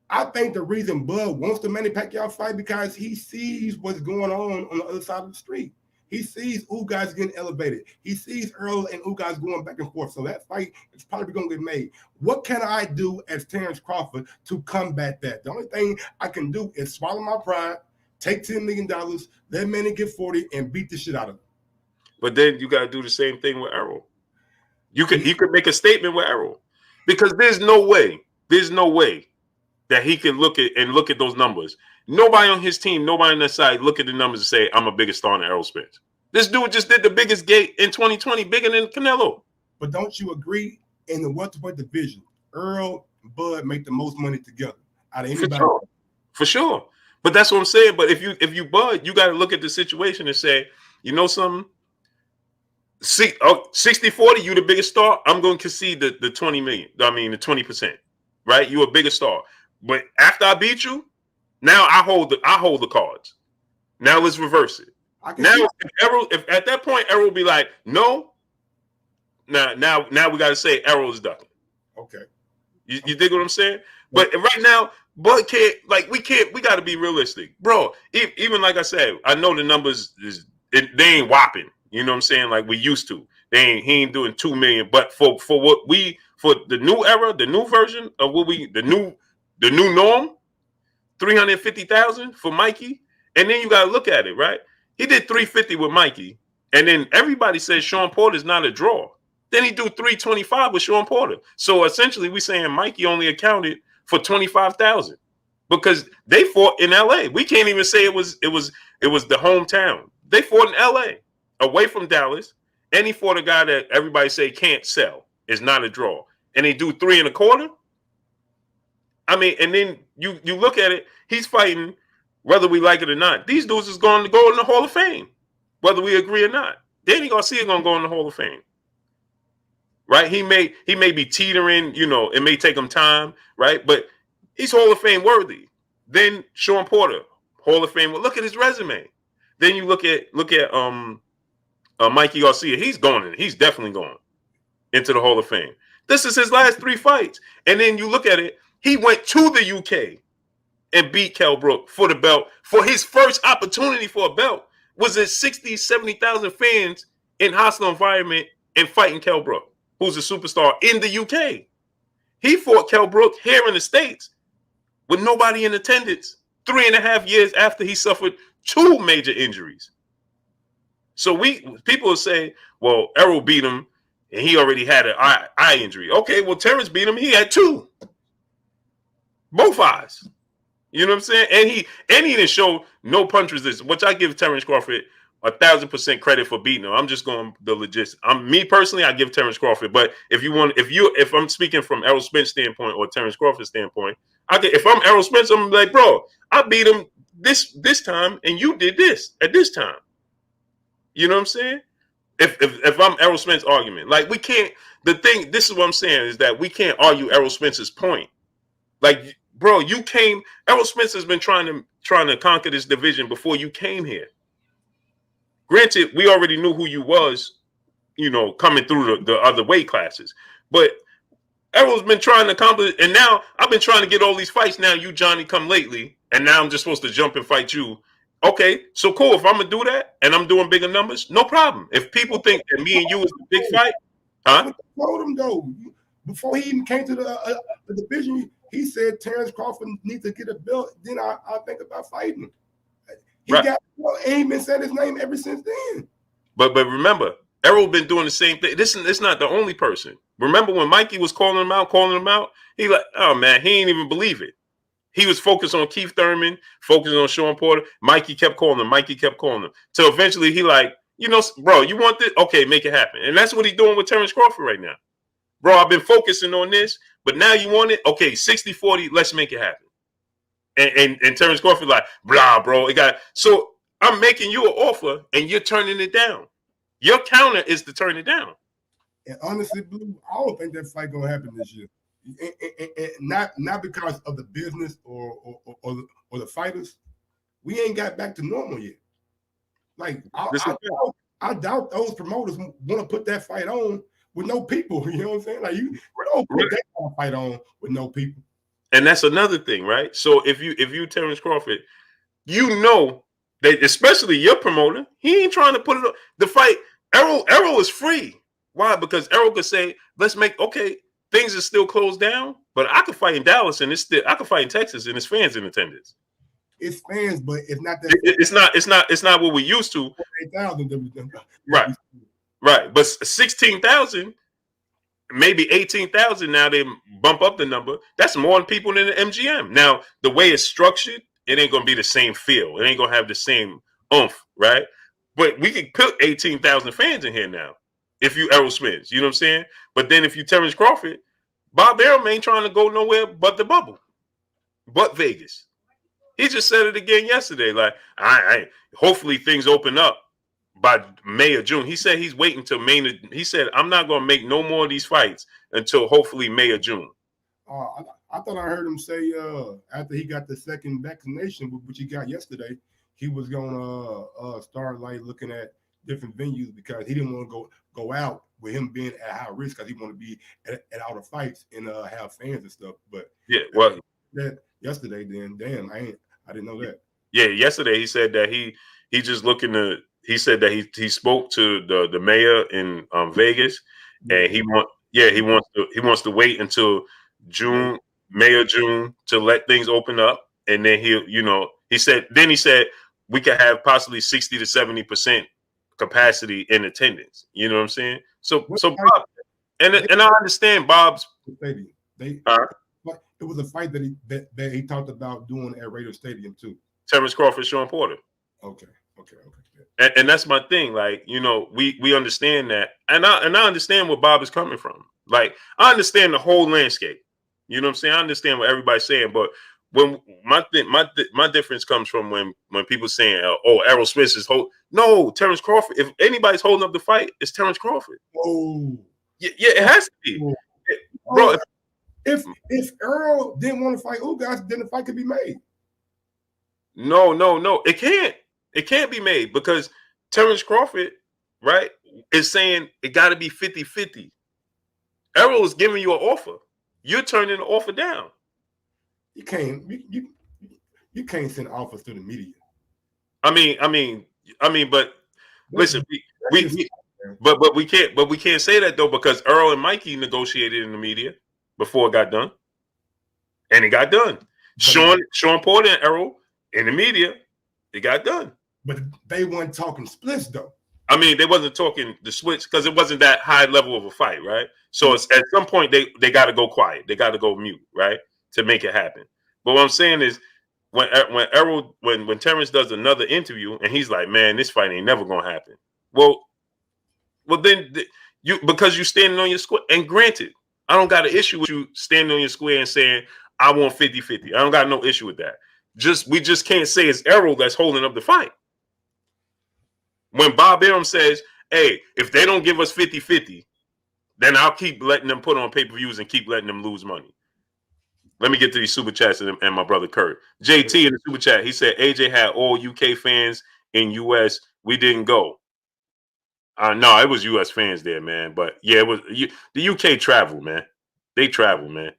I think the reason Bud wants the Manny Pacquiao fight because he sees what's going on the other side of the street. He sees guys getting elevated. He sees Earl and guys going back and forth. So that fight is probably going to get made. What can I do as Terence Crawford to combat that? The only thing I can do is swallow my pride, take $10 million, let Manny get 40, and beat the shit out of him. But then you got to do the same thing with Earl. You could make a statement with Earl, because there's no way that he can look at those numbers. Nobody on his team, nobody on their side, look at the numbers and say, I'm a bigger star than Errol Spence. This dude just did the biggest gate in 2020, bigger than Canelo. But don't you agree, in the welterweight division, Earl and Bud make the most money together out of anybody? For sure. But that's what I'm saying. But if you Bud, you got to look at the situation and say, you know something? 60-40, you the biggest star. I'm going to concede the 20 million. I mean, the 20%. Right? You a bigger star. But after I beat you, now I hold the cards. Now let's reverse it. Now if at that point Errol will be like, no. Now we got to say Errol is ducking. Okay. You dig what I'm saying? But right now, Bud can't, we got to be realistic. Bro, even like I said, I know the numbers they ain't whopping. You know what I'm saying? Like we used to. He ain't doing 2 million. But for the new era, the new version of the new norm, 350,000 for Mikey. And then you got to look at it, right? He did 350 with Mikey. And then everybody says Sean Porter's not a draw. Then he do 325 with Sean Porter. So essentially we saying Mikey only accounted for 25,000 because they fought in LA. We can't even say it was the hometown. They fought in LA away from Dallas. And he fought a guy that everybody say can't sell, is not a draw. And they do 3.25. I mean, and then you look at it, he's fighting, whether we like it or not. These dudes is going to go in the Hall of Fame, whether we agree or not. Danny Garcia going to go in the Hall of Fame. Right? He may be teetering, it may take him time, right? But he's Hall of Fame worthy. Then Sean Porter, Hall of Fame. Well, look at his resume. Then you look at Mikey Garcia. He's definitely going into the Hall of Fame. This is his last 3 fights. And then you look at it, he went to the UK and beat Kell Brook for the belt. For his first opportunity for a belt was at 60, 70,000 fans in hostile environment and fighting Kell Brook, who's a superstar in the UK. He fought Kell Brook here in the States with nobody in attendance 3.5 years after he suffered 2 major injuries. So people will say, well, Errol beat him and he already had an eye injury. Okay, well, Terence beat him. He had 2. Both eyes. You know what I'm saying? And he didn't show no punch resistance, which I give Terence Crawford 1,000% credit for beating him. I'm just going the logistics. Me personally, I give Terence Crawford. But if I'm speaking from Errol Spence standpoint or Terence Crawford standpoint, if I'm Errol Spence, I'm like, bro, I beat him this time, and you did this at this time. You know what I'm saying? If I'm Errol Spence's argument, like we can't. This is what I'm saying is that we can't argue Errol Spence's point. Like, bro, Errol Spence has been trying to conquer this division before you came here. Granted, we already knew who you was, coming through the other weight classes. But Errol's been trying to accomplish, and now I've been trying to get all these fights. Now you, Johnny, come lately, and now I'm just supposed to jump and fight you. Okay, so cool. If I'm gonna do that and I'm doing bigger numbers, no problem. If people think that me and you is a big fight, huh? I told him though, before he even came to the division, he said Terence Crawford needs to get a belt. Then I think about fighting. He got and he been saying his name ever since then. But remember, Errol been doing the same thing. It's not the only person. Remember when Mikey was calling him out? He like, oh man, he ain't even believe it. He was focused on Keith Thurman, focusing on Sean Porter. Mikey kept calling him. So eventually he like, bro, you want this? Okay, make it happen. And that's what he's doing with Terence Crawford right now. Bro, I've been focusing on this, but now you want it? Okay, 60-40, let's make it happen. And Terence Crawford like, blah, bro. So I'm making you an offer and you're turning it down. Your counter is to turn it down. And honestly, Blue, I don't think that fight gonna happen this year. And not because of the business or the fighters. We ain't got back to normal yet. Like I doubt those promoters want to put that fight on with no people. You know what I'm saying? Like you don't put that kind of fight on with no people. And that's another thing, right? So if you Terence Crawford, you know They, especially your promoter, he ain't trying to put it up. The fight, Earl is free. Why? Because Earl could say, let's make, okay, things are still closed down, but I could fight in Dallas and I could fight in Texas and it's fans in attendance. It's fans, but it's not that. It's not what we used to. 8,000. Right. But 16,000, maybe 18,000 now, they bump up the number. That's more than people in the MGM. Now, the way it's structured, it ain't gonna be the same feel. It ain't gonna have the same oomph, right? But we can put 18,000 fans in here now. If you Errol Spence, you know what I'm saying? But then if you Terence Crawford, Bob Arum ain't trying to go nowhere but the bubble, but Vegas. He just said it again yesterday. Like, hopefully things open up by May or June. He said he's waiting till May. He said, I'm not going to make no more of these fights until hopefully May or June. I thought I heard him say after he got the second vaccination, which he got yesterday, he was going to start like looking at different venues because he didn't want to go out with him being at high risk because he want to be at all the fights and have fans and stuff. But yeah, well, that yesterday, then damn, I didn't know that. Yeah, yesterday he said that he just looking to. He said that he spoke to the mayor in Vegas, and he wants to wait until June, May or June to let things open up, and then he said we could have possibly 60 to 70% capacity in attendance. You know what I'm saying? So Bob, and I understand Bob's. It was a fight that he talked about doing at Raider Stadium too. Terence Crawford, Sean Porter. Okay. And that's my thing. Like, we understand that, and I understand where Bob is coming from. Like, I understand the whole landscape. You know what I'm saying? I understand what everybody's saying, but when my difference comes from when people saying, "Oh, Errol Spence is no, Terence Crawford." If anybody's holding up the fight, it's Terence Crawford. Oh, yeah, it has to be, bro. If Earl didn't want to fight Ugas, then the fight could be made. No. It can't. It can't be made because Terence Crawford, right, is saying it got to be 50-50. Earl is giving you an offer. You're turning the offer down. You can't send offers to the media. I mean, but listen, but we can't say that though because Earl and Mikey negotiated in the media before it got done, and it got done. Sean Porter and Earl in the media, it got done. But they weren't talking splits though. I mean, they wasn't talking the switch because it wasn't that high level of a fight, right? So it's, at some point they got to go quiet, they got to go mute, right, to make it happen. But what I'm saying is, when Terence does another interview and he's like, "Man, this fight ain't never gonna happen." Well, then because you standing on your square, and granted, I don't got an issue with you standing on your square and saying I want 50-50. I don't got no issue with that. We just can't say it's Errol that's holding up the fight. When Bob Arum says, "Hey, if they don't give us 50-50, then I'll keep letting them put on pay-per-views and keep letting them lose money." Let me get to these super chats and my brother Kurt. JT in the super chat, he said AJ had all UK fans in US. We didn't go. No, it was US fans there, man. But yeah, it was the UK travel, man. They travel, man.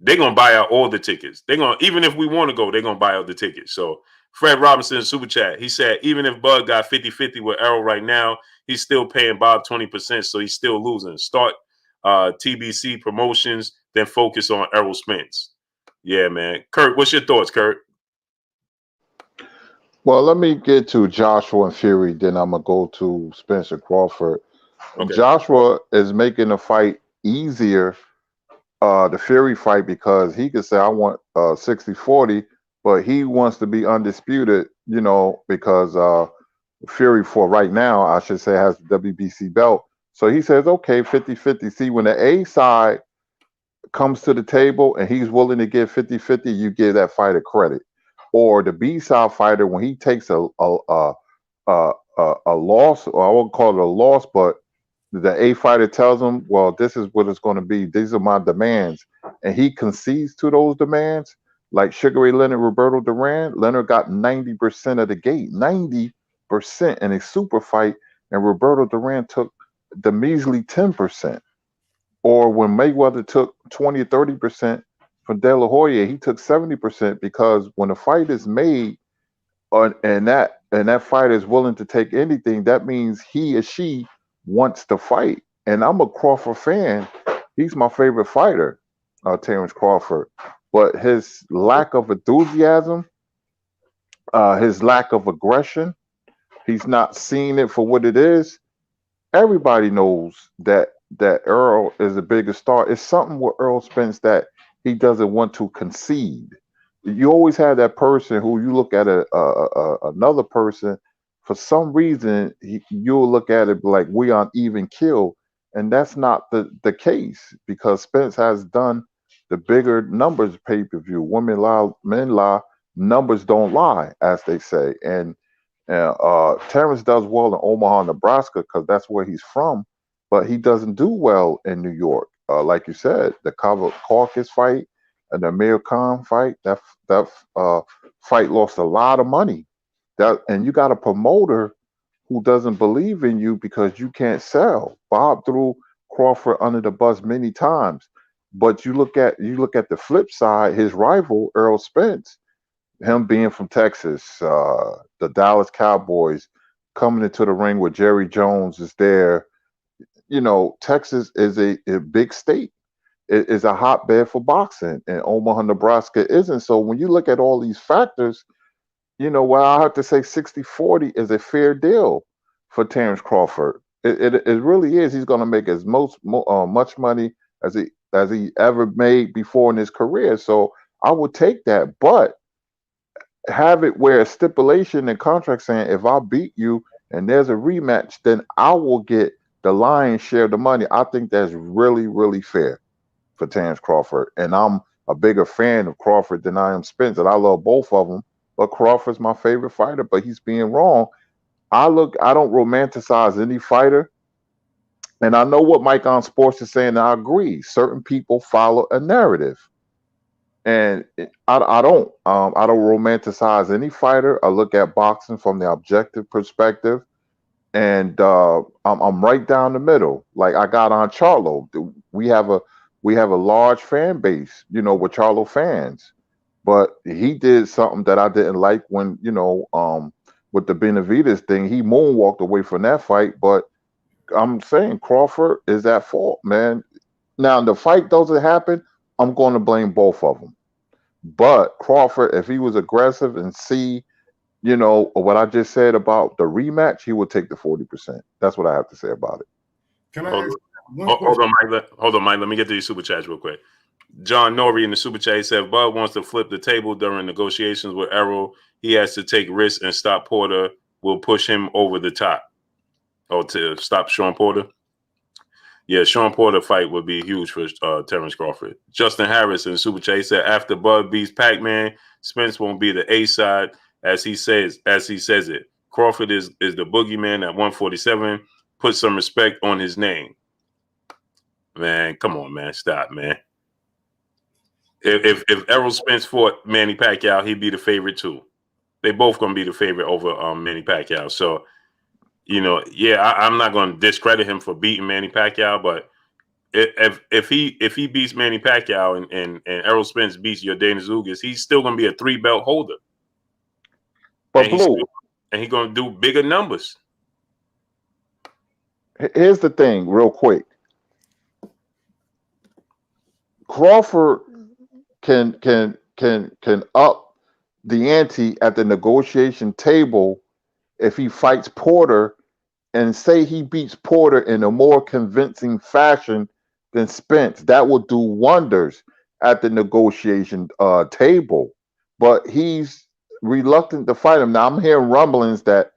They're gonna buy out all the tickets. Even if we want to go, they're gonna buy out the tickets. So Fred Robinson super chat, he said even if Bud got 50-50 with Errol right now, he's still paying Bob 20%, so he's still losing. Start TBC promotions, then focus on Errol Spence. Yeah, man. Kurt, what's your thoughts, Kurt? Well, let me get to Joshua and Fury, then I'm going to go to Spencer Crawford. Okay. Joshua is making the fight easier, the Fury fight, because he could say, I want 60-40, but he wants to be undisputed, because Fury, for right now, I should say, has the WBC belt. So he says, okay, 50-50. See, when the A side comes to the table and he's willing to give 50-50, you give that fighter credit. Or the B side fighter, when he takes a loss, or I won't call it a loss, but the A fighter tells him, well, this is what it's going to be. These are my demands. And he concedes to those demands. Like Sugar Ray Leonard, Roberto Duran, Leonard got 90% of the gate, 90% in a super fight, and Roberto Duran took the measly 10%. Or when Mayweather took 20 or 30% from De La Hoya, he took 70%, because when a fight is made and that and that fighter is willing to take anything, that means he or she wants to fight. And I'm a Crawford fan. He's my favorite fighter, Terence Crawford. But his lack of enthusiasm, his lack of aggression, he's not seeing it for what it is. Everybody knows that Earl is the biggest star. It's something with Earl Spence that he doesn't want to concede. You always have that person who you look at another person for some reason you'll look at it like we on even kill, and that's not the case because Spence has done the bigger numbers pay per view. Women lie, men lie, numbers don't lie, as they say, and Terence does well in Omaha, Nebraska, because that's where he's from, but he doesn't do well in New York. Like you said, the Caucus fight and the Amir Khan fight, that fight lost a lot of money. And you got a promoter who doesn't believe in you because you can't sell. Bob threw Crawford under the bus many times, but you look at the flip side. His rival Earl Spence, him being from Texas, the Dallas Cowboys, coming into the ring where Jerry Jones is there. You know, Texas is a big state. It is a hotbed for boxing, and Omaha, Nebraska isn't. So when you look at all these factors, you know, well, I have to say 60-40 is a fair deal for Terence Crawford. It really is. He's going to make as much money as he ever made before in his career. So I would take that, but have it where a stipulation and contract saying if I beat you and there's a rematch, then I will get the lion's share of the money. I think that's really, really fair for Terence Crawford. And I'm a bigger fan of Crawford than I am Spence. And I love both of them. But Crawford's my favorite fighter, but he's being wrong. I don't romanticize any fighter. And I know what Mike on Sports is saying, and I agree. Certain people follow a narrative. And I don't romanticize any fighter. I look at boxing from the objective perspective, and I'm right down the middle. Like I got on Charlo. We have a large fan base, you know, with Charlo fans. But he did something that I didn't like when, you know, with the Benavidez thing, he moonwalked away from that fight. But I'm saying Crawford is at fault, man. Now the fight doesn't happen, I'm going to blame both of them. But Crawford, if he was aggressive and see, you know, what I just said about the rematch, he would take the 40%. That's what I have to say about it. Can I ask hold on, Mike. Let me get to your super chats real quick. John Norrie in the super chat said, Bud wants to flip the table during negotiations with Earl. He has to take risks and stop Porter will push him over the top. Oh, to stop Sean Porter? Yeah, Sean Porter fight would be huge for Terence Crawford. Justin Harris in the super chat said, after Bud beats Pac-Man, Spence won't be the A side as he says it. Crawford is the boogeyman at 147. Put some respect on his name. Man, come on, man. Stop, man. If Errol Spence fought Manny Pacquiao, he'd be the favorite too. They both gonna be the favorite over Manny Pacquiao. So, you know, yeah, I'm not gonna discredit him for beating Manny Pacquiao, but if he beats Manny Pacquiao and Errol Spence beats Yordenis Ugas, he's still gonna be a 3-belt holder. But and he's gonna do bigger numbers. Here's the thing, real quick. Crawford can up the ante at the negotiation table if he fights Porter and say he beats Porter in a more convincing fashion than Spence. That will do wonders at the negotiation table. But he's reluctant to fight him. Now I'm hearing rumblings that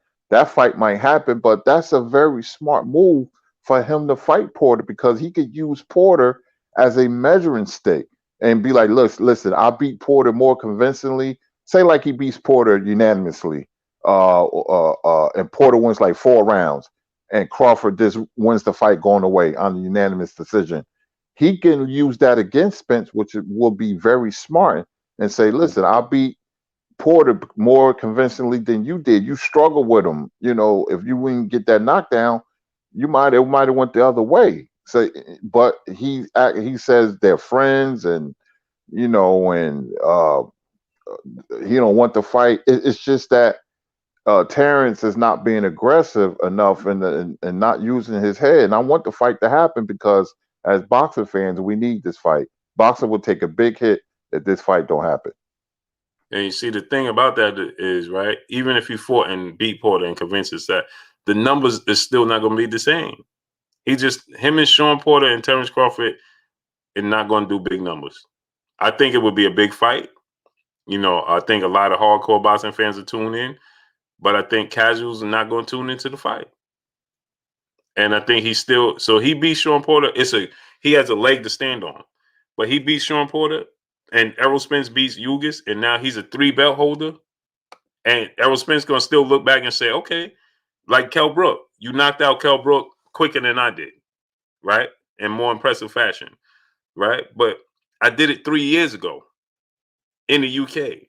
fight might happen, but that's a very smart move for him to fight Porter because he could use Porter as a measuring stick and be like, listen, I beat Porter more convincingly. Say like he beats Porter unanimously, and Porter wins like 4 rounds, and Crawford just wins the fight going away on a unanimous decision. He can use that against Spence, which will be very smart, and say, listen, I beat Porter more convincingly than you did. You struggle with him. You know, if you wouldn't get that knockdown, it might have went the other way. So, but he says they're friends, and you know, and he don't want to fight. It's just that Terence is not being aggressive enough and not using his head. And I want the fight to happen because as boxing fans, we need this fight. Boxing will take a big hit if this fight don't happen. And you see, the thing about that is, right, even if he fought and beat Porter and convinces that, the numbers is still not going to be the same. Him and Sean Porter and Terence Crawford are not going to do big numbers. I think it would be a big fight. I think a lot of hardcore boxing fans are tuning in, but I think casuals are not going to tune into the fight. And I think he beat Sean Porter. He has a leg to stand on, but he beat Sean Porter, and Errol Spence beats Ugas, and now he's a 3-belt holder. And Errol Spence going to still look back and say, okay, like Kell Brook, you knocked out Kell Brook quicker than I did, right? In more impressive fashion, right? But I did it 3 years ago in the UK.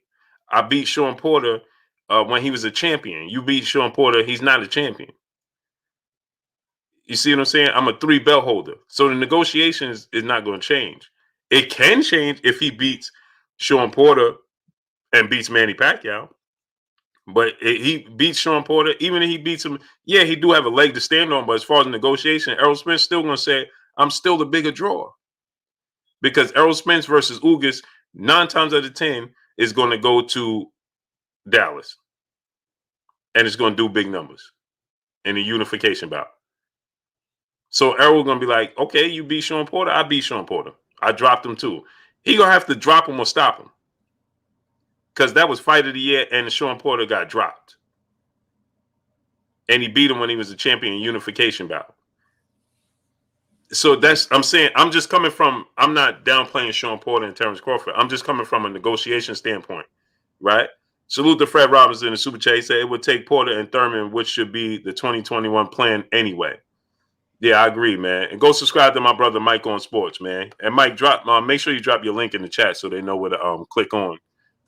I beat Sean Porter when he was a champion. You beat Sean Porter, he's not a champion. You see what I'm saying? I'm a 3-belt holder. So the negotiations is not going to change. It can change if he beats Sean Porter and beats Manny Pacquiao. But he beats Sean Porter. Even if he beats him, yeah, he do have a leg to stand on. But as far as negotiation, Errol Spence still going to say, I'm still the bigger draw. Because Errol Spence versus Ugas, 9 times out of 10, is going to go to Dallas. And it's going to do big numbers in a unification bout. So Earl going to be like, okay, you beat Sean Porter. I beat Sean Porter. I dropped him too. He going to have to drop him or stop him. Because that was fight of the year and Sean Porter got dropped. And he beat him when he was a champion in unification bout. So I'm saying, I'm not downplaying Sean Porter and Terence Crawford. I'm just coming from a negotiation standpoint, right? Salute to Fred Robinson in the Super Chat. He said it would take Porter and Thurman, which should be the 2021 plan anyway. Yeah, I agree, man. And go subscribe to my brother Mike on Sports, man. And Mike, make sure you drop your link in the chat so they know where to click on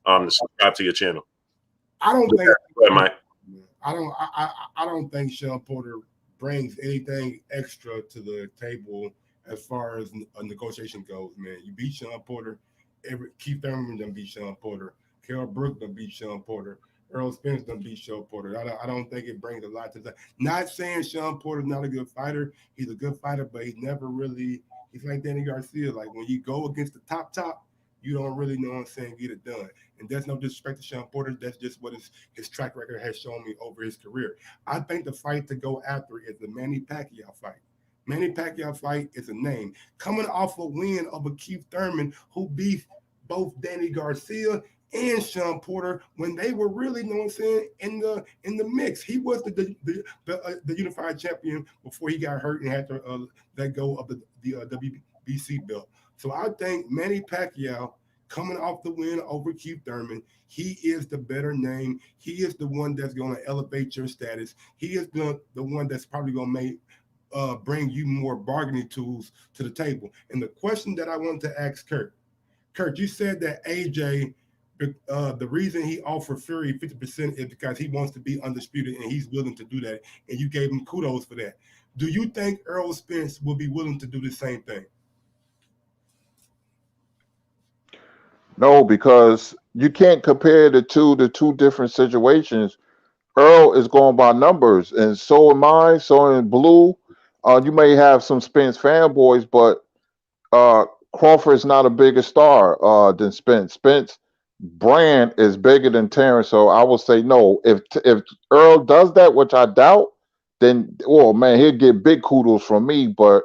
to subscribe to your channel. I don't think. Ahead, Mike. I don't think Sean Porter brings anything extra to the table as far as a negotiation goes, man. You beat Sean Porter. Keith Thurman done beat Sean Porter. Kell Brook done beat Sean Porter. Earl Spence done beat Sean Porter. I don't think it brings a lot to that. Not saying Sean Porter's not a good fighter. He's a good fighter, but he's like Danny Garcia. Like when you go against the top, you don't really know what I'm saying, get it done. And that's no disrespect to Sean Porter. That's just what his track record has shown me over his career. I think the fight to go after is the Manny Pacquiao fight. Manny Pacquiao fight is a name. Coming off a win over Keith Thurman, who beat both Danny Garcia and Sean Porter when they were really, you know what I'm saying, in the mix. He was the unified champion before he got hurt and had to let go of the WBC belt. So I think Manny Pacquiao, coming off the win over Keith Thurman, he is the better name. He is the one that's going to elevate your status. He is the one that's probably going to bring you more bargaining tools to the table. And the question that I wanted to ask Kurt, you said that AJ, the reason he offered Fury 50% is because he wants to be undisputed and he's willing to do that. And you gave him kudos for that. Do you think Earl Spence will be willing to do the same thing? No, because you can't compare the two different situations. Earl is going by numbers, and so am I. So in Blue, you may have some Spence fanboys, but Crawford is not a bigger star than Spence. Spence brand is bigger than Terence, so I will say no. If Earl does that, which I doubt, then man, he'll get big kudos from me. But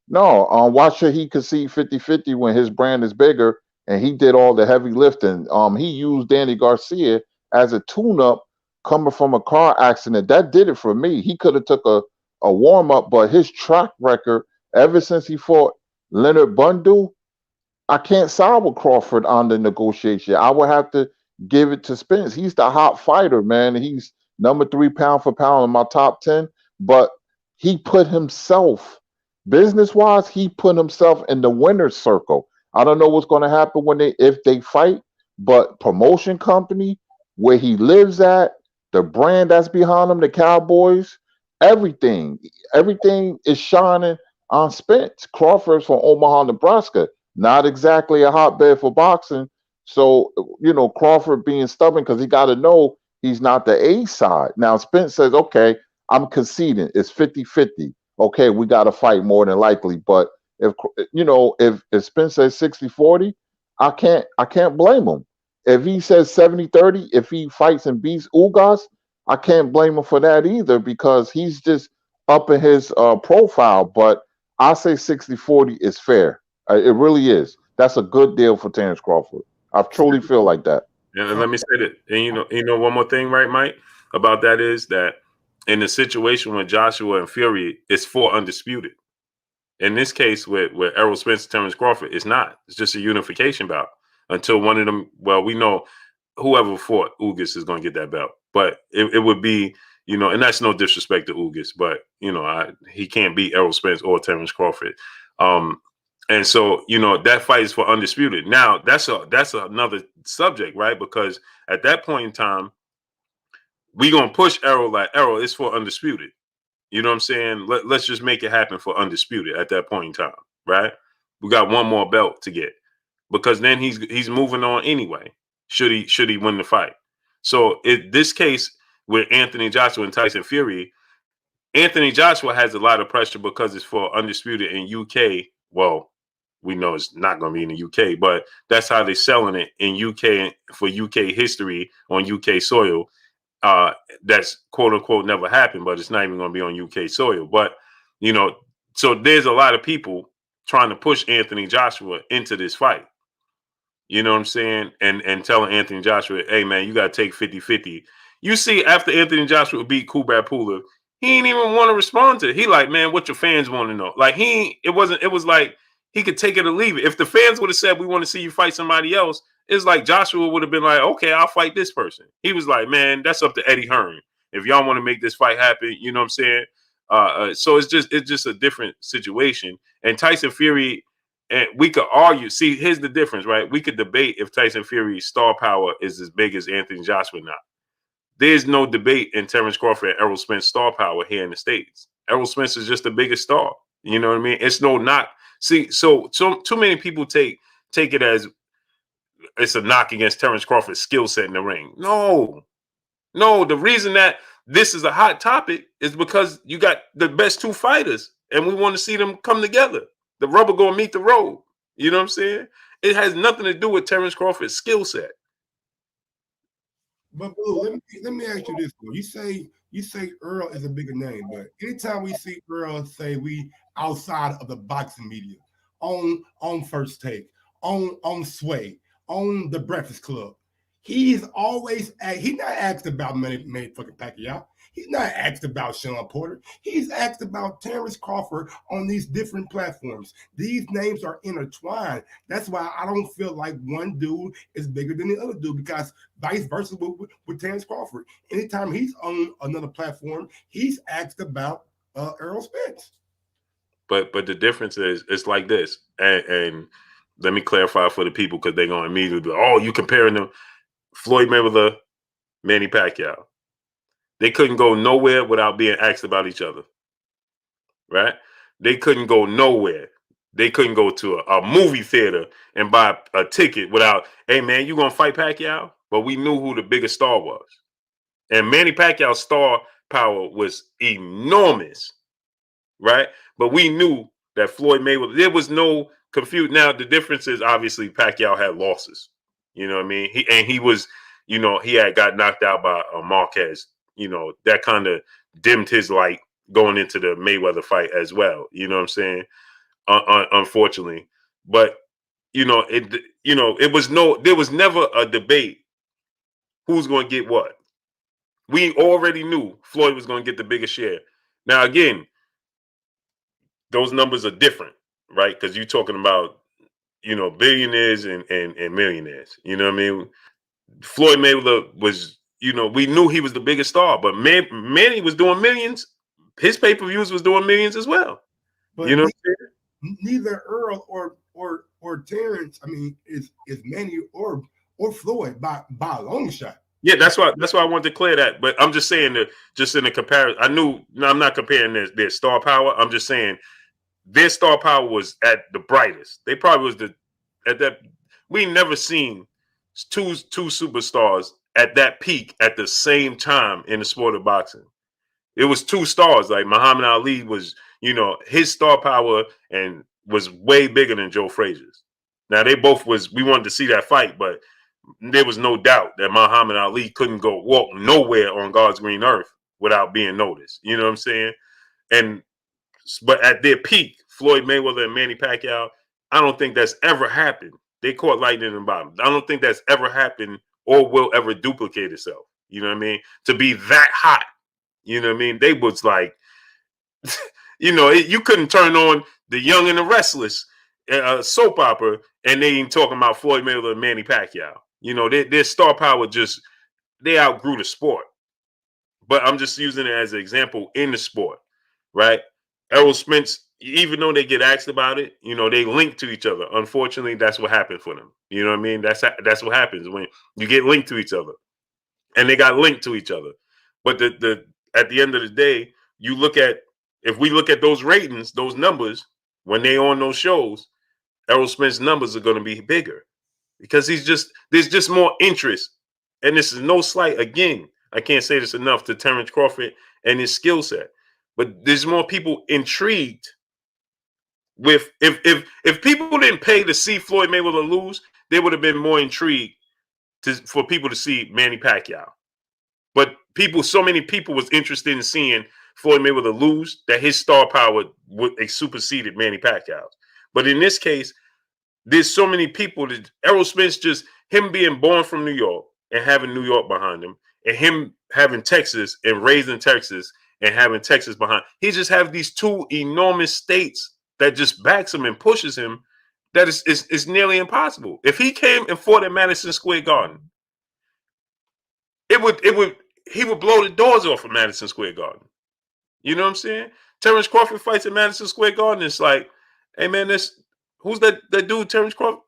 no, why should he concede 50-50 when his brand is bigger and he did all the heavy lifting? He used Danny Garcia as a tune-up coming from a car accident. That did it for me. He could have took a warm-up, but his track record ever since he fought Leonard Bundu, I can't side with Crawford on the negotiation. I would have to give it to Spence. He's the hot fighter, man. He's number 3 pound for pound in my top 10, but he put himself, business-wise, he put himself in the winner's circle. I don't know what's going to happen if they fight, but promotion company, where he lives at, the brand that's behind him, the Cowboys, everything is shining on Spence. Crawford's from Omaha, Nebraska. Not exactly a hotbed for boxing. So, Crawford being stubborn because he got to know He's not the A side. Now Spence says, okay, I'm conceding. It's 50-50. Okay, we got to fight more than likely. But if if Spence says 60-40, I can't blame him. If he says 70-30, if he fights and beats Ugas, I can't blame him for that either because he's just up in his profile. But I say 60-40 is fair. It really is. That's a good deal for Terence Crawford. I truly feel like that. And let me say that, and one more thing, right, Mike, about that is that in the situation with Joshua and Fury, it's for undisputed. In this case, with Errol Spence and Terence Crawford, it's not. It's just a unification bout until one of them. Well, we know whoever fought Ugas is going to get that belt, but it would be, and that's no disrespect to Ugas, but he can't beat Errol Spence or Terence Crawford. And so, that fight is for undisputed. Now, that's another subject, right? Because at that point in time, we gonna push Errol like Errol. It's for undisputed. You know what I'm saying? Let's just make it happen for undisputed at that point in time, right? We got one more belt to get because then he's moving on anyway. Should he win the fight? So in this case with Anthony Joshua and Tyson Fury, Anthony Joshua has a lot of pressure because it's for undisputed in UK. Well, we know it's not going to be in the UK, but that's how they're selling it in UK for UK history on UK soil. That's quote unquote never happened, but it's not even going to be on UK soil. But so there's a lot of people trying to push Anthony Joshua into this fight. You know what I'm saying? And telling Anthony Joshua, hey man, you got to take 50-50. You see, after Anthony Joshua beat Kubrat Pulev, he didn't even want to respond to it. He like, man, what your fans want to know? Like it was like he could take it or leave it. If the fans would have said, we want to see you fight somebody else, it's like Joshua would have been like, okay, I'll fight this person. He was like, man, that's up to Eddie Hearn. If y'all want to make this fight happen, you know what I'm saying? So it's just a different situation. And Tyson Fury, and we could argue. See, here's the difference, right? We could debate if Tyson Fury's star power is as big as Anthony Joshua or not. There's no debate in Terence Crawford and Errol Spence star power here in the States. Errol Spence is just the biggest star. You know what I mean? It's no knock. See, so too many people take it as it's a knock against Terence Crawford's skill set in the ring. No. The reason that this is a hot topic is because you got the best two fighters, and we want to see them come together. The rubber gonna meet the road. You know what I'm saying? It has nothing to do with Terence Crawford's skill set. But Blue, let me ask you this: though. You say Earl is a bigger name, but anytime we see Earl say we outside of the boxing media, on First Take, on Sway, on the Breakfast Club, he's always he's not asked about Manny fucking Pacquiao. He's not asked about Sean Porter. He's asked about Terence Crawford on these different platforms. These names are intertwined. That's why I don't feel like one dude is bigger than the other dude, because vice versa with Terence Crawford. Anytime he's on another platform, he's asked about Earl Spence. But the difference is it's like this, and let me clarify for the people because they're going to immediately be like, oh, you comparing them, Floyd Mayweather, Manny Pacquiao. They couldn't go nowhere without being asked about each other, right? They couldn't go nowhere. They couldn't go to a movie theater and buy a ticket without, hey, man, you going to fight Pacquiao? But we knew who the biggest star was. And Manny Pacquiao's star power was enormous, right? But we knew that Floyd Mayweather, there was no confusion. Now, the difference is obviously Pacquiao had losses. You know what I mean? He was, he had got knocked out by Marquez. That kind of dimmed his light going into the Mayweather fight as well. You know what I'm saying? Unfortunately, but there was never a debate who's going to get what. We already knew Floyd was going to get the biggest share. Now, again, those numbers are different, right? Because you're talking about, billionaires and millionaires. You know what I mean? Floyd Mayweather was, we knew he was the biggest star, but Manny was doing millions. His pay-per-views was doing millions as well. But you know what I'm saying? Neither Earl or Terence, is Manny or Floyd by a long shot. Yeah, that's why I wanted to clear that. But I'm just saying that just in the comparison, I'm not comparing their star power. I'm just saying their star power was at the brightest. They probably was at that. We never seen two superstars at that peak at the same time in the sport of boxing. It was two stars. Like Muhammad Ali was, his star power and was way bigger than Joe Frazier's. Now they both we wanted to see that fight, but there was no doubt that Muhammad Ali couldn't go walk nowhere on God's green earth without being noticed. You know what I'm saying? But at their peak, Floyd Mayweather and Manny Pacquiao, I don't think that's ever happened. They caught lightning in the bottom. I don't think that's ever happened or will ever duplicate itself. You know what I mean? To be that hot. You know what I mean? They was like, you couldn't turn on The Young and the Restless soap opera and they ain't talking about Floyd Mayweather and Manny Pacquiao. Their star power they outgrew the sport. But I'm just using it as an example in the sport, right? Errol Spence, even though they get asked about it, they link to each other. Unfortunately, that's what happened for them. You know what I mean? That's what happens when you get linked to each other. And they got linked to each other. But at the end of the day, if we look at those ratings, those numbers, when they on those shows, Errol Spence's numbers are going to be bigger because there's just more interest. And this is no slight, again, I can't say this enough, to Terence Crawford and his skill set. But there's more people intrigued with if people didn't pay to see Floyd Mayweather lose, they would have been more intrigued for people to see Manny Pacquiao. But so many people was interested in seeing Floyd Mayweather lose that his star power superseded Manny Pacquiao's. But in this case, there's so many people that Errol Spence, just him being born from New York and having New York behind him, and him having Texas and raised in Texas and having Texas behind, he just have these two enormous states that just backs him and pushes him. That is nearly impossible. If he came and fought at Madison Square Garden, he would blow the doors off of Madison Square Garden. You know what I'm saying? Terence Crawford fights at Madison Square Garden. It's like, hey man, who's that dude, Terence Crawford?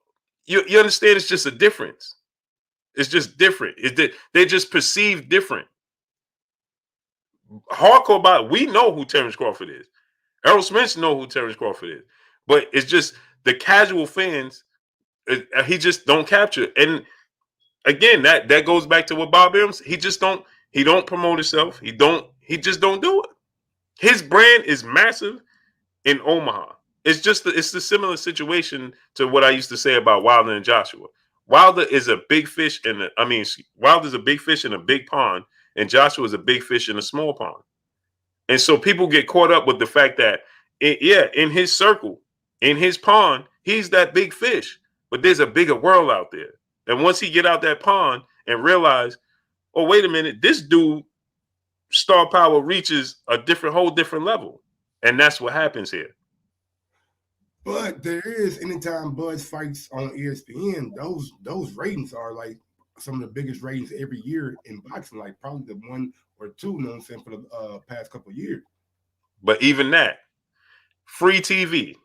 You understand? It's just a difference. It's just different. They're just perceived different. Hardcore about it, we know who Terence Crawford is. Errol Spence know who Terence Crawford is. But it's just the casual fans, he just don't capture. And again, that goes back to what Bob Arum, he don't promote himself. He just don't do it. His brand is massive in Omaha. It's the similar situation to what I used to say about Wilder and Joshua. Wilder is a big fish Wilder's a big fish in a big pond, and Joshua is a big fish in a small pond. And so people get caught up with the fact that, in his circle, in his pond, he's that big fish. But there's a bigger world out there. And once he get out that pond and realize, oh, wait a minute, this dude star power reaches a whole different level. And that's what happens here. But there is, anytime Buzz fights on ESPN, those ratings are like some of the biggest ratings every year in boxing, like probably the one or two, you know what I'm saying, for the past couple of years. But even that, free TV,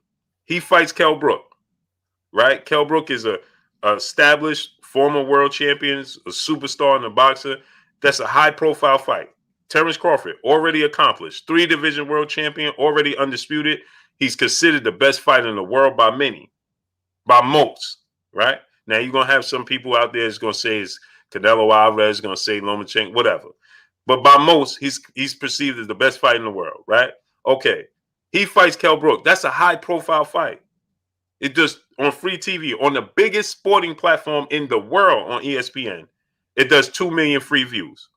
he fights Kell Brook, right? Kell Brook is a established former world champion, a superstar and a boxer. That's a high-profile fight. Terence Crawford, already accomplished, 3-division world champion, already undisputed. He's considered the best fighter in the world by many, by most, right? Now, you're going to have some people out there that's going to say it's Canelo Alvarez, going to say Lomachenko, whatever. But by most, he's perceived as the best fighter in the world, right? Okay. He fights Kell Brook. That's a high-profile fight. It just, on free TV, on the biggest sporting platform in the world on ESPN, it does 2 million free views.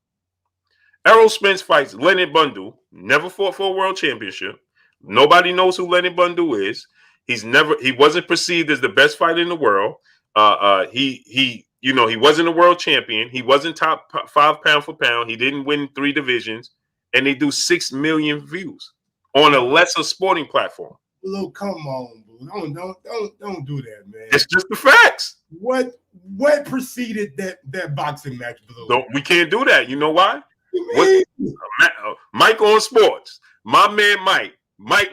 Errol Spence fights Leonard Bundu, never fought for a world championship. Nobody knows who Leonard Bundu is. He wasn't perceived as the best fighter in the world. He wasn't a world champion. He wasn't top 5 pound for pound. He didn't win 3 divisions, and they do 6 million views on a lesser sporting platform. Look, come on, bro. Don't do that, man. It's just the facts. What preceded that boxing match, Blue? We can't do that. You know why? Mike on sports. My man Mike. Mike,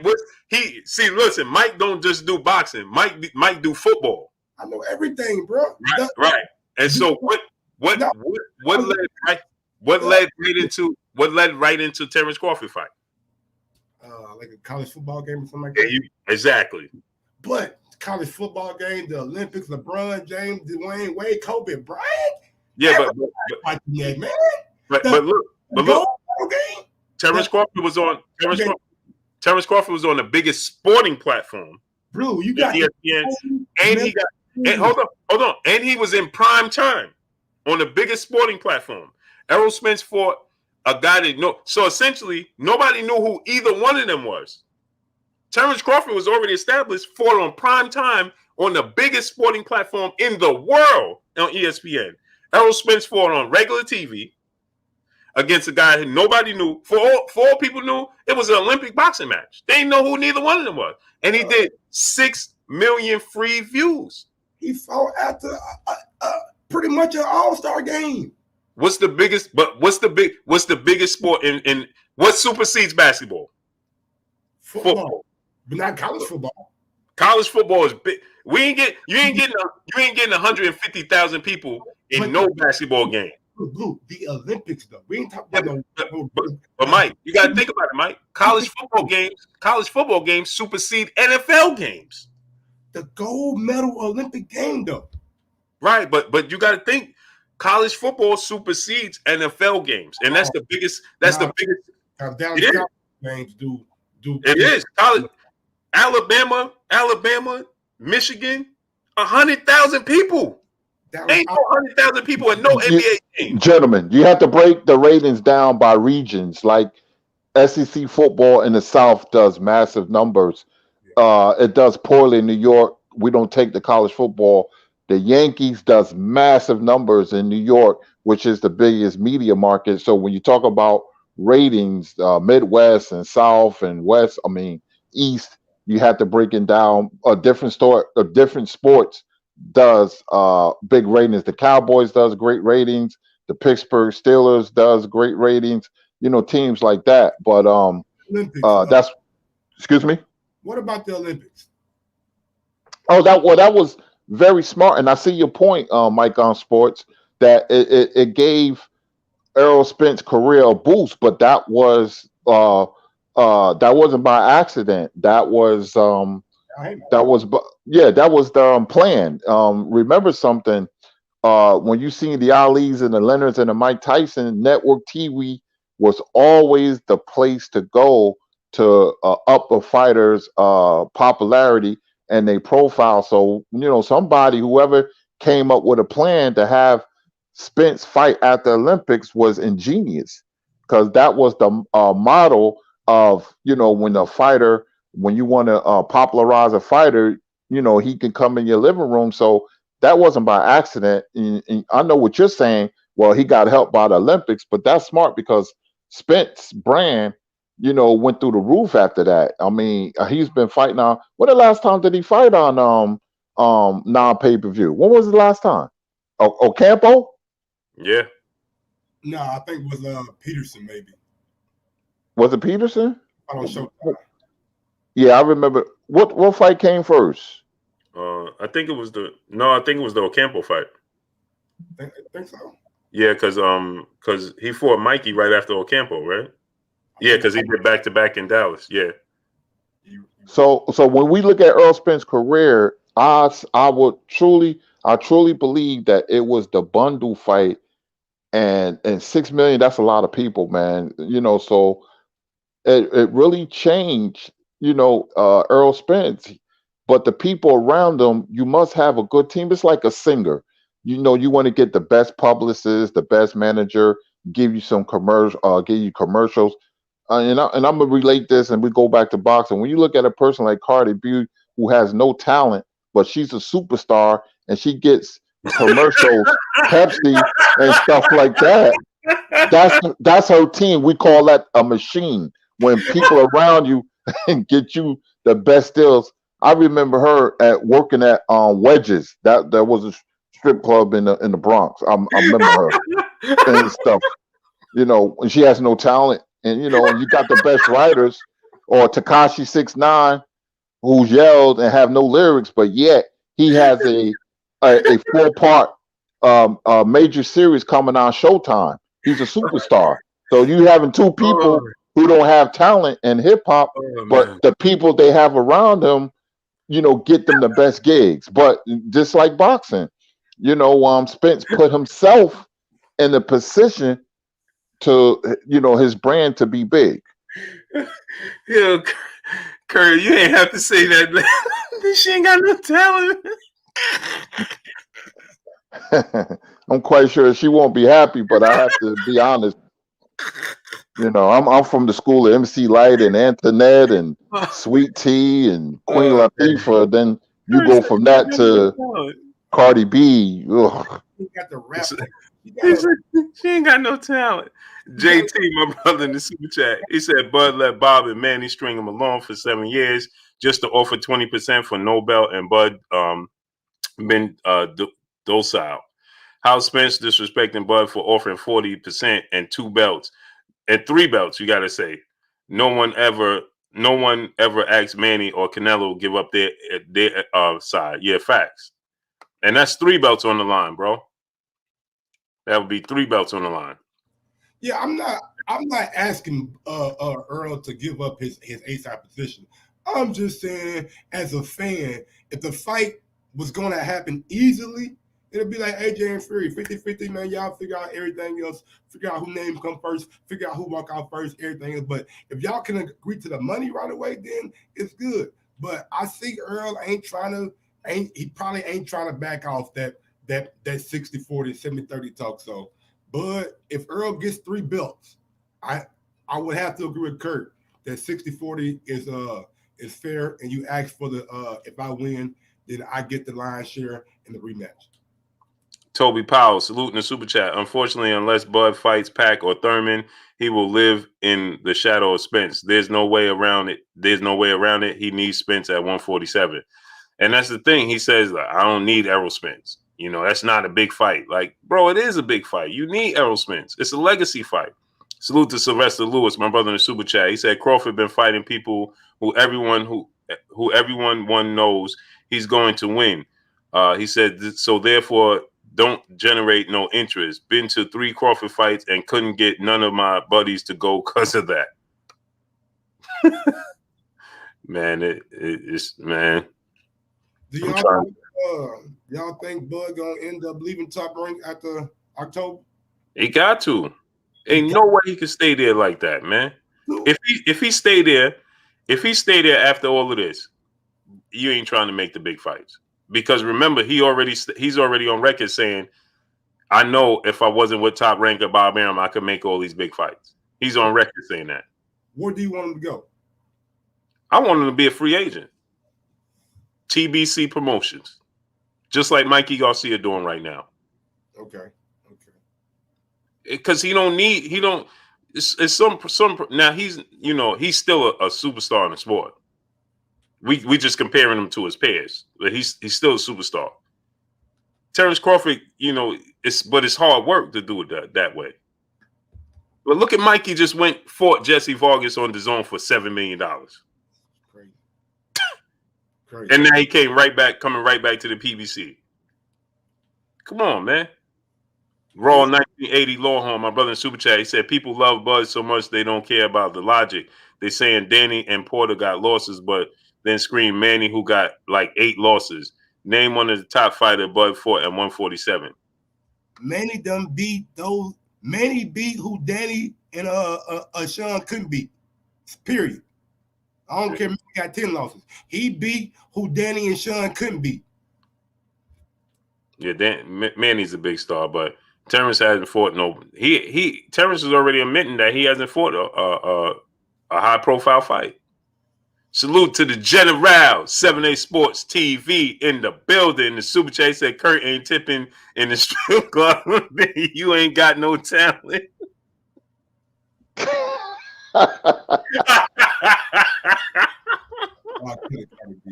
listen, Mike don't just do boxing. Mike do football. I know everything, bro. Right. And so what led right into Terence Crawford fight? Like a college football game or something like that. Exactly. But college football game, the Olympics, LeBron James, Dwayne Wade, Kobe Bryant, Yeah, Fight the game, man. but The look, gold medal game. Terence Crawford was on the biggest sporting platform. Bro, you got ESPN, and he got hold on, and he was in prime time on the biggest sporting platform. Errol Spence fought a guy that so essentially nobody knew who either one of them was. Terence Crawford was already established, fought on prime time on the biggest sporting platform in the world on ESPN. Errol Spence fought on regular TV against a guy who nobody knew. For all people knew, it was an Olympic boxing match. They didn't know who neither one of them was. And he did 6 million free views. He fought after pretty much an all-star game. What's the biggest sport in what supersedes basketball? Football. But not college football. College football is big. You ain't getting 150,000 people in no basketball game. Blue, the Olympics though. We ain't talking about but Mike, you gotta think about it, Mike. College football games supersede NFL games. The gold medal Olympic game though. Right, but you gotta think college football supersedes NFL games, and that's the biggest. That's the biggest. Games do. It is college. Alabama, Michigan, 100,000 people. Ain't no 100,000 people in no NBA game. Gentlemen, you have to break the ratings down by regions. Like SEC football in the South does massive numbers. It does poorly in New York. We don't take the college football. The Yankees does massive numbers in New York, which is the biggest media market. So when you talk about ratings, Midwest and South and West, East, you have to break it down. Different sports does big ratings. The Cowboys does great ratings. The Pittsburgh Steelers does great ratings. Teams like that. But Olympics, excuse me. What about the Olympics? Oh, that was very smart, and I see your point, Mike, on sports, that it gave Errol Spence's career a boost, but that wasn't by accident. That was planned. Remember something? When you see the Alis and the Leonards and the Mike Tyson, network TV was always the place to go to up a fighter's popularity and they profile. So, whoever came up with a plan to have Spence fight at the Olympics was ingenious, because that was the model of, when you want to popularize a fighter, he can come in your living room. So that wasn't by accident. And I know what you're saying. Well, he got help by the Olympics, but that's smart because Spence brand, went through the roof after that. He's been fighting on. When the last time did he fight on non-pay-per-view? When was the last time? Ocampo? Yeah. No, I think it was Peterson, maybe. Was it Peterson? I don't show. Yeah, I remember. What fight came first? I think it was the Ocampo fight. I think so. Yeah, because he fought Mikey right after Ocampo, right? Yeah, because he did back-to-back in Dallas. Yeah. So when we look at Earl Spence's career, I truly believe that it was the bundle fight, and 6 million. That's a lot of people, man. So it really changed. Earl Spence, but the people around him, you must have a good team. It's like a singer. You want to get the best publicist, the best manager, give you commercials. And I'm gonna relate this, and we go back to boxing. When you look at a person like Cardi B, who has no talent, but she's a superstar, and she gets commercials, Pepsi, and stuff like that. That's her team. We call that a machine. When people around you get you the best deals. I remember her working at Wedges. That was a strip club in the Bronx. I remember her and stuff. And she has no talent. And and you got the best writers, or Tekashi 6ix9ine, who yelled and have no lyrics, but yet he has a 4-part major series coming on Showtime. He's a superstar. So you having two people who don't have talent in hip hop, but the people they have around them, get them the best gigs. But just like boxing, Spence put himself in a position to, his brand to be big. Yo, Curry, you ain't have to say that. She ain't got no talent. I'm quite sure she won't be happy, but I have to be honest. I'm from the school of MC Light and Antoinette and Sweet Tea and Queen Latifah. Then you go from that to Cardi B. Ugh. She got the rap. She ain't got no talent. JT, my brother in the super chat, he said Bud let Bob and Manny string him along for 7 years just to offer 20% for no belt, and Bud been docile. How Spence disrespecting Bud for offering 40% and 2 belts and 3 belts, you gotta say. No one ever asked Manny or Canelo give up their side. Yeah, facts. And that's 3 belts on the line, bro. That would be 3 belts on the line. Yeah, I'm not asking Earl to give up his A-side position. I'm just saying, as a fan, if the fight was going to happen easily, it'll be like AJ and Fury, 50-50, man. Y'all figure out everything else. Figure out who names come first. Figure out who walk out first, everything else. But if y'all can agree to the money right away, then it's good. But I think Earl he probably ain't trying to back off that 60-40, 70-30 talk. So, but if Earl gets 3 belts, I would have to agree with Kurt that 60-40 is fair, and you ask for the if I win, then I get the lion's share in the rematch. Toby Powell, saluting the super chat. Unfortunately, unless Bud fights Pac or Thurman, he will live in the shadow of Spence. There's no way around it. He needs Spence at 147. And that's the thing. He says, I don't need Errol Spence. That's not a big fight. Like, bro, it is a big fight. You need Errol Spence. It's a legacy fight. Salute to Sylvester Lewis, my brother in the super chat. He said Crawford been fighting people who everyone knows he's going to win. He said, so therefore, don't generate no interest. Been to 3 Crawford fights and couldn't get none of my buddies to go because of that. Man, it's man. Do y'all think Bud gonna end up leaving Top Rank after October? He got to. Ain't no way he can stay there like that, man. If he stay there after all of this, you ain't trying to make the big fights. Because remember, he's already on record saying, I know if I wasn't with Top Ranker Bob Arum, I could make all these big fights. He's on record saying that. Where do you want him to go? I want him to be a free agent. TBC Promotions. Just like Mikey Garcia doing right now. Okay. Because it's some now he's still a superstar in the sport. We just comparing him to his peers, but he's still a superstar. Terence Crawford, it's hard work to do it that way. But look at Mikey just fought Jesse Vargas on DAZN for $7 million. Crazy. And now he coming right back to the PBC. Come on, man. Raw 1980 Lawhorn, my brother in Super Chat, he said people love Bud so much they don't care about the logic. They saying Danny and Porter got losses, but then scream Manny who got like 8 losses. Name one of the top fighter Bud fought at 147. Manny done beat those. Manny beat who Danny and Sean couldn't beat. Period. I don't care if he got 10 losses. He beat who Danny and Sean couldn't beat. Yeah, Manny's a big star, but Terence hasn't fought Terence is already admitting that he hasn't fought a high profile fight. Salute to the General 7A Sports TV in the building. The Super Chat said Kurt ain't tipping in the strip club. You ain't got no talent.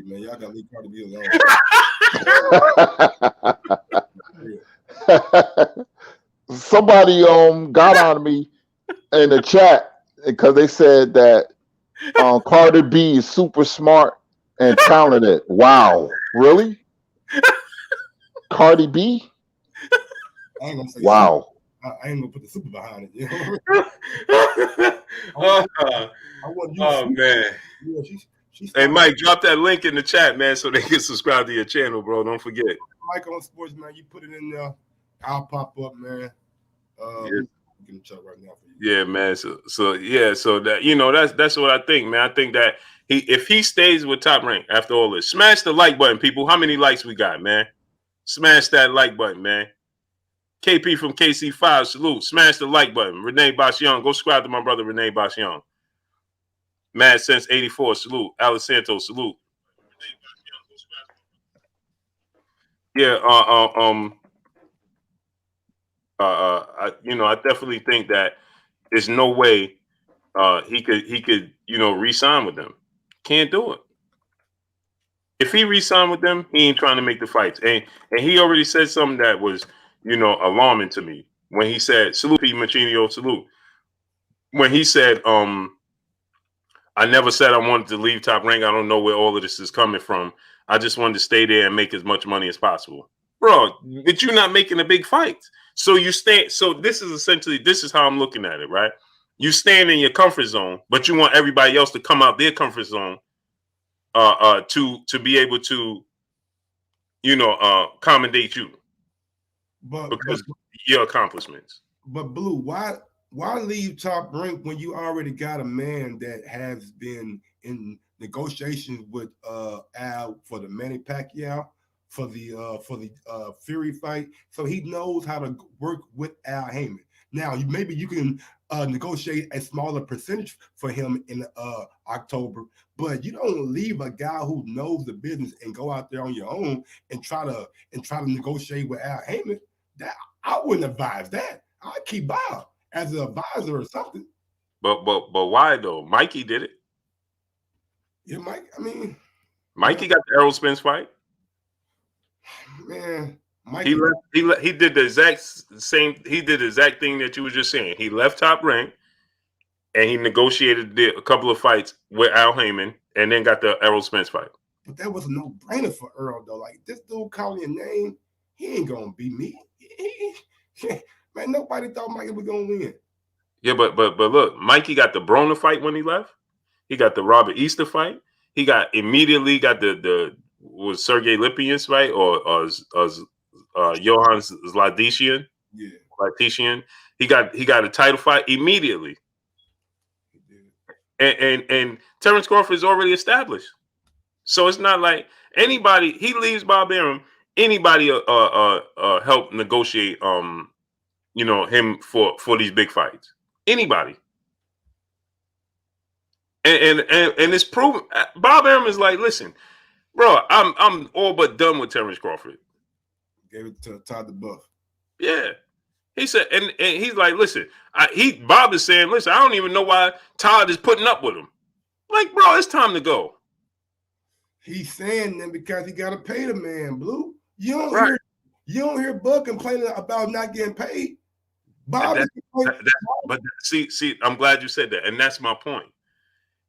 Y'all gotta leave Cardi B alone. Somebody got on me in the chat because they said that Cardi B is super smart and talented. Wow, really? Cardi B? I ain't gonna say wow. Super. I ain't gonna put the super behind it. Man. Yeah, hey, Mike, drop that link in the chat, man, so they can subscribe to your channel, bro. Don't forget. Mike on Sports, man. You put it in there, I'll pop up, man. Get the check right now for you. Yeah, man. So that that's what I think, man. I think that if he stays with Top Rank after all this, smash the like button, people. How many likes we got, man? Smash that like button, man. KP from KC5, salute. Smash the like button. Renee Bosh Young, go subscribe to my brother Renee Bosh Young. Mad Sense 84, salute. Alex Santos, salute. Yeah, I definitely think that there's no way he could re-sign with them. Can't do it. If he re-signed with them, he ain't trying to make the fights. And he already said something that was, alarming to me when he said, salute P. Machinio, salute. When he said, I never said I wanted to leave Top Rank. I don't know where all of this is coming from. I just wanted to stay there and make as much money as possible. Bro, but you're not making a big fight. So this is how I'm looking at it, right? You stand in your comfort zone, but you want everybody else to come out their comfort zone to be able to, accommodate you. Because your accomplishments. But Blue, why leave Top Rank when you already got a man that has been in negotiations with Al for the Manny Pacquiao, for the Fury fight, so he knows how to work with Al Heyman. Now, maybe you can negotiate a smaller percentage for him in October, but you don't leave a guy who knows the business and go out there on your own and try to negotiate with Al Heyman. That I wouldn't advise that. I'd keep Bob as an advisor or something. But why though? Mikey did it. Yeah, Mikey got the Earl Spence fight. Man, Mikey he did the exact same. He did the exact thing that you were just saying. He left Top Rank and he negotiated a couple of fights with Al Heyman and then got the Errol Spence fight. But that was a no-brainer for Earl though. Like, this dude calling your name, he ain't gonna beat me. Man, nobody thought Mikey was gonna win. Yeah, but look, Mikey got the Broner fight when he left. He got the Robert Easter fight. He immediately got the was Sergey Lipin's fight or Johan Zladishian. Yeah, Zladishian. He got a title fight immediately. And Terence Crawford is already established, so it's not like anybody. He leaves Bob Arum. Anybody help negotiate him for these big fights. Anybody. And it's proven. Bob Arum is like, listen, bro, I'm all but done with Terence Crawford. Gave it to Todd the Buff. Yeah. He said, and he's like, listen, Bob is saying, listen, I don't even know why Todd is putting up with him. Like, bro, it's time to go. He's saying that because he got to pay the man, Blue. You don't hear Bud complaining about not getting paid. Bob but see, I'm glad you said that, and that's my point.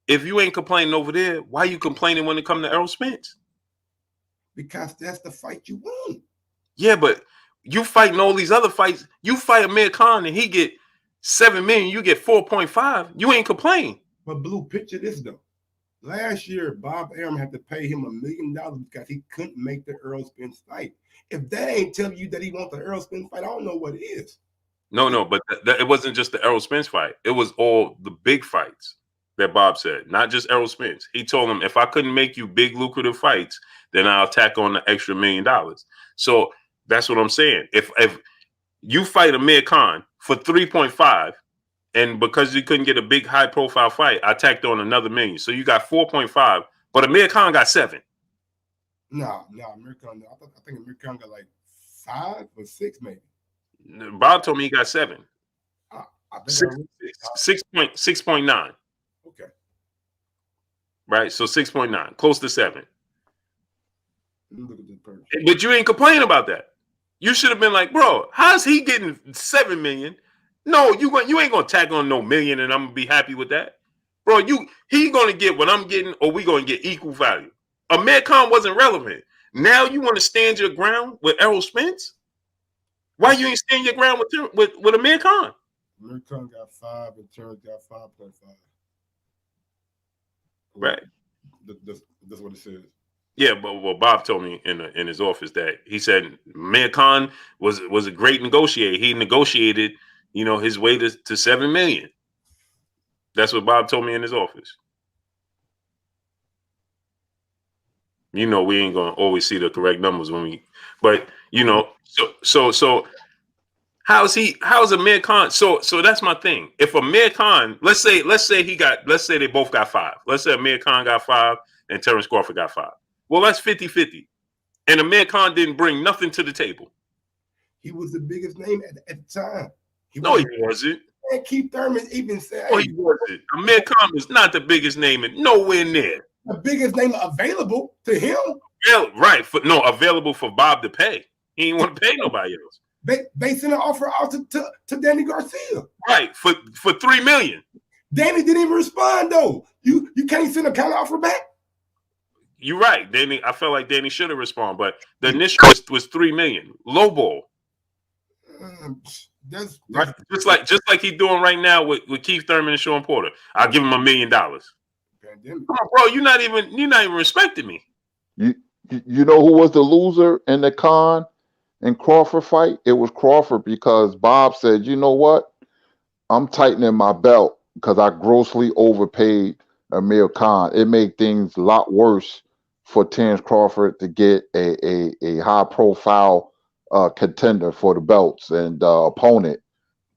If you ain't complaining over there, why are you complaining when it comes to Errol Spence? Because that's the fight you won. Yeah, but you fighting all these other fights. You fight Amir Khan and he get $7 million, you get 4.5. You ain't complaining. But Blue, picture this though. Last year, Bob Arum had to pay him $1 million because he couldn't make the Earl Spence fight. If that ain't telling you that he wants the Earl Spence fight, I don't know what it is. No, but it wasn't just the Errol Spence fight. It was all the big fights that Bob said, not just Errol Spence. He told him, if I couldn't make you big lucrative fights, then I'll tack on the extra $1 million. So that's what I'm saying. If you fight Amir Khan for 3.5, and because you couldn't get a big high profile fight, I tacked on another $1 million. So you got 4.5, but Amir Khan got 7. No, Amir Khan. I think Amir Khan got like 5 or 6, maybe. Bob told me he got 7. I think 6.9. Okay. Right, so 6.9, close to 7. Look at this person. But you ain't complaining about that. You should have been like, bro, how's he getting 7 million? No, you ain't gonna tack on no million, and I'm gonna be happy with that, bro. He gonna get what I'm getting, or we gonna get equal value. Amir Khan wasn't relevant. Now you want to stand your ground with Errol Spence? Why you ain't stand your ground with Amir Khan? Amir Khan got 5 and Terence got 5.5. Right. That's what it says. Yeah, but Bob told me in his office that he said Amir Khan was a great negotiator. He negotiated, his way to 7 million. That's what Bob told me in his office. We ain't gonna always see the correct numbers but so how's Amir Khan? So that's my thing. If Amir Khan, let's say they both got 5. Let's say Amir Khan got 5 and Terence Crawford got 5. Well, that's 50-50. And Amir Khan didn't bring nothing to the table. He was the biggest name at the time. He wasn't. And Keith Thurman even said, he wasn't. Amir Khan was not the biggest name, and nowhere near the biggest name available to him. Well, right. Available for Bob to pay. He didn't want to pay nobody else. They sent an offer out to Danny Garcia. Right, for $3 million. Danny didn't even respond though. You can't send a counter offer back. You're right, Danny. I felt like Danny should have responded, but the initial was $3 million. Low ball. That's right. Just like he's doing right now with Keith Thurman and Sean Porter. I'll give him $1 million. Come on, bro. You're not even respecting me. You know who was the loser in the Khan and Crawford fight? It was Crawford, because Bob said, you know what? I'm tightening my belt because I grossly overpaid Amir Khan. It made things a lot worse for Terence Crawford to get a high profile contender for the belts and opponent.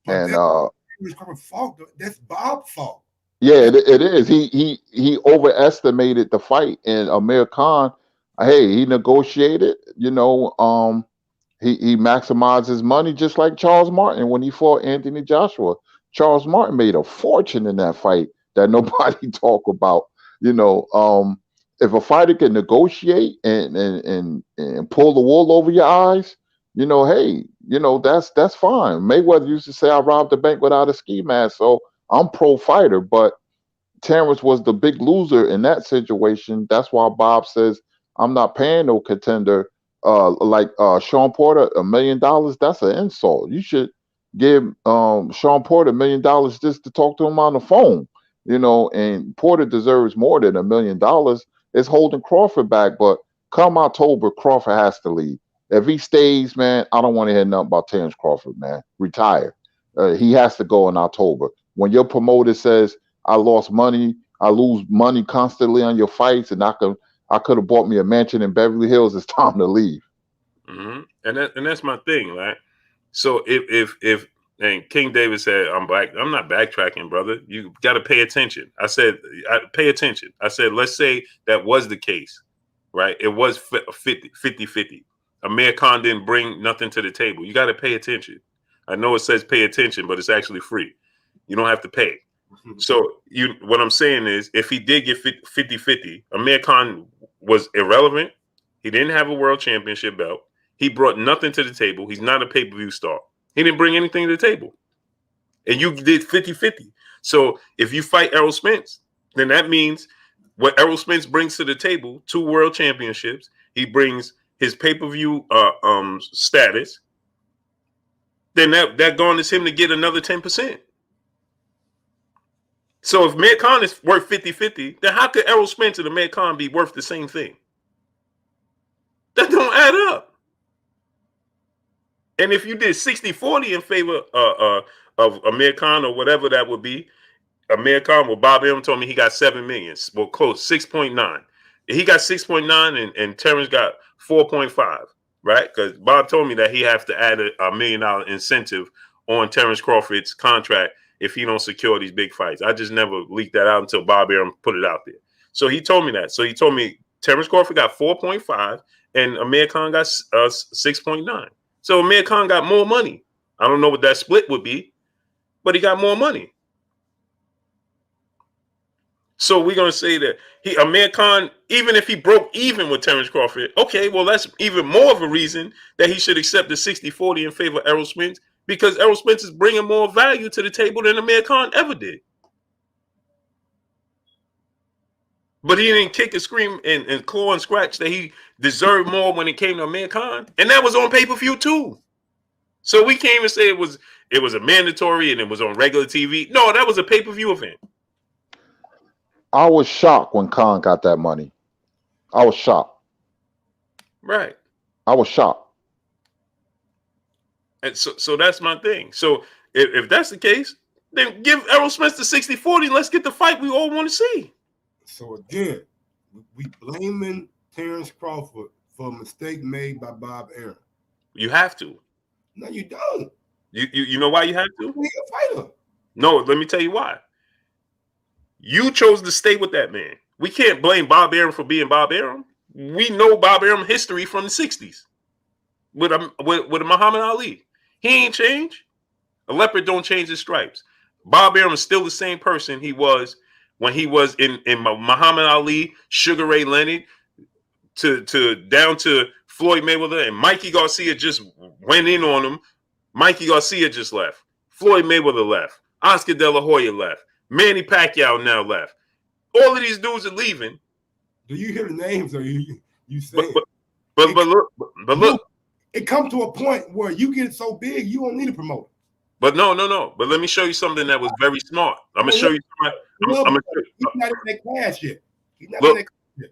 But and fault. That's Bob's fault. Yeah, it is. He overestimated the fight, and Amir Khan, hey, he negotiated. He maximized his money, just like Charles Martin when he fought Anthony Joshua. Charles Martin made a fortune in that fight that nobody talk about. If a fighter can negotiate and pull the wool over your eyes, hey, that's fine. Mayweather used to say, I robbed the bank without a ski mask. So I'm pro fighter, but Terence was the big loser in that situation. That's why Bob says, I'm not paying no contender like Sean Porter $1 million. That's an insult. You should give Sean Porter $1 million just to talk to him on the phone, and Porter deserves more than $1 million. It's holding Crawford back, but come October, Crawford has to leave. If he stays, man, I don't want to hear nothing about Terence Crawford, man. Retire. He has to go in October. When your promoter says, I lost money, I lose money constantly on your fights, and I could have bought me a mansion in Beverly Hills, it's time to leave. Mm-hmm. And that's my thing, right? So if and King David said, I'm not backtracking, brother. You got to pay attention. I said, pay attention. I said, let's say that was the case, right? It was 50-50. Amir Khan didn't bring nothing to the table. You got to pay attention. I know it says pay attention, but it's actually free. You don't have to pay. So what I'm saying is, if he did get 50-50, Amir Khan was irrelevant. He didn't have a world championship belt. He brought nothing to the table. He's not a pay-per-view star. He didn't bring anything to the table. And you did 50-50. So if you fight Errol Spence, then that means what Errol Spence brings to the table, 2 world championships, he brings his pay-per-view status, then that garners him to get another 10%. So if Amir Khan is worth 50-50, then how could Errol Spence and Amir Khan be worth the same thing? That don't add up. And if you did 60-40 in favor of Amir Khan or whatever that would be, Amir Khan, well, Bob M told me he got 7 million. Well, close, 6.9. He got 6.9 and Terence got 4.5, right? Because Bob told me that he has to add a $1 million incentive on Terence Crawford's contract if he don't secure these big fights. I just never leaked that out until Bob Arum put it out there. So he told me that. So he told me Terence Crawford got 4.5 and Amir Khan got 6.9. So Amir Khan got more money. I don't know what that split would be, but he got more money. So we're going to say that Amir Khan, even if he broke even with Terence Crawford, okay, well, that's even more of a reason that he should accept the 60-40 in favor of Errol Spence, because Errol Spence is bringing more value to the table than Amir Khan ever did. But he didn't kick and scream and claw and scratch that he deserved more when it came to Amir Khan. And that was on pay-per-view too. So we can't even say it was a mandatory and it was on regular TV. No, that was a pay-per-view event. I was shocked when Khan got that money. I was shocked. Right. I was shocked. And so that's my thing. So If that's the case, then give Errol Spence the 60-40 and let's get the fight we all want to see. So again, we blaming Terence Crawford for a mistake made by Bob Arum. You have to. No, you don't. You know why you have to? He's a fighter. No, let me tell you why. You chose to stay with that man. We can't blame Bob Arum for being Bob Arum. We know Bob Arum history from the 60s with Muhammad Ali. He ain't changed. A leopard don't change his stripes. Bob Arum is still the same person he was when he was in Muhammad Ali, Sugar Ray Leonard, to down to Floyd Mayweather, and Mikey Garcia just went in on him. Mikey Garcia just left. Floyd Mayweather left. Oscar De La Hoya left. Manny Pacquiao now left. All of these dudes are leaving. Do you hear the names or you say but look. It comes to a point where you get so big you don't need a promoter. But no. But let me show you something that was very smart. I'm gonna show you. He's not in that class yet. He's not Look, in that class yet.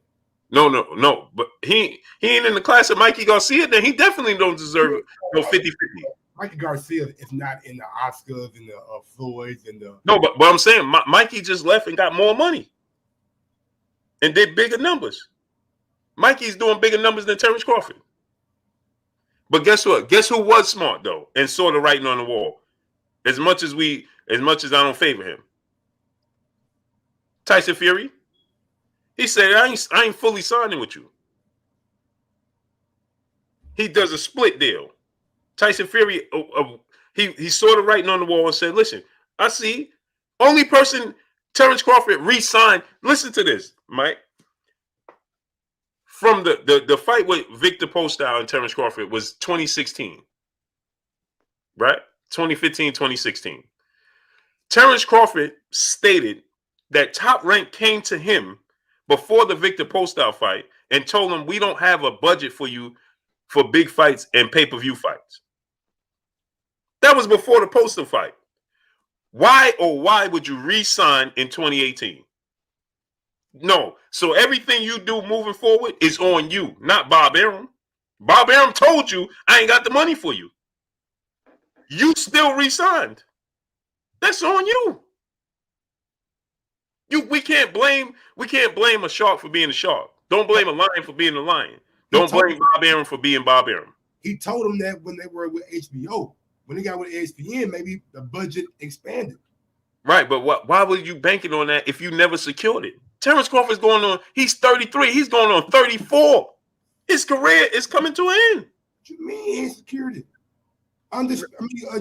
No. But he ain't in the class of Mikey Garcia. Then he definitely don't deserve no 50-50. Mikey Garcia is not in the Oscars and the Floyds and the. No, but I'm saying Mikey just left and got more money and did bigger numbers. Mikey's doing bigger numbers than Terence Crawford. But guess what? Guess who was smart though and saw the writing on the wall? As much as I don't favor him, Tyson Fury. He said, I ain't fully signing with you. He does a split deal. Tyson Fury, he saw the writing on the wall and said, listen, I see. Only person Terence Crawford re-signed. Listen to this, Mike. From the fight with Victor Postol and Terence Crawford was 2016. Right? 2015, 2016. Terence Crawford stated that Top Rank came to him before the Victor Postol fight and told him, we don't have a budget for you for big fights and pay-per-view fights. That was before the Postol fight. Why would you re-sign in 2018? No. So everything you do moving forward is on you, not Bob Arum. Bob Arum told you, I ain't got the money for you. You still re-signed. That's on you. We can't blame a shark for being a shark. Don't blame a lion for being a lion. Don't blame Bob Arum for being Bob Arum. He told him that when they were with HBO. When they got with ESPN, maybe the budget expanded. Right, but why would you bank it on that if you never secured it? Terence Crawford's going on, he's 33, he's going on 34. His career is coming to an end. What you mean he ain't secured it?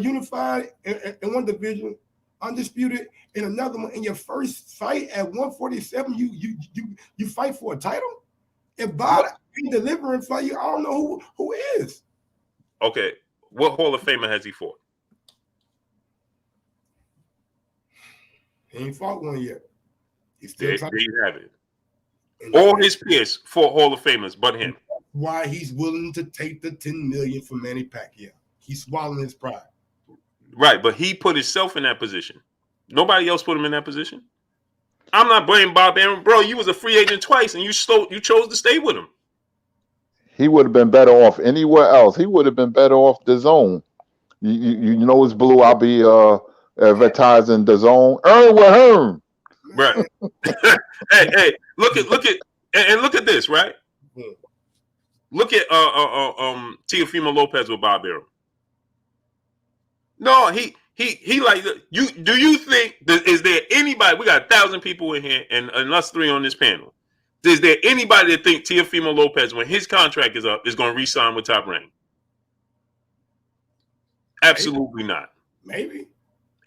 Unified in one division, undisputed in another one. In your first fight at 147, you fight for a title? If Bob ain't delivering for you, I don't know who is. Okay, what Hall of Famer has he fought? He ain't fought one yet. There you have it. All his peers fought Hall of Famers, but him. Why he's willing to take the $10 million for Manny Pacquiao? He's swallowing his pride. Right, but he put himself in that position. Nobody else put him in that position. I'm not blaming Bob Arum, bro. You was a free agent twice, and you chose to stay with him. He would have been better off anywhere else. He would have been better off the zone. You know it's blue. I'll be advertising the zone. Earl with Herm. Right. hey, look at this, right? Look at Teofimo Lopez with Bob Arum. No, he like you. Do you think is there anybody? We got 1,000 people in here, and us three on this panel. Is there anybody that think Teofimo Lopez, when his contract is up, is going to re-sign with Top Rank? Absolutely not. Maybe.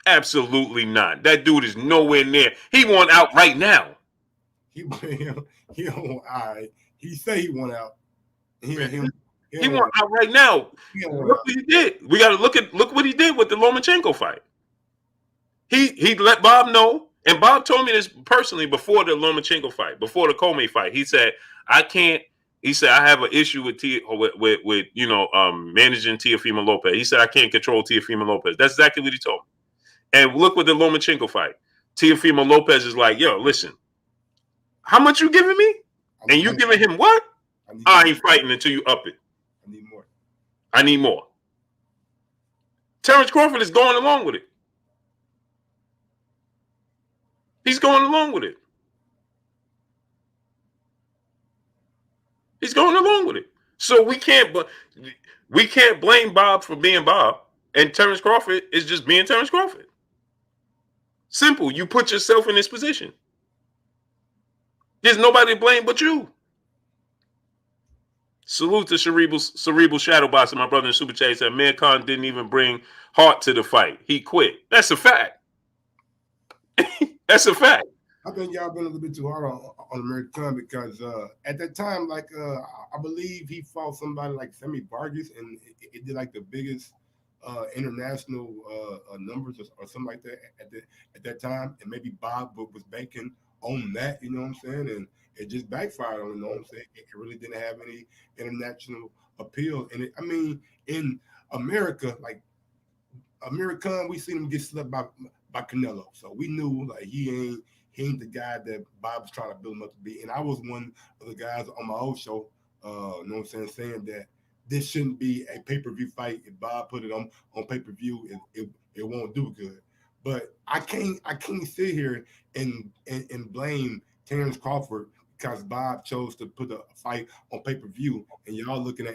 Absolutely not. That dude is nowhere near. He want out right now. He don't. He say he want out. He want out right now. Look what he did. We got to look what he did with the Lomachenko fight. He let Bob know. And Bob told me this personally before the Lomachenko fight, before the Comey fight. He said, I can't. He said, I have an issue with managing Teofimo Lopez. He said, I can't control Teofimo Lopez. That's exactly what he told me. And look with the Lomachenko fight. Teofimo Lopez is like, yo, listen, how much you giving me? And you giving him what? I ain't fighting until you up it. I need more. I need more. Terence Crawford is going along with it. He's going along with it. He's going along with it. So we can't blame Bob for being Bob, and Terence Crawford is just being Terence Crawford. Simple. You put yourself in this position. There's nobody to blame but you. Salute to Cerebral Shadow Boxer, my brother in Super Chat said Amir Khan didn't even bring heart to the fight. He quit. That's a fact. That's a fact. I think y'all been a little bit too hard on Amir Khan because at that time, like I believe he fought somebody like Sammy Vargas, and it did like the biggest international numbers or something like that at that time, and maybe Bob was banking on that, you know what I'm saying, and it just backfired on him, you know what I'm saying. It really didn't have any international appeal, and I mean, in America, like Amir Khan, we seen him get slept by Canelo, so we knew like he ain't the guy that Bob was trying to build him up to be. And I was one of the guys on my old show, you know what I'm saying that this shouldn't be a pay-per-view fight. If Bob put it on pay-per-view, it won't do good. But I can't sit here and blame Terence Crawford because Bob chose to put a fight on pay-per-view, and y'all looking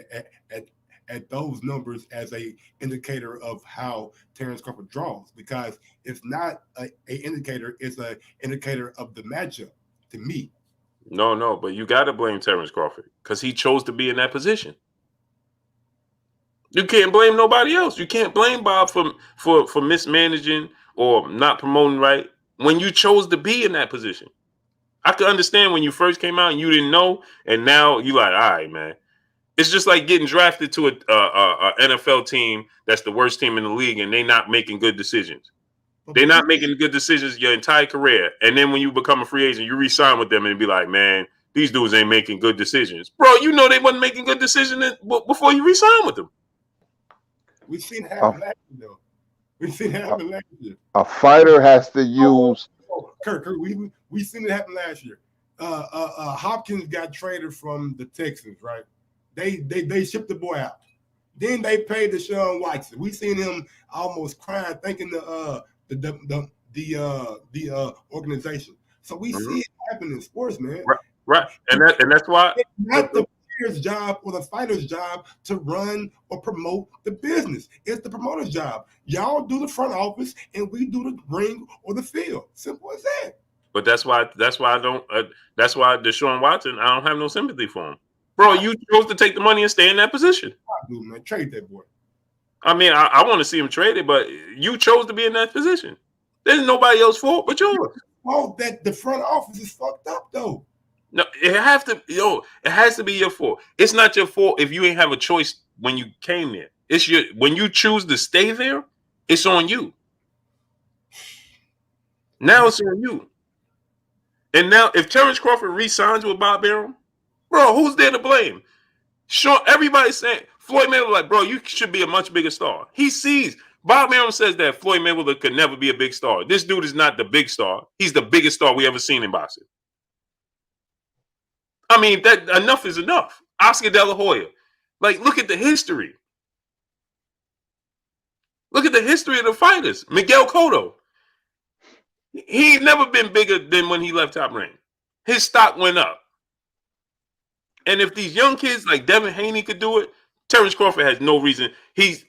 at those numbers as a indicator of how Terence Crawford draws, because it's not a indicator, it's an indicator of the matchup to me. No, but you got to blame Terence Crawford because he chose to be in that position. You can't blame nobody else. You can't blame Bob for mismanaging or not promoting right when you chose to be in that position. I could understand when you first came out and you didn't know, and now you like, all right, man. It's just like getting drafted to a NFL team that's the worst team in the league, and they're not making good decisions. They're not making good decisions your entire career, and then when you become a free agent, you re-sign with them and be like, man, these dudes ain't making good decisions, bro. You know they wasn't making good decisions before you re-sign with them. We've seen it happen last year, though. We've seen it happen last year. A fighter has to use. Kurt, we seen it happen last year. Hopkins got traded from the Texans, right? They shipped the boy out. Then they paid Deshaun Watson. We seen him almost crying, thanking the organization. So we see it happen in sports, man. Right. And that's why it's not the player's job or the fighter's job to run or promote the business. It's the promoter's job. Y'all do the front office and we do the ring or the field. Simple as that. But that's why I don't. That's why Deshaun Watson, I don't have no sympathy for him. Bro, you chose to take the money and stay in that position. Dude, man, trade that boy. I mean, I want to see him traded, but you chose to be in that position. There's nobody else's fault but yours. Oh, that the front office is fucked up, though. No, it has to be your fault. It's not your fault if you ain't have a choice when you came there. It's when you choose to stay there, it's on you. Now it's on you. And now if Terence Crawford re-signs with Bob Arum, bro, who's there to blame? Sure, everybody's saying Floyd Mayweather, like, bro, you should be a much bigger star. He sees Bob Arum says that Floyd Mayweather could never be a big star. This dude is not the big star. He's the biggest star we ever seen in boxing. I mean, that enough is enough. Oscar De La Hoya. Like, look at the history. Look at the history of the fighters. Miguel Cotto. He ain't never been bigger than when he left Top Rank. His stock went up. And if these young kids like Devin Haney could do it, Terence Crawford has no reason. He's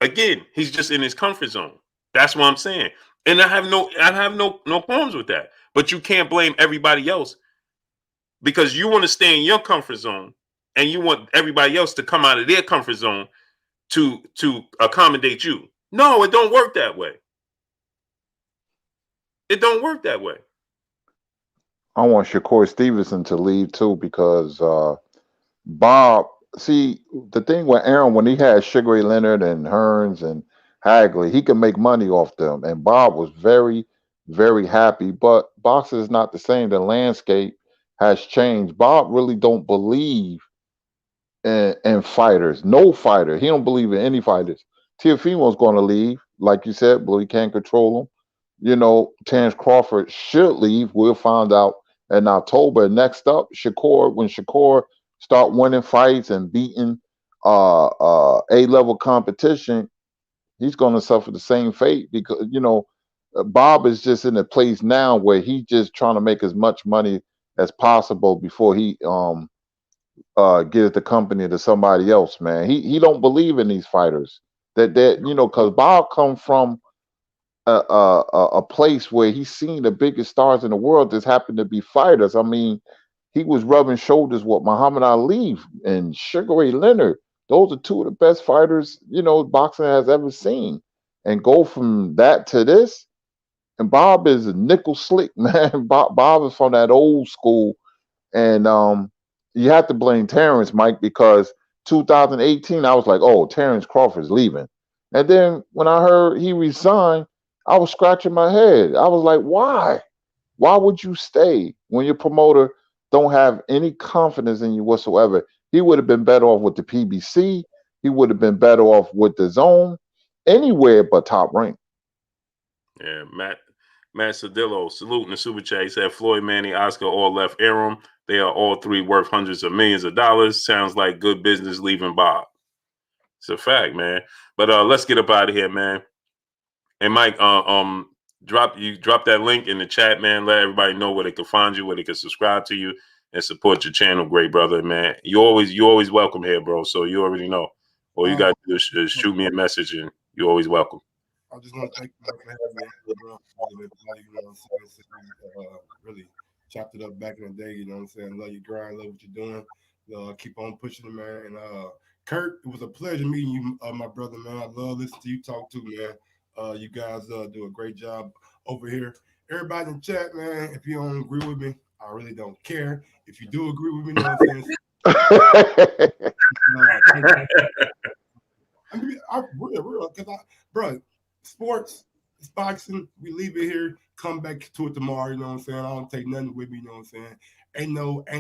just in his comfort zone. That's what I'm saying. And I have no problems with that. But you can't blame everybody else because you want to stay in your comfort zone and you want everybody else to come out of their comfort zone to accommodate you. No, it don't work that way. It don't work that way. I want Shakur Stevenson to leave too because Bob. See, the thing with Aaron, when he had Sugar Ray Leonard and Hearns and Hagley, he could make money off them, and Bob was very, very happy. But boxing is not the same. The landscape has changed. Bob really don't believe in fighters. No fighter. He don't believe in any fighters. Teofimo's going to leave, like you said, but he can't control him. You know, Terence Crawford should leave. We'll find out in October. Next up, Shakur. When Shakur start winning fights and beating A-level competition, He's going to suffer the same fate because Bob is just in a place now where he's just trying to make as much money as possible before he gives the company to somebody else. Man, he don't believe in these fighters because Bob come from a place where he's seen the biggest stars in the world that happen to be fighters. I mean, he was rubbing shoulders with Muhammad Ali and Sugar Ray Leonard. Those are two of the best fighters, boxing has ever seen. And go from that to this. And Bob is a nickel slick, man. Bob is from that old school. And you have to blame Terence, Mike, because 2018, I was like, oh, Terence Crawford's leaving. And then when I heard he resigned, I was scratching my head. I was like, why? Why would you stay when your promoter don't have any confidence in you whatsoever? He would have been better off with the PBC. He would have been better off with the Zone, anywhere but Top Rank. Yeah, Matt Cedillo, saluting the super chat. He said Floyd, Manny, Oscar all left Arum. They are all three worth hundreds of millions of dollars. Sounds like good business leaving Bob. It's a fact, man. But let's get up out of here, man. And Mike, drop that link in the chat, man. Let everybody know where they can find you, where they can subscribe to you and support your channel, great brother, man. You always welcome here, bro. So you already know. All you got to do is shoot me a message, and you're always welcome. I just want to thank you for having me, bro. Really chopped it up back in the day. You know what I'm saying? Love your grind, love what you're doing. Keep on pushing it, man. And Kurt, it was a pleasure meeting you, my brother, man. I love listening to you talk too, man. You guys do a great job over here. Everybody in the chat, man, if you don't agree with me, I really don't care. If you do agree with me, you know what I'm saying? I mean, real, because bro, sports, it's boxing. We leave it here, come back to it tomorrow. You know what I'm saying? I don't take nothing with me. You know what I'm saying? Ain't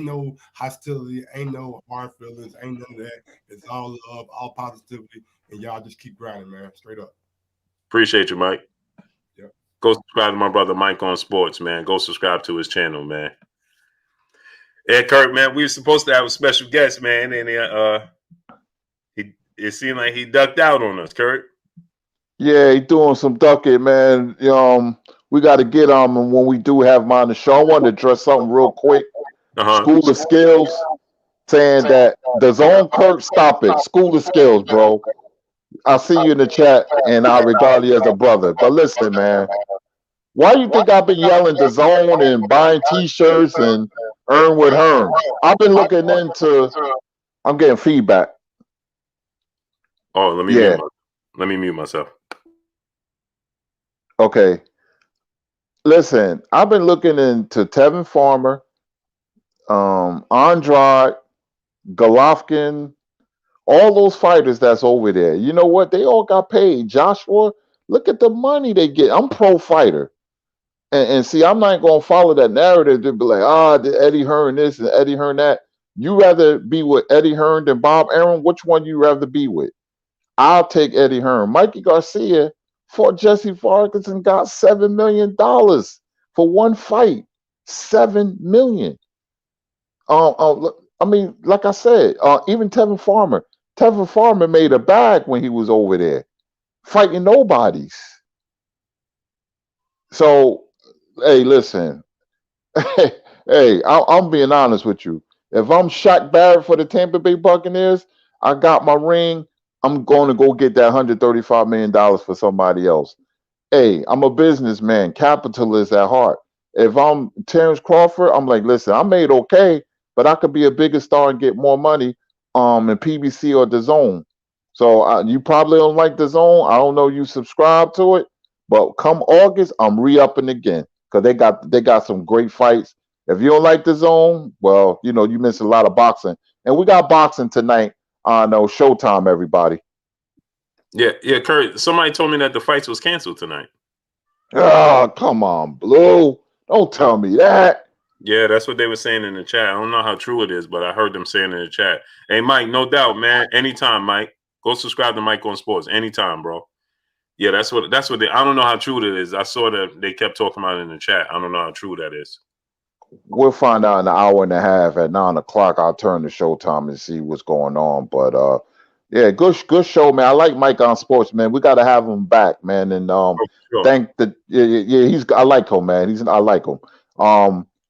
no hostility, ain't no hard feelings, ain't none of that. It's all love, all positivity, and y'all just keep grinding, man. Straight up. Appreciate you, Mike. Yeah. Go subscribe to my brother Mike on Sports, man. Go subscribe to his channel, man. Yeah, Kurt, man, we were supposed to have a special guest, man, and it seemed like he ducked out on us, Kurt. Yeah, he doing some ducking, man. We got to get him, and when we do have him on the show, I want to address something real quick. School of Skills saying that the Zone Kurt, stop it. School of Skills, bro. I see you in the chat, and I regard you as a brother. But listen, man, why do you think I've been yelling the Zone and buying T-shirts and earn with Hearn? I've been looking into. I'm getting feedback. Oh, let me mute myself. Okay. Listen, I've been looking into Tevin Farmer, Andrade, Golovkin, all those fighters that's over there. You know what? They all got paid. Joshua, look at the money they get. I'm pro fighter. And see, I'm not going to follow that narrative to be like, Eddie Hearn this and Eddie Hearn that. You rather be with Eddie Hearn than Bob Arum? Which one you rather be with? I'll take Eddie Hearn. Mikey Garcia fought Jesse Vargas and got $7 million for one fight. $7 million. I mean, like I said, even Tevin Farmer. Tevin Farmer made a bag when he was over there, fighting nobodies. So, hey, listen. Hey, I'm being honest with you. If I'm Shaq Barrett for the Tampa Bay Buccaneers, I got my ring. I'm going to go get that $135 million for somebody else. Hey, I'm a businessman, capitalist at heart. If I'm Terence Crawford, I'm like, listen, I made okay, but I could be a bigger star and get more money in PBC or the Zone. So you probably don't like the Zone. I don't know you subscribe to it, but come August, I'm re-upping again because they got some great fights. If you don't like the Zone, well, you miss a lot of boxing, and we got boxing tonight on Showtime. Everybody. Yeah, Kurt. Somebody told me that the fights was canceled tonight. Oh, come on, Blue. Don't tell me that. Yeah, that's what they were saying in the chat. I don't know how true it is, but I heard them saying in the chat. Hey, Mike, no doubt, man. Anytime, Mike. Go subscribe to Mike on Sports. Anytime, bro. Yeah, that's what they. I don't know how true it is. I saw that they kept talking about it in the chat. I don't know how true that is. We'll find out in an hour and a half. At 9 o'clock, I'll turn to Showtime and see what's going on. But Yeah, good show, man. I like Mike on Sports, man. We got to have him back, man. And Oh, sure. I like him, man. I like him.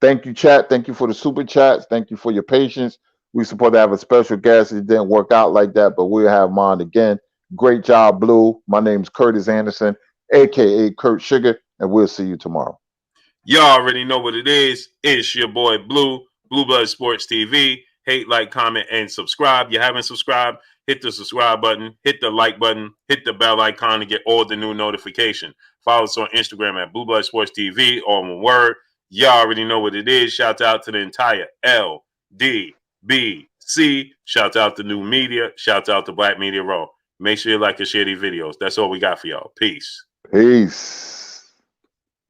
Thank you, chat. Thank you for the super chats. Thank you for your patience. We supposed to have a special guest. It didn't work out like that, but we'll have him on again. Great job, Blue. My name's Curtis Anderson, aka Kurt Sugar, and we'll see you tomorrow. Y'all already know what it is. It's your boy Blue Blood Sports TV. Hate, like, comment, and subscribe. You haven't subscribed, hit the subscribe button, hit the like button, hit the bell icon to get all the new notification. Follow us on Instagram at Blue Blood Sports TV, all one word. Y'all already know what it is. Shout out to the entire LDBC. Shout out to New Media. Shout out to Black Media Raw. Make sure you like and share these videos. That's all we got for y'all. Peace. Peace.